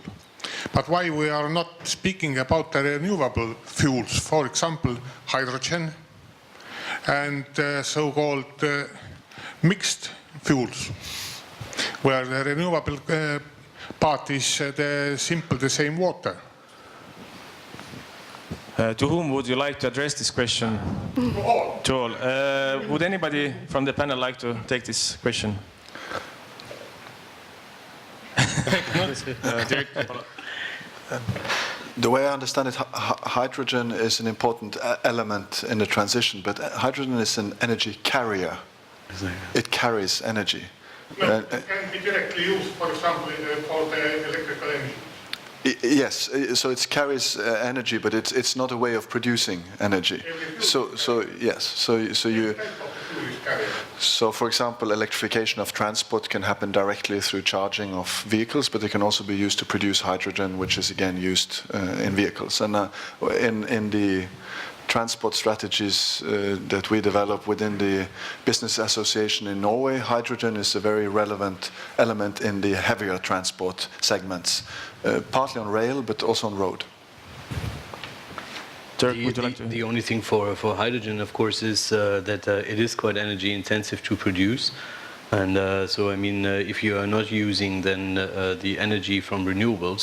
But why we are not speaking about the renewable fuels, for example, hydrogen and so-called mixed fuels, where the renewable part is simply the same water? To whom would you like to address this question? To all. To all. Would anybody from the panel like to take this question? The way I understand it, hydrogen is an important element in the transition, but hydrogen is an energy carrier. It carries energy. No, it can be directly used, for example, for the electrical energy. Yes, so it carries energy, but it's not a way of producing energy. So yes, so for example, electrification of transport can happen directly through charging of vehicles, but it can also be used to produce hydrogen, which is again used in vehicles. And in the transport strategies that we develop within the business association in Norway, hydrogen is a very relevant element in the heavier transport segments, partly on rail, but also on road. Dirk, would you like to? The only thing for hydrogen, of course, is that it is quite energy intensive to produce. And so, I mean, if you are not using then the energy from renewables,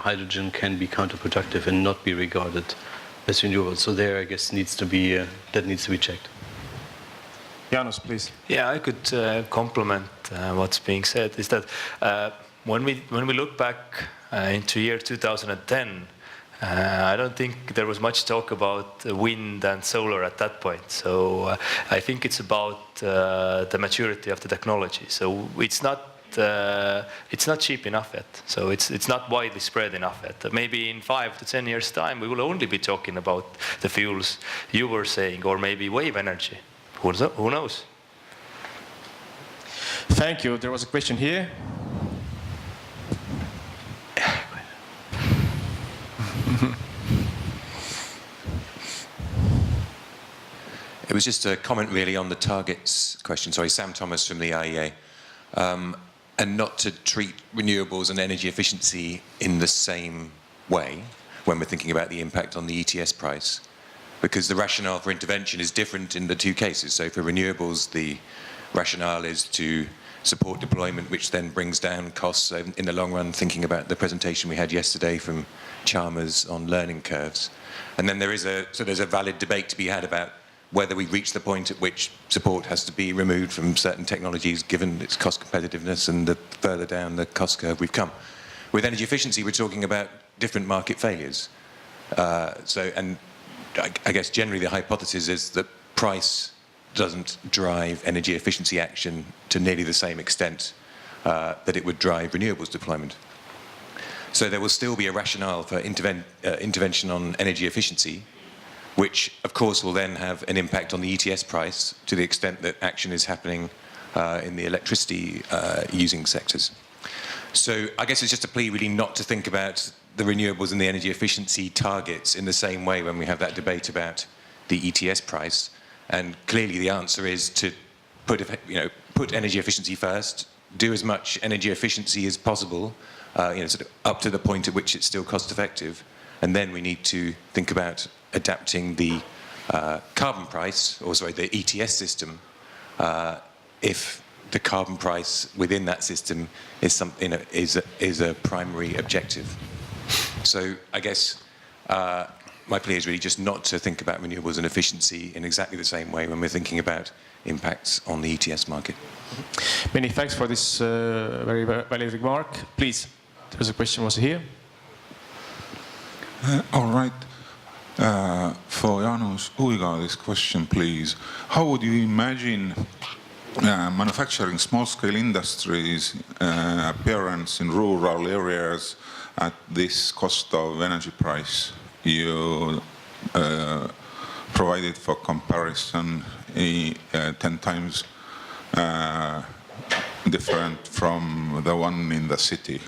hydrogen can be counterproductive and not be regarded as renewable. So there, I guess, needs to be that needs to be checked. Jaanus, please. Yeah, I could complement what's being said. Is that when we look back into year 2010, I don't think there was much talk about wind and solar at that point. So I think it's about the maturity of the technology. So it's not cheap enough yet. So it's not widely spread enough yet. Maybe in 5 to 10 years' time, we will only be talking about the fuels you were saying, or maybe wave energy. Who knows? Thank you. There was a question here. It was just a comment really on the targets question. Sorry, Sam Thomas from the IEA. And not to treat renewables and energy efficiency in the same way when we're thinking about the impact on the ETS price, because the rationale for intervention is different in the two cases. So for renewables, the rationale is to support deployment, which then brings down costs. So in the long run, thinking about the presentation we had yesterday from Chalmers on learning curves. And then there's a valid debate to be had about whether we reach the point at which support has to be removed from certain technologies given its cost competitiveness and the further down the cost curve we've come. With energy efficiency, we're talking about different market failures. And I guess generally the hypothesis is that price doesn't drive energy efficiency action to nearly the same extent that it would drive renewables deployment. So there will still be a rationale for intervention on energy efficiency, which of course will then have an impact on the ETS price to the extent that action is happening in the electricity using sectors. So I guess it's just a plea really not to think about the renewables and the energy efficiency targets in the same way when we have that debate about the ETS price. And clearly the answer is to put energy efficiency first, do as much energy efficiency as possible, sort of up to the point at which it's still cost effective, and then we need to think about adapting the carbon price, or sorry, the ETS system, if the carbon price within that system is something is a primary objective. So I guess my plea is really just not to think about renewables and efficiency in exactly the same way when we're thinking about impacts on the ETS market. Many thanks for this very valid remark. Please, there's a question was here. All right. For Jaanus Uiga, this question, please. How would you imagine manufacturing small-scale industries' appearance in rural areas at this cost of energy price you provided for comparison 10 times different from the one in the city?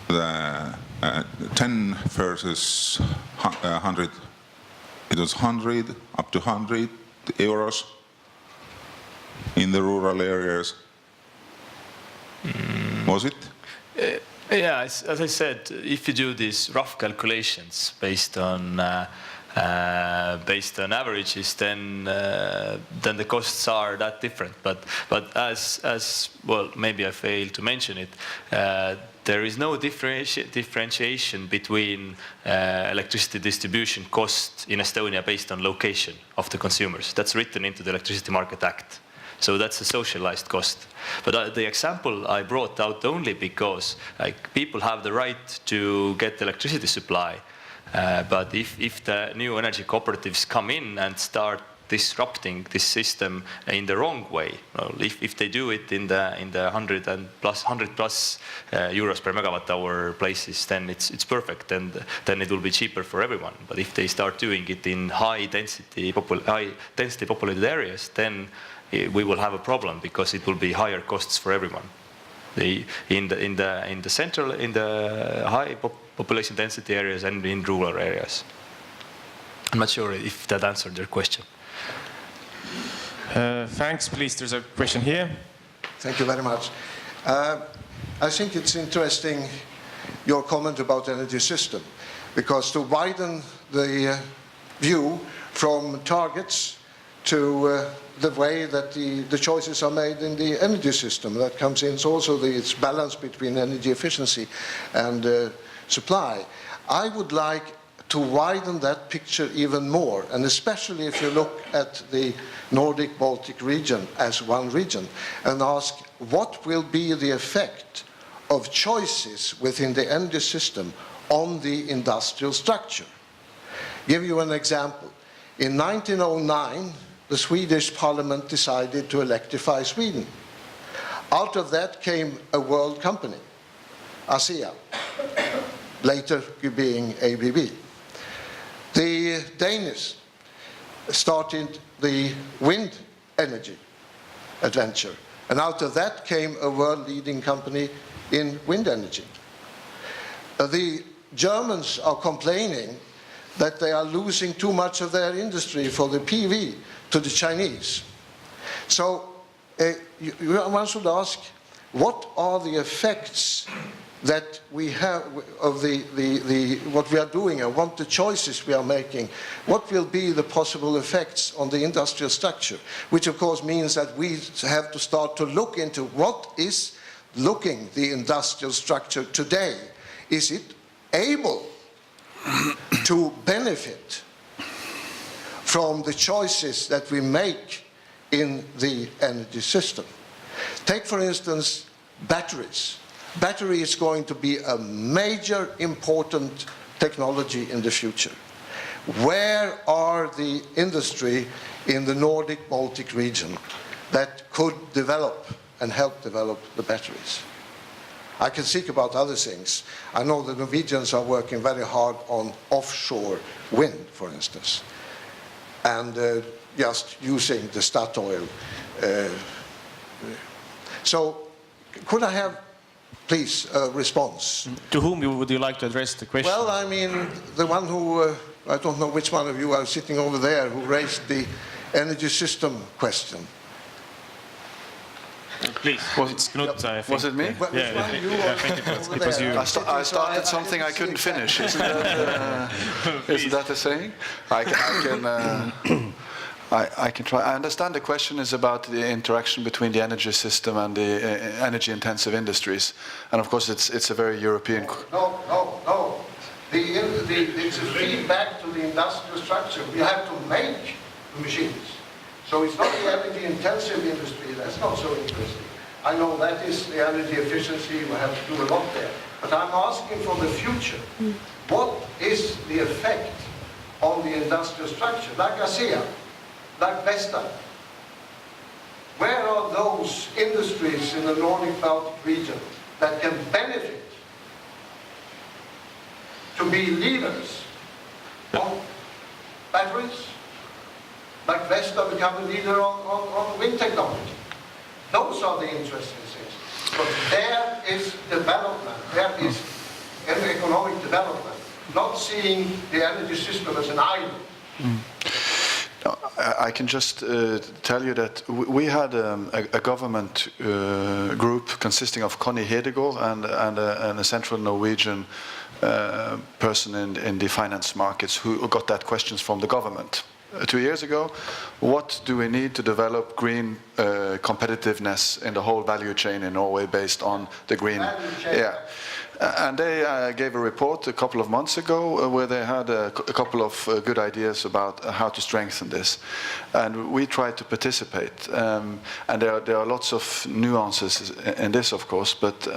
The 10 versus 100, it was 100 up to 100 euros in the rural areas. Was it? Yeah, as I said, if you do these rough calculations based on averages, then the costs are that different. But as well, maybe I failed to mention it. There is no differentiation between electricity distribution cost in Estonia based on location of the consumers. That's written into the Electricity Market Act. So that's a socialized cost. But the example I brought out only because people have the right to get electricity supply. But if the new energy cooperatives come in and start disrupting this system in the wrong way, well, if they do it in the 100 plus euros per megawatt hour places, then it's perfect, and then it will be cheaper for everyone. But if they start doing it in high density populated areas, then we will have a problem because it will be higher costs for everyone. In the high population density areas and in rural areas. I'm not sure if that answered your question. Thanks, please. There's a question here. Thank you very much. I think it's interesting, your comment about energy system, because to widen the view from targets to the way that the choices are made in the energy system, that comes in also its balance between energy efficiency and supply. I would like to widen that picture even more, and especially if you look at the Nordic-Baltic region as one region, and ask what will be the effect of choices within the energy system on the industrial structure. Give you an example. In 1909, the Swedish Parliament decided to electrify Sweden. Out of that came a world company, ASEA, later being ABB. The Danish started the wind energy adventure, and out of that came a world-leading company in wind energy. The Germans are complaining that they are losing too much of their industry for the PV to the Chinese. So one should ask, what are the effects that we have of what we are doing and what the choices we are making? What will be the possible effects on the industrial structure? Which of course means that we have to start to look into what is the industrial structure today. Is it able to benefit from the choices that we make in the energy system? Take for instance batteries. Battery is going to be a major important technology in the future. Where are the industry in the Nordic-Baltic region that could develop and help develop the batteries? I can speak about other things. I know the Norwegians are working very hard on offshore wind, for instance, and just using the Statoil. So could I have, please, a response? To whom would you like to address the question? Well, I mean, the one who, I don't know which one of you are sitting over there, who raised the energy system question. Please. Was it me? Yeah, I think it was you. I started something I couldn't finish. Isn't that a saying? I can try. I understand the question is about the interaction between the energy system and the energy-intensive industries, and of course it's a very European. No. It's a feedback to the industrial structure. We have to make the machines. So it's not the energy-intensive industry. That's not so interesting. I know that is the energy efficiency. We have to do a lot there. But I'm asking for the future. What is the effect on the industrial structure? Like ASEA, like Vestas. Where are those industries in the Nordic-Baltic region that can benefit to be leaders on batteries? Like Vestas become a leader on wind technology. Those are the interesting things. But there is development, there is economic development, not seeing the energy system as an island. I can just tell you that we had a government group consisting of Connie Hedegaard and a central Norwegian person in the finance markets who got that questions from the government 2 years ago. What do we need to develop green competitiveness in the whole value chain in Norway based on the green? Yeah. And they gave a report a couple of months ago where they had a couple of good ideas about how to strengthen this. And we tried to participate. And there are lots of nuances in this, of course, but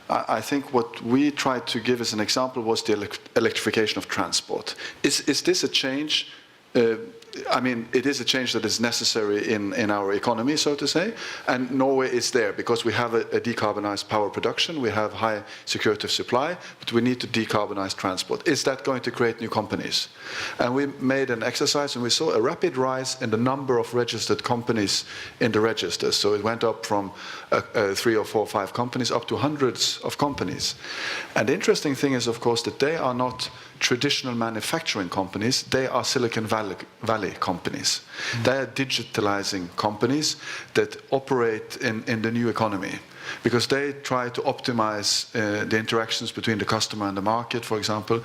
I think what we tried to give as an example was the electrification of transport. Is this a change? I mean, it is a change that is necessary in our economy, so to say, and Norway is there because we have a decarbonized power production, we have high security of supply, but we need to decarbonize transport. Is that going to create new companies? And we made an exercise and we saw a rapid rise in the number of registered companies in the registers. So it went up from 3 or 4 or 5 companies up to hundreds of companies. And the interesting thing is, of course, that they are not traditional manufacturing companies, they are Silicon Valley companies. They are digitalizing companies that operate in the new economy, because they try to optimize the interactions between the customer and the market, for example.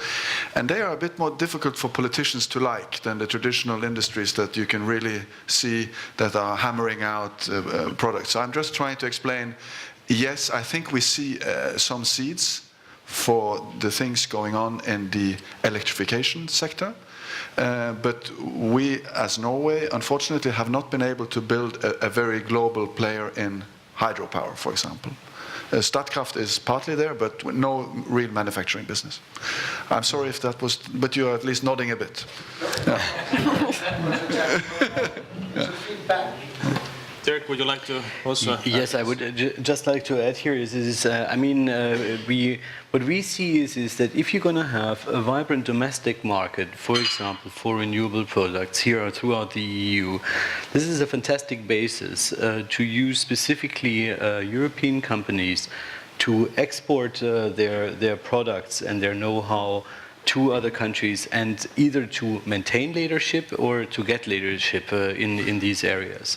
And they are a bit more difficult for politicians to like than the traditional industries that you can really see that are hammering out products. So I'm just trying to explain, yes, I think we see some seeds for the things going on in the electrification sector. But we, as Norway, unfortunately have not been able to build a very global player in hydropower, for example. Statkraft is partly there, but no real manufacturing business. I'm sorry if that was, but you're at least nodding a bit. Yeah. Dirk, would you like to also? Yes, I would just like to add here what we see is that if you're going to have a vibrant domestic market, for example, for renewable products here or throughout the EU, this is a fantastic basis to use specifically European companies to export their products and their know-how to other countries, and either to maintain leadership or to get leadership in these areas.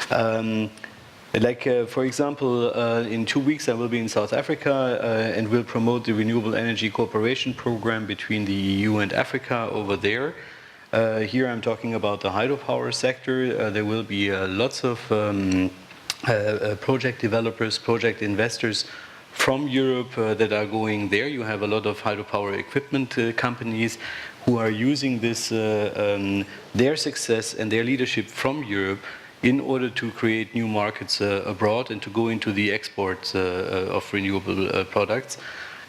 For example, in 2 weeks I will be in South Africa and will promote the Renewable Energy Cooperation Program between the EU and Africa over there. Here I'm talking about the hydropower sector. There will be lots of project developers, project investors from Europe that are going there. You have a lot of hydropower equipment companies who are using this, their success and their leadership from Europe in order to create new markets abroad and to go into the export of renewable products.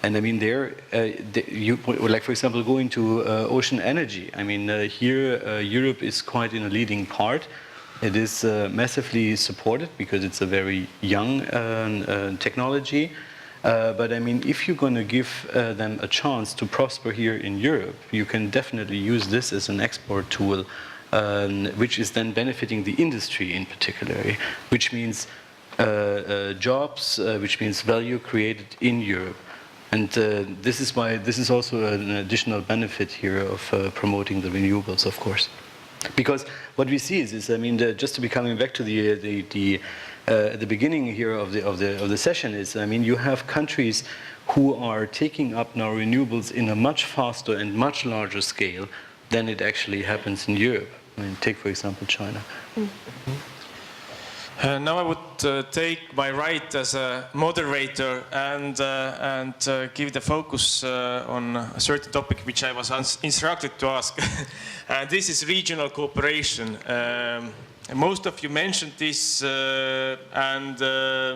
And I mean, like for example, going to ocean energy. I mean, here Europe is quite in a leading part. It is massively supported because it's a very young technology. But I mean, if you're going to give them a chance to prosper here in Europe, you can definitely use this as an export tool, which is then benefiting the industry in particular, which means jobs, which means value created in Europe. And this is why this is also an additional benefit here of promoting the renewables, of course. Because what we see is I mean, just to be coming back to the beginning here of the session is, I mean, you have countries who are taking up now renewables in a much faster and much larger scale than it actually happens in Europe. I mean, take for example China. Now I would take my right as a moderator and give the focus on a certain topic which I was instructed to ask. And this is regional cooperation. Most of you mentioned this, and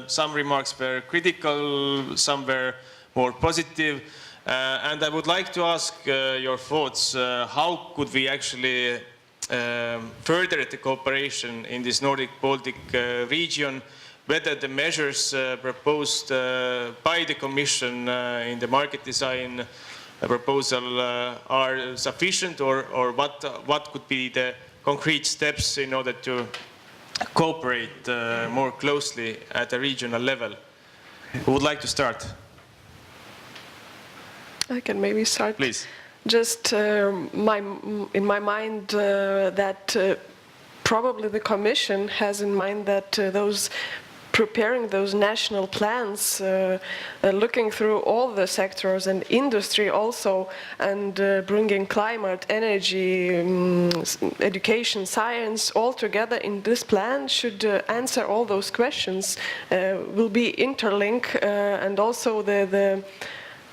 some remarks were critical, some were more positive. And I would like to ask your thoughts. How could we actually further the cooperation in this Nordic-Baltic region, whether the measures proposed by the Commission in the market design proposal are sufficient, or what could be the concrete steps in order to cooperate more closely at a regional level? Who would like to start? I can maybe start. Please. Just in my mind that probably the Commission has in mind that preparing those national plans, looking through all the sectors and industry also, and bringing climate, energy, education, science all together in this plan should answer all those questions, will be interlinked, and also the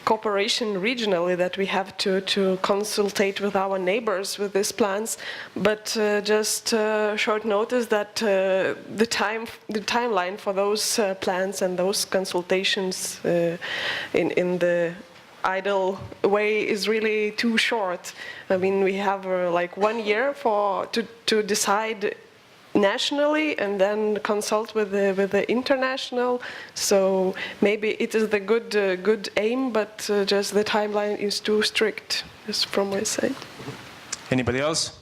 cooperation regionally that we have to consultate with our neighbors with these plans, but just short notice that the timeline for those plans and those consultations in the idle way is really too short. I mean, we have like 1 year to decide nationally and then consult with the international. So maybe it is the good aim, but just the timeline is too strict, just from my side. Anybody else?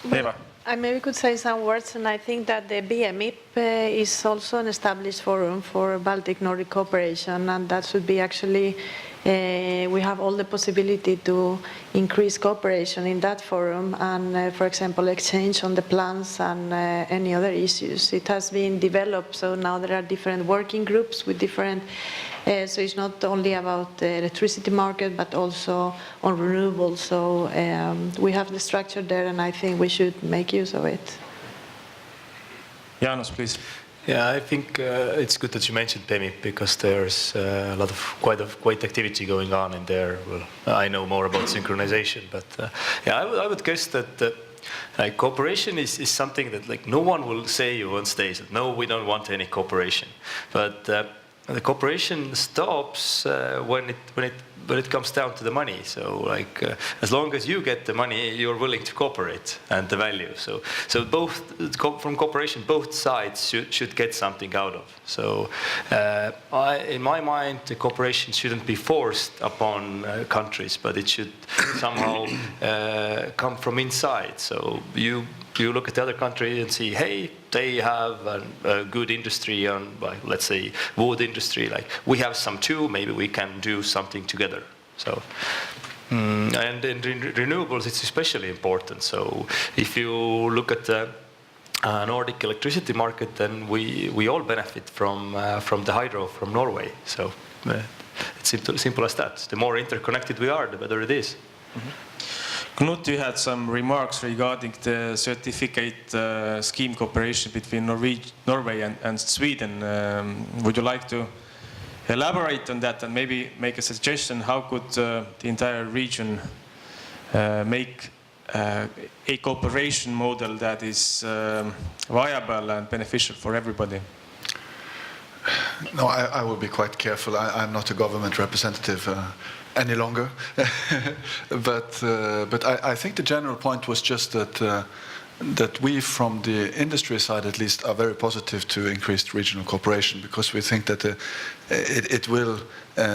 Eva. I maybe could say some words, and I think that the BMIP is also an established forum for Baltic-Nordic cooperation, and that should be actually we have all the possibility to increase cooperation in that forum and, for example, exchange on the plans and any other issues. It has been developed, so now there are different working groups with different, so it's not only about the electricity market, but also on renewables. So we have the structure there, and I think we should make use of it. Jaanus, please. Yeah, I think it's good that you mentioned PEMI because there's a lot of quite activity going on in there. Well, I know more about synchronization, but yeah, I would guess that like cooperation is something that like no one will say on stage that no, we don't want any cooperation, but the cooperation stops when it comes down to the money. So like as long as you get the money, you're willing to cooperate and the value. So both from cooperation, both sides should get something out of. So in my mind, the cooperation shouldn't be forced upon countries, but it should somehow come from inside. So you look at the other country and see, hey, they have a good industry on, like, let's say, wood industry. Like we have some too. Maybe we can do something together. So, and in renewables, it's especially important. So, if you look at the Nordic electricity market, then we all benefit from the hydro from Norway. So, it's simple as that. The more interconnected we are, the better it is. Mm-hmm. Knut, you had some remarks regarding the certificate scheme cooperation between Norway and Sweden. Would you like to elaborate on that and maybe make a suggestion how could the entire region make a cooperation model that is viable and beneficial for everybody? No, I will be quite careful. I'm not a government representative any longer. but I think the general point was just that we, from the industry side at least, are very positive to increased regional cooperation because we think that it will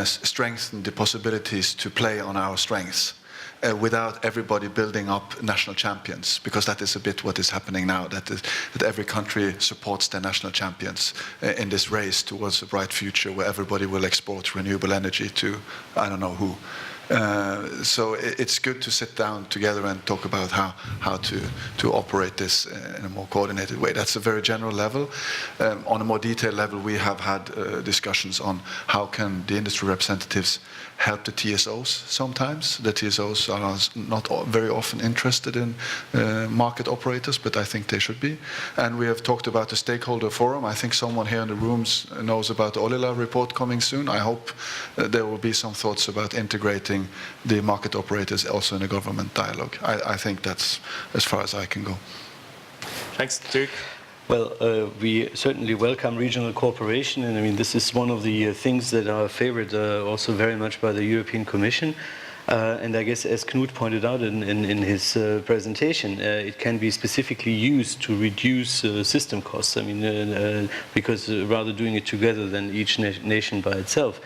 strengthen the possibilities to play on our strengths. Without everybody building up national champions, because that is a bit what is happening now, that every country supports their national champions in this race towards a bright future where everybody will export renewable energy to I don't know who. So it's good to sit down together and talk about how to operate this in a more coordinated way. That's a very general level. On a more detailed level, we have had discussions on how can the industry representatives help the TSOs sometimes. The TSOs are not very often interested in market operators, but I think they should be. And we have talked about the stakeholder forum. I think someone here in the rooms knows about the Olila report coming soon. I hope there will be some thoughts about integrating the market operators also in a government dialogue. I think that's as far as I can go. Thanks, Dirk. Well, we certainly welcome regional cooperation, and I mean this is one of the things that are favored also very much by the European Commission. And I guess, as Knut pointed out in his presentation, it can be specifically used to reduce system costs. I mean, because rather doing it together than each nation by itself.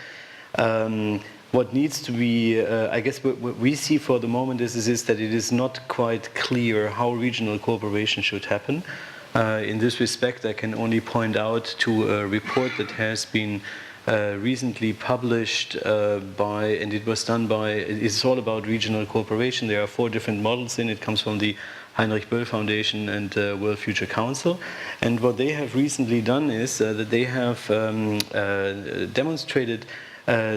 What needs to be, I guess what we see for the moment is that it is not quite clear how regional cooperation should happen. In this respect, I can only point out to a report that has been recently published and it was done by, it's all about regional cooperation. There are 4 different models in it. It comes from the Heinrich Böll Foundation and World Future Council. And what they have recently done is that they have demonstrated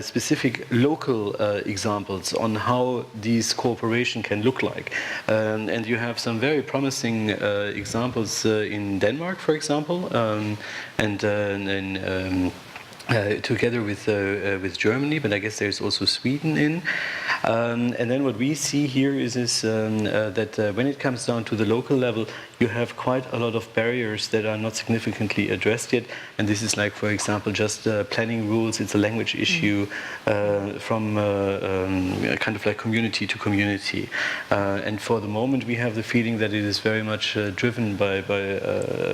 specific local examples on how these cooperation can look like. And you have some very promising examples in Denmark, for example, together with Germany, but I guess there's also Sweden in. And then what we see here is that when it comes down to the local level, you have quite a lot of barriers that are not significantly addressed yet. And this is like, for example, just planning rules. It's a language issue from kind of like community to community. And for the moment, we have the feeling that it is very much driven by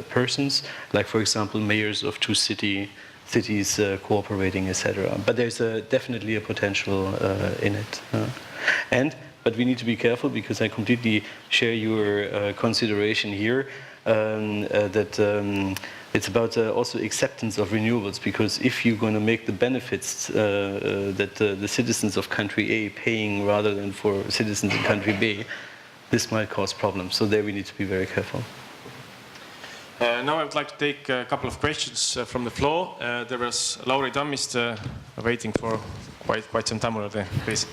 persons, like, for example, mayors of 2 cities cooperating, etc. But there's definitely a potential in it. But we need to be careful because I completely share your consideration here. it's about also acceptance of renewables, because if you're going to make the benefits that the citizens of country A paying rather than for citizens in country B, this might cause problems. So there we need to be very careful. Now I would like to take a couple of questions from the floor. There was Lauri Tammist waiting for quite some time already. Please.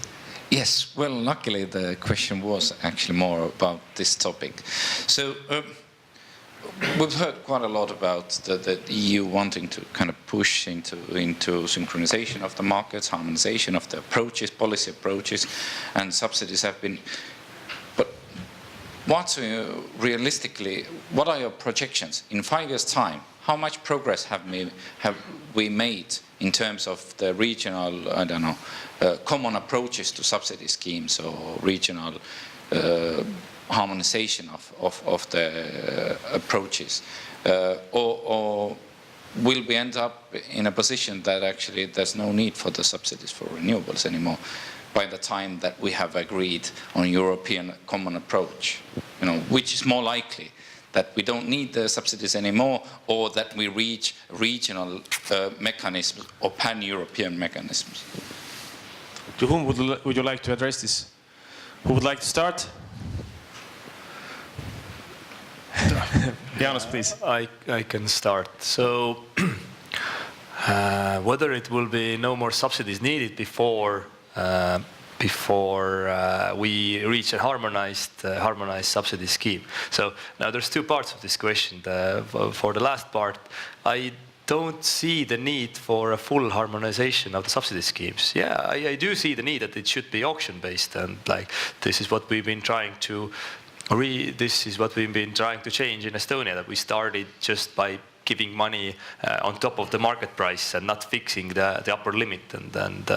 Yes, well, luckily the question was actually more about this topic. So we've heard quite a lot about the EU wanting to kind of push into synchronization of the markets, harmonization of the approaches, policy approaches, and subsidies have been. But realistically, what are your projections in 5 years' time? How much progress have we made in terms of the regional, I don't know, common approaches to subsidy schemes or regional harmonization of the approaches? Or will we end up in a position that actually there's no need for the subsidies for renewables anymore by the time that we have agreed on European common approach? You know, which is more likely? That we don't need the subsidies anymore, or that we reach regional mechanisms or pan-European mechanisms? To whom would you like to address this? Who would like to start? Jaanus, please. I can start. So whether it will be no more subsidies needed before we reach a harmonized subsidy scheme. So now there's two parts of this question. For the last part, I don't see the need for a full harmonization of the subsidy schemes. Yeah, I do see the need that it should be auction-based, and like this is what we've been trying to change in Estonia. That we started just by giving money on top of the market price and not fixing the upper limit, and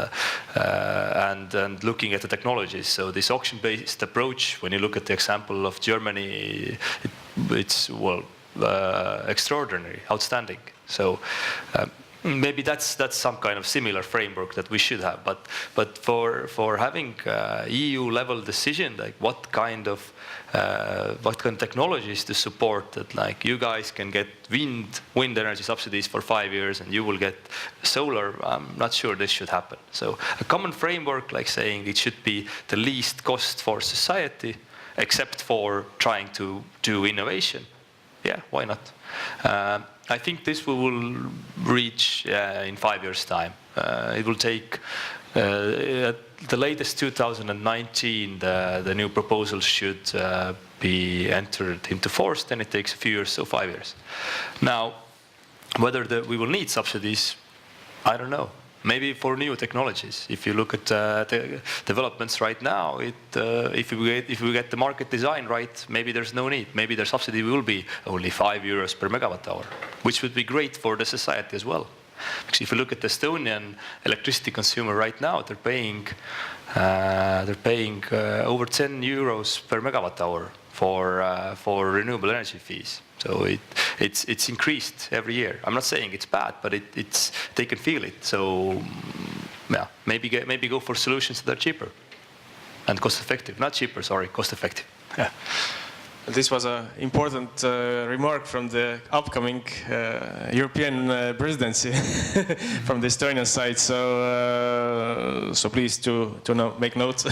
looking at the technologies. So this auction-based approach, when you look at the example of Germany, it's extraordinary, outstanding. So maybe that's some kind of similar framework that we should have. But for having EU level decision, like what kind of technologies to support that, like you guys can get wind energy subsidies for 5 years and you will get solar, I'm not sure this should happen. So a common framework, like saying it should be the least cost for society, except for trying to do innovation. Yeah, why not? I think this we will reach in 5 years' time. It will take the latest 2019, the new proposals should be entered into force, then it takes a few years, so 5 years. Now, whether we will need subsidies, I don't know. Maybe for new technologies. If you look at the developments right now, if we get the market design right, maybe there's no need. Maybe the subsidy will be only €5 per megawatt hour, which would be great for the society as well. Because if you look at the Estonian electricity consumer right now, they're paying over €10 per megawatt hour for renewable energy fees. So it's increased every year. I'm not saying it's bad, but they can feel it. So yeah, maybe go for solutions that are cheaper and cost effective. Not cheaper, sorry, cost effective. Yeah. This was an important remark from the upcoming European presidency from the Estonian side. So please to make notes.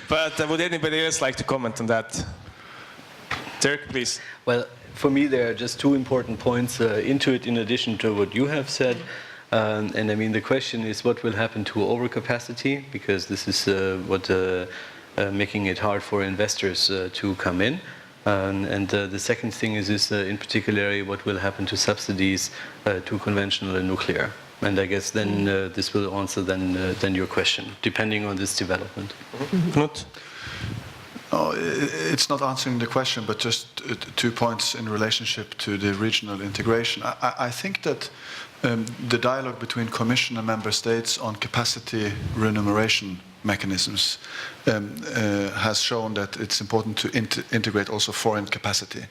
But would anybody else like to comment on that? Dirk, please. Well, for me, there are just two important points into it, in addition to what you have said. And I mean, the question is what will happen to overcapacity, because this is what making it hard for investors to come in. And the second thing is in particular, what will happen to subsidies to conventional and nuclear. And I guess then this will answer then your question, depending on this development. Knut? No, it's not answering the question, but just 2 points in relationship to the regional integration. I think that the dialogue between Commission and Member States on capacity remuneration mechanisms has shown that it's important to integrate also foreign capacity.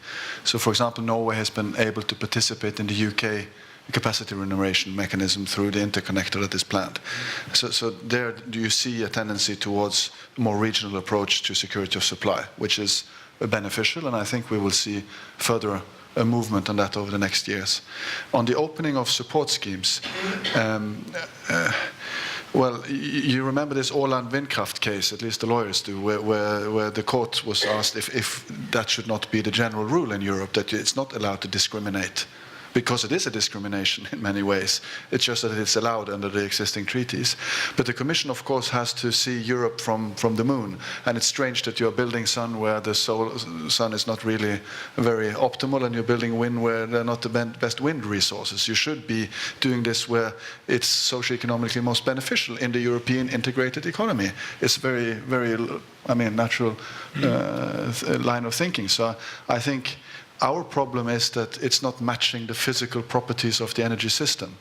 So, for example, Norway has been able to participate in the UK capacity remuneration mechanism through the interconnector that is planned. So there, do you see a tendency towards a more regional approach to security of supply, which is beneficial, and I think we will see further movement on that over the next years. On the opening of support schemes, well, you remember this Åland Vindkraft case, at least the lawyers do, where the court was asked if that should not be the general rule in Europe, that it's not allowed to discriminate, because it is a discrimination in many ways. It's just that it's allowed under the existing treaties. But the Commission, of course, has to see Europe from the moon. And it's strange that you're building sun where the sun is not really very optimal, and you're building wind where they're not the best wind resources. You should be doing this where it's socio-economically most beneficial in the European integrated economy. It's very, very, natural line of thinking. So I think our problem is that it's not matching the physical properties of the energy system.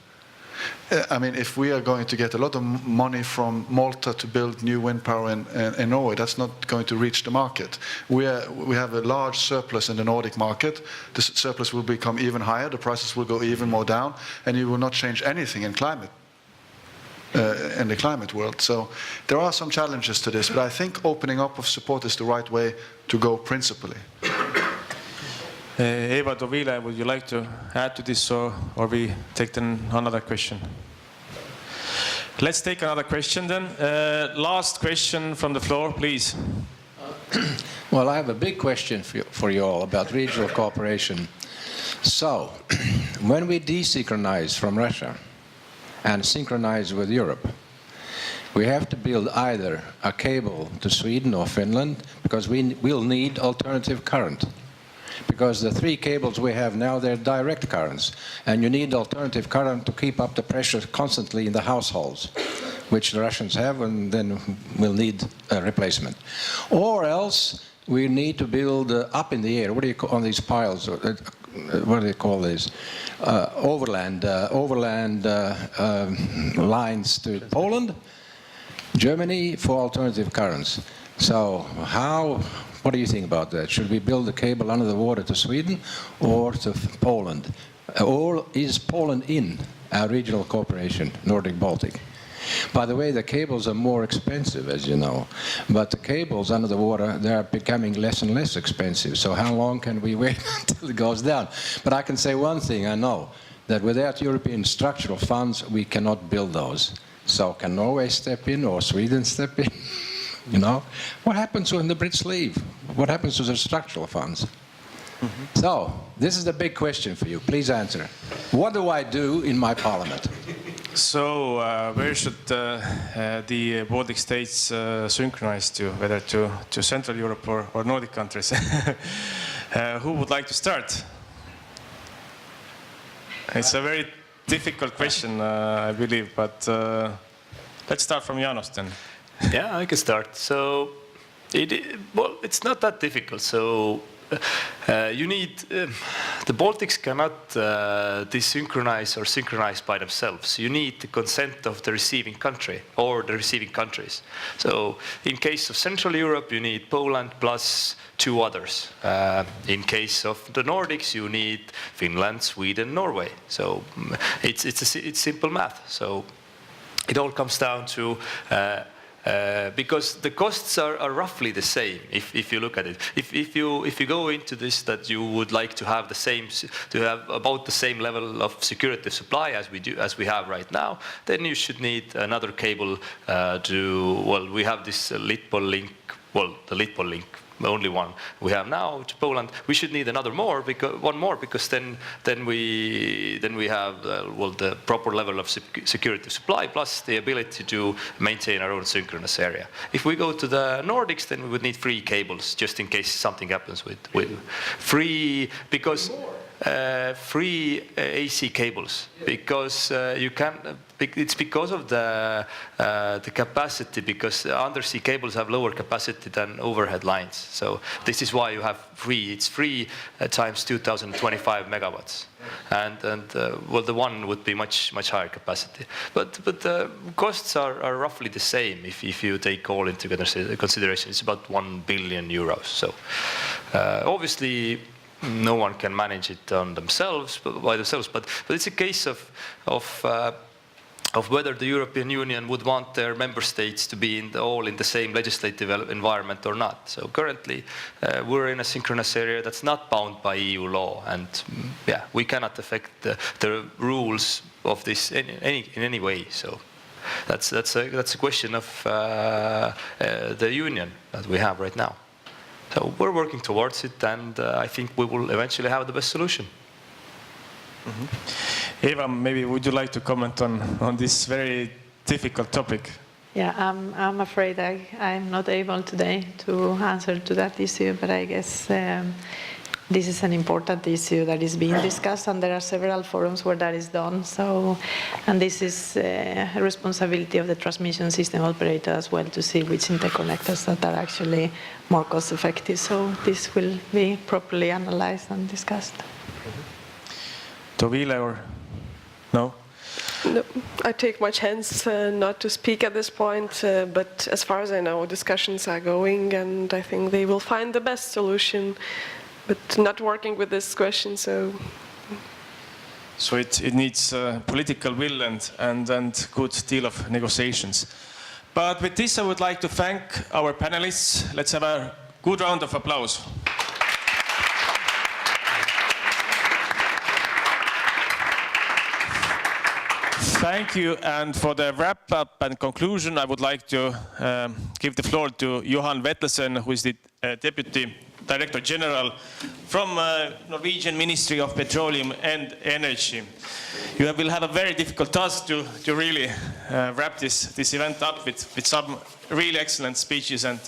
If we are going to get a lot of money from Malta to build new wind power in Norway, that's not going to reach the market. We have a large surplus in the Nordic market. The surplus will become even higher, the prices will go even more down, and you will not change anything in climate. In the climate world. So there are some challenges to this, but I think opening up of support is the right way to go principally. Eva Dovile, would you like to add to this, or we take then another question? Let's take another question then. Last question from the floor, please. Well, I have a big question for you all about regional cooperation. So, when we desynchronize from Russia and synchronize with Europe, we have to build either a cable to Sweden or Finland, because we will need alternative current. Because the 3 cables we have now, they're direct currents, and you need alternative current to keep up the pressure constantly in the households, which the Russians have, and then we'll need a replacement. Or else we need to build up in the air, what do you call on these piles, what do they call these? Overland lines to Poland, Germany, for alternative currents. So what do you think about that? Should we build a cable under the water to Sweden or to Poland? Or is Poland in our regional cooperation, Nordic Baltic? By the way, the cables are more expensive, as you know. But the cables under the water, they are becoming less and less expensive. So how long can we wait until it goes down? But I can say one thing, I know, that without European structural funds, we cannot build those. So can Norway step in or Sweden step in? You know, what happens when the Brits leave? What happens to the structural funds? So, this is the big question for you. Please answer. What do I do in my parliament? So, where should the Baltic states synchronize to, whether to Central Europe or Nordic countries? Who would like to start? It's a very difficult question, I believe, but let's start from Janos then. Yeah, I can start. So, it's not that difficult. So, you need the Baltics cannot desynchronize or synchronize by themselves. You need the consent of the receiving country or the receiving countries. So, in case of Central Europe, you need Poland plus 2 others. In case of the Nordics, you need Finland, Sweden, Norway. So, it's simple math. So, it all comes down to because the costs are roughly the same if you look at it. If you go into this that you would like to have about the same level of security of supply as we have right now, then you should need another cable we have this Litpol link, the Litpol link, the only one we have now to Poland. We should need one more because then we have the proper level of security supply plus the ability to maintain our own synchronous area. If we go to the Nordics, then we would need 3 cables just in case something happens with free AC cables, because you can. It's because of the capacity, because undersea cables have lower capacity than overhead lines. So this is why you have free. It's free times 2,025 megawatts, and the one would be much higher capacity. But the costs are roughly the same if you take all into consideration. It's about 1 billion euros. So obviously, no one can manage it by themselves, but it's a case of of whether the European Union would want their member states to be all in the same legislative environment or not. So currently, we're in a synchronous area that's not bound by EU law, and yeah, we cannot affect the rules of this in any way. So that's a question of the union that we have right now. So we're working towards it, and I think we will eventually have the best solution. Eva, maybe would you like to comment on this very difficult topic? Yeah, I'm afraid I'm not able today to answer to that issue, but I guess this is an important issue that is being discussed, and there are several forums where that is done. So, and this is a responsibility of the transmission system operator as well to see which interconnectors that are actually more cost effective. So this will be properly analyzed and discussed. Tovile, or no? No, I take my chance not to speak at this point, but as far as I know, discussions are going, and I think they will find the best solution, but not working with this question, so... So it needs political will and good deal of negotiations. But with this, I would like to thank our panelists. Let's have a good round of applause. Thank you, and for the wrap-up and conclusion, I would like to give the floor to Johan Vetlesen, who is the Deputy Director General from Norwegian Ministry of Petroleum and Energy. You will have a very difficult task to really wrap this event up with some really excellent speeches and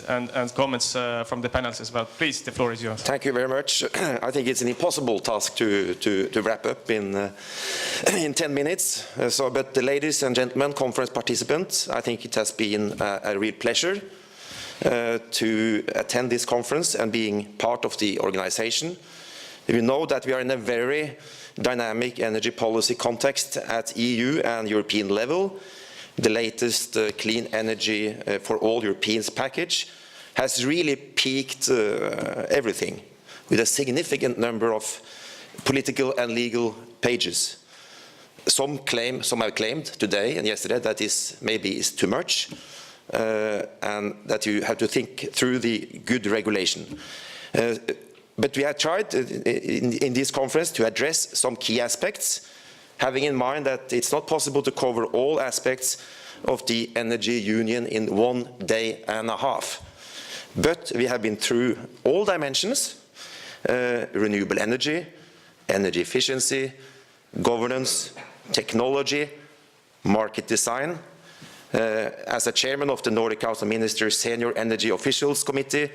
comments from the panels as well. Please, the floor is yours. Thank you very much. I think it's an impossible task to wrap up in 10 minutes. But the ladies and gentlemen, conference participants, I think it has been a real pleasure to attend this conference and being part of the organization. We know that we are in a very dynamic energy policy context at EU and European level. The latest Clean Energy for All Europeans package has really peaked everything with a significant number of political and legal pages. Some have claimed today and yesterday that this maybe is too much, and that you have to think through the good regulation. But we have tried in this conference to address some key aspects, having in mind that it's not possible to cover all aspects of the energy union in 1 day and a half. But we have been through all dimensions: renewable energy, energy efficiency, governance, technology, market design. As a chairman of the Nordic Council of Ministers Senior Energy Officials Committee,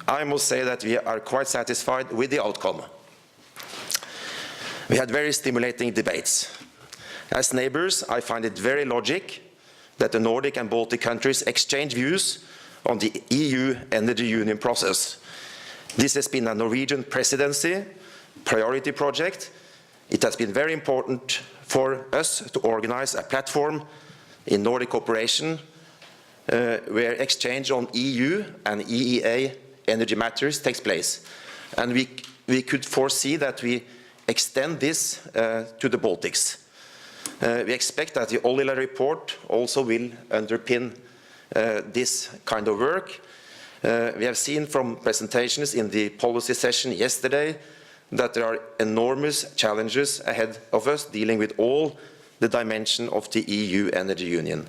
I must say that we are quite satisfied with the outcome. We had very stimulating debates. As neighbors, I find it very logical that the Nordic and Baltic countries exchange views on the EU Energy Union process. This has been a Norwegian presidency priority project. It has been very important for us to organize a platform in Nordic cooperation where exchange on EU and EEA energy matters takes place. And we could foresee that we extend this to the Baltics. We expect that the Ollila report also will underpin this kind of work. We have seen from presentations in the policy session yesterday that there are enormous challenges ahead of us dealing with all the dimension of the EU Energy Union.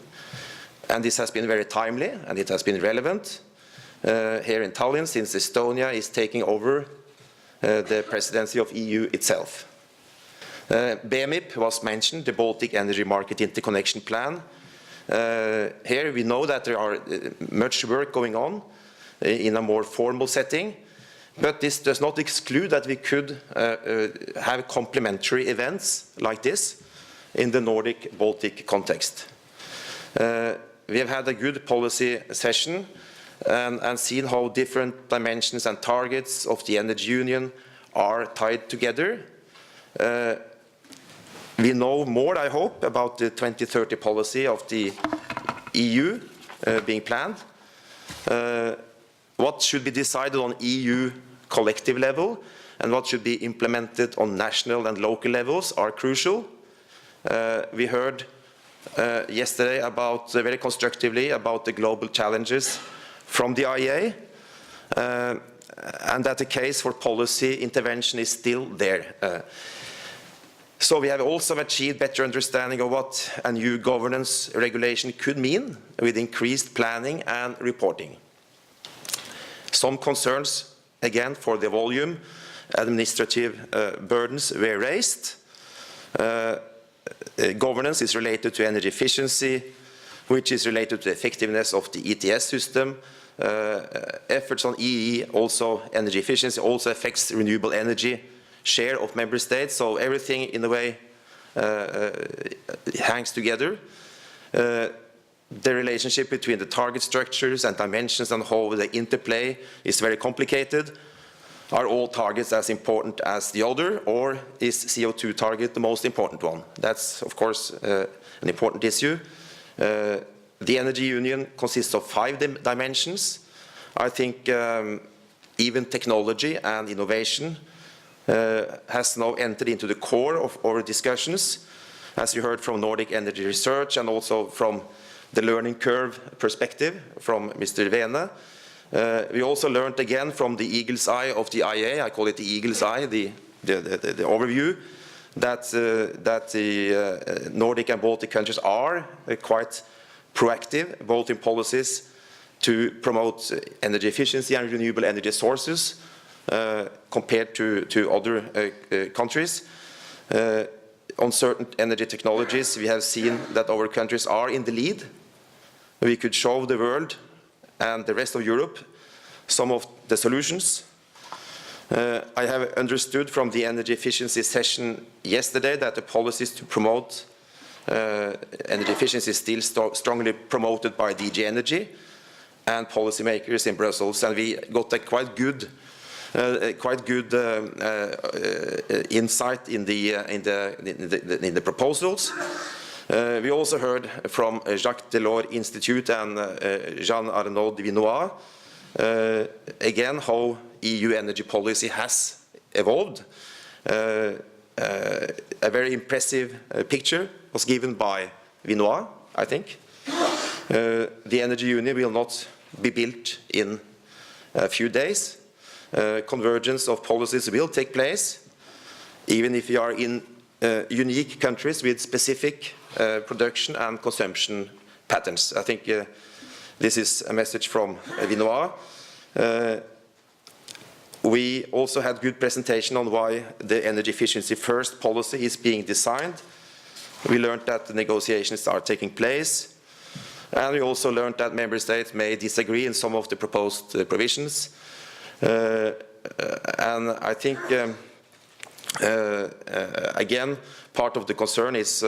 And this has been very timely, and it has been relevant here in Tallinn, since Estonia is taking over the presidency of EU itself. BMIP was mentioned, the Baltic Energy Market Interconnection Plan. Here we know that there are much work going on in a more formal setting, but this does not exclude that we could have complementary events like this in the Nordic-Baltic context. We have had a good policy session and seen how different dimensions and targets of the energy union are tied together. We know more, I hope, about the 2030 policy of the EU being planned. What should be decided on EU collective level and what should be implemented on national and local levels are crucial. We heard yesterday about, very constructively, about the global challenges from the IEA, and that the case for policy intervention is still there. So we have also achieved better understanding of what a new governance regulation could mean with increased planning and reporting. Some concerns, again, for the volume, administrative burdens were raised. Governance is related to energy efficiency, which is related to the effectiveness of the ETS system. Efforts on EE, also energy efficiency, also affects renewable energy share of member states, so everything in a way hangs together. The relationship between the target structures and dimensions and how they interplay is very complicated. Are all targets as important as the other, or is CO2 target the most important one? That's, of course, an important issue. The Energy Union consists of 5 dimensions. I think even technology and innovation has now entered into the core of our discussions, as you heard from Nordic Energy Research and also from the learning curve perspective from Mr. Vene. We also learned again from the eagle's eye of the IEA, I call it the eagle's eye, the overview, that the Nordic and Baltic countries are quite proactive, both in policies to promote energy efficiency and renewable energy sources compared to other countries. On certain energy technologies, we have seen that our countries are in the lead. We could show the world and the rest of Europe some of the solutions. I have understood from the energy efficiency session yesterday that the policies to promote energy efficiency is still strongly promoted by DG Energy and policymakers in Brussels, and we got a quite good insight in the proposals. We also heard from Jacques Delors Institute and Jean-Arnaud Vinois again how EU energy policy has evolved. A very impressive picture was given by Vinois, I think. The Energy Union will not be built in a few days. Convergence of policies will take place, even if we are in unique countries with specific production and consumption patterns. I think this is a message from Vinois. We also had good presentation on why the energy efficiency first policy is being designed. We learned that the negotiations are taking place, and we also learned that member states may disagree in some of the proposed provisions. And I think again, part of the concern is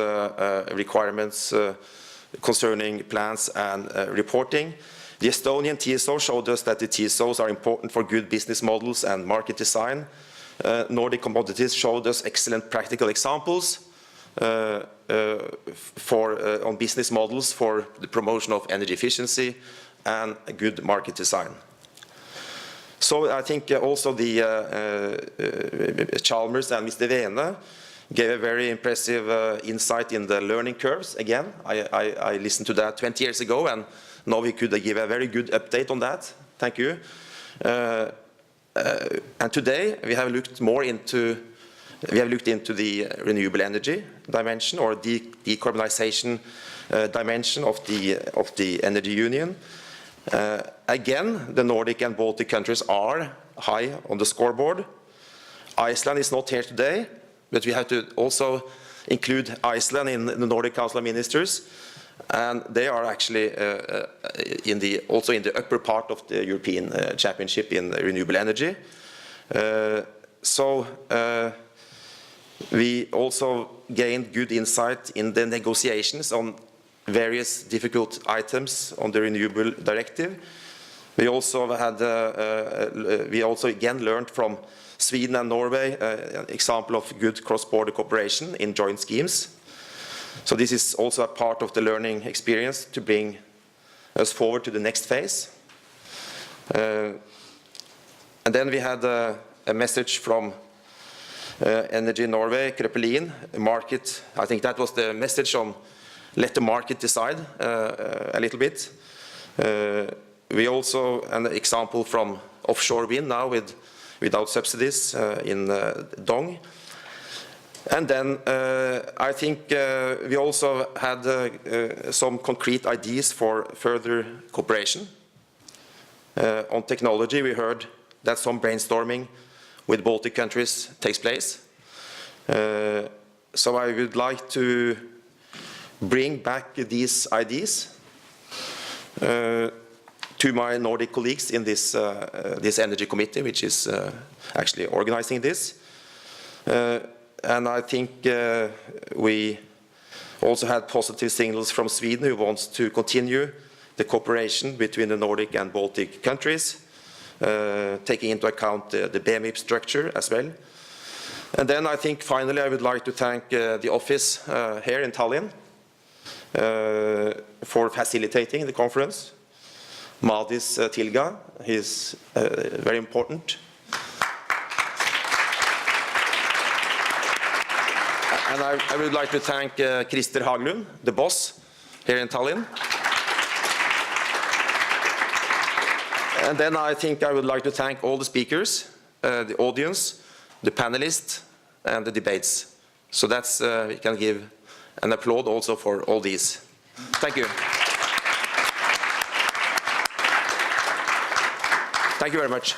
requirements concerning plans and reporting. The Estonian TSO showed us that the TSOs are important for good business models and market design. Nordic Commodities showed us excellent practical examples on business models for the promotion of energy efficiency and a good market design. So I think also the Chalmers and Mr. Vene gave a very impressive insight in the learning curves. Again, I listened to that 20 years ago, and now we could give a very good update on that. Thank you. And today we have looked more into the renewable energy dimension or decarbonization dimension of the energy union. Again, the Nordic and Baltic countries are high on the scoreboard. Iceland is not here today, but we have to also include Iceland in the Nordic Council of Ministers, and they are actually also in the upper part of the European Championship in renewable energy. We also gained good insight in the negotiations on various difficult items on the Renewable Directive. We also again learned from Sweden and Norway an example of good cross-border cooperation in joint schemes. So this is also a part of the learning experience to bring us forward to the next phase. And then we had a message from Energy Norway, Kreppelin, market. I think that was the message on let the market decide a little bit. We also, an example from offshore wind now without subsidies in Dong. And then I think we also had some concrete ideas for further cooperation. On technology, we heard that some brainstorming with Baltic countries takes place. So I would like to bring back these ideas to my Nordic colleagues in this energy committee, which is actually organizing this. And I think we also had positive signals from Sweden, who wants to continue the cooperation between the Nordic and Baltic countries, taking into account the BMIP structure as well. And then I think finally I would like to thank the office here in Tallinn for facilitating the conference. Madis Tilga, he's very important. And I would like to thank Christer Haglund, the boss here in Tallinn. And then I think I would like to thank all the speakers, the audience, the panelists, and the debates. So that's, we can give an applaud also for all these. Thank you. Thank you very much.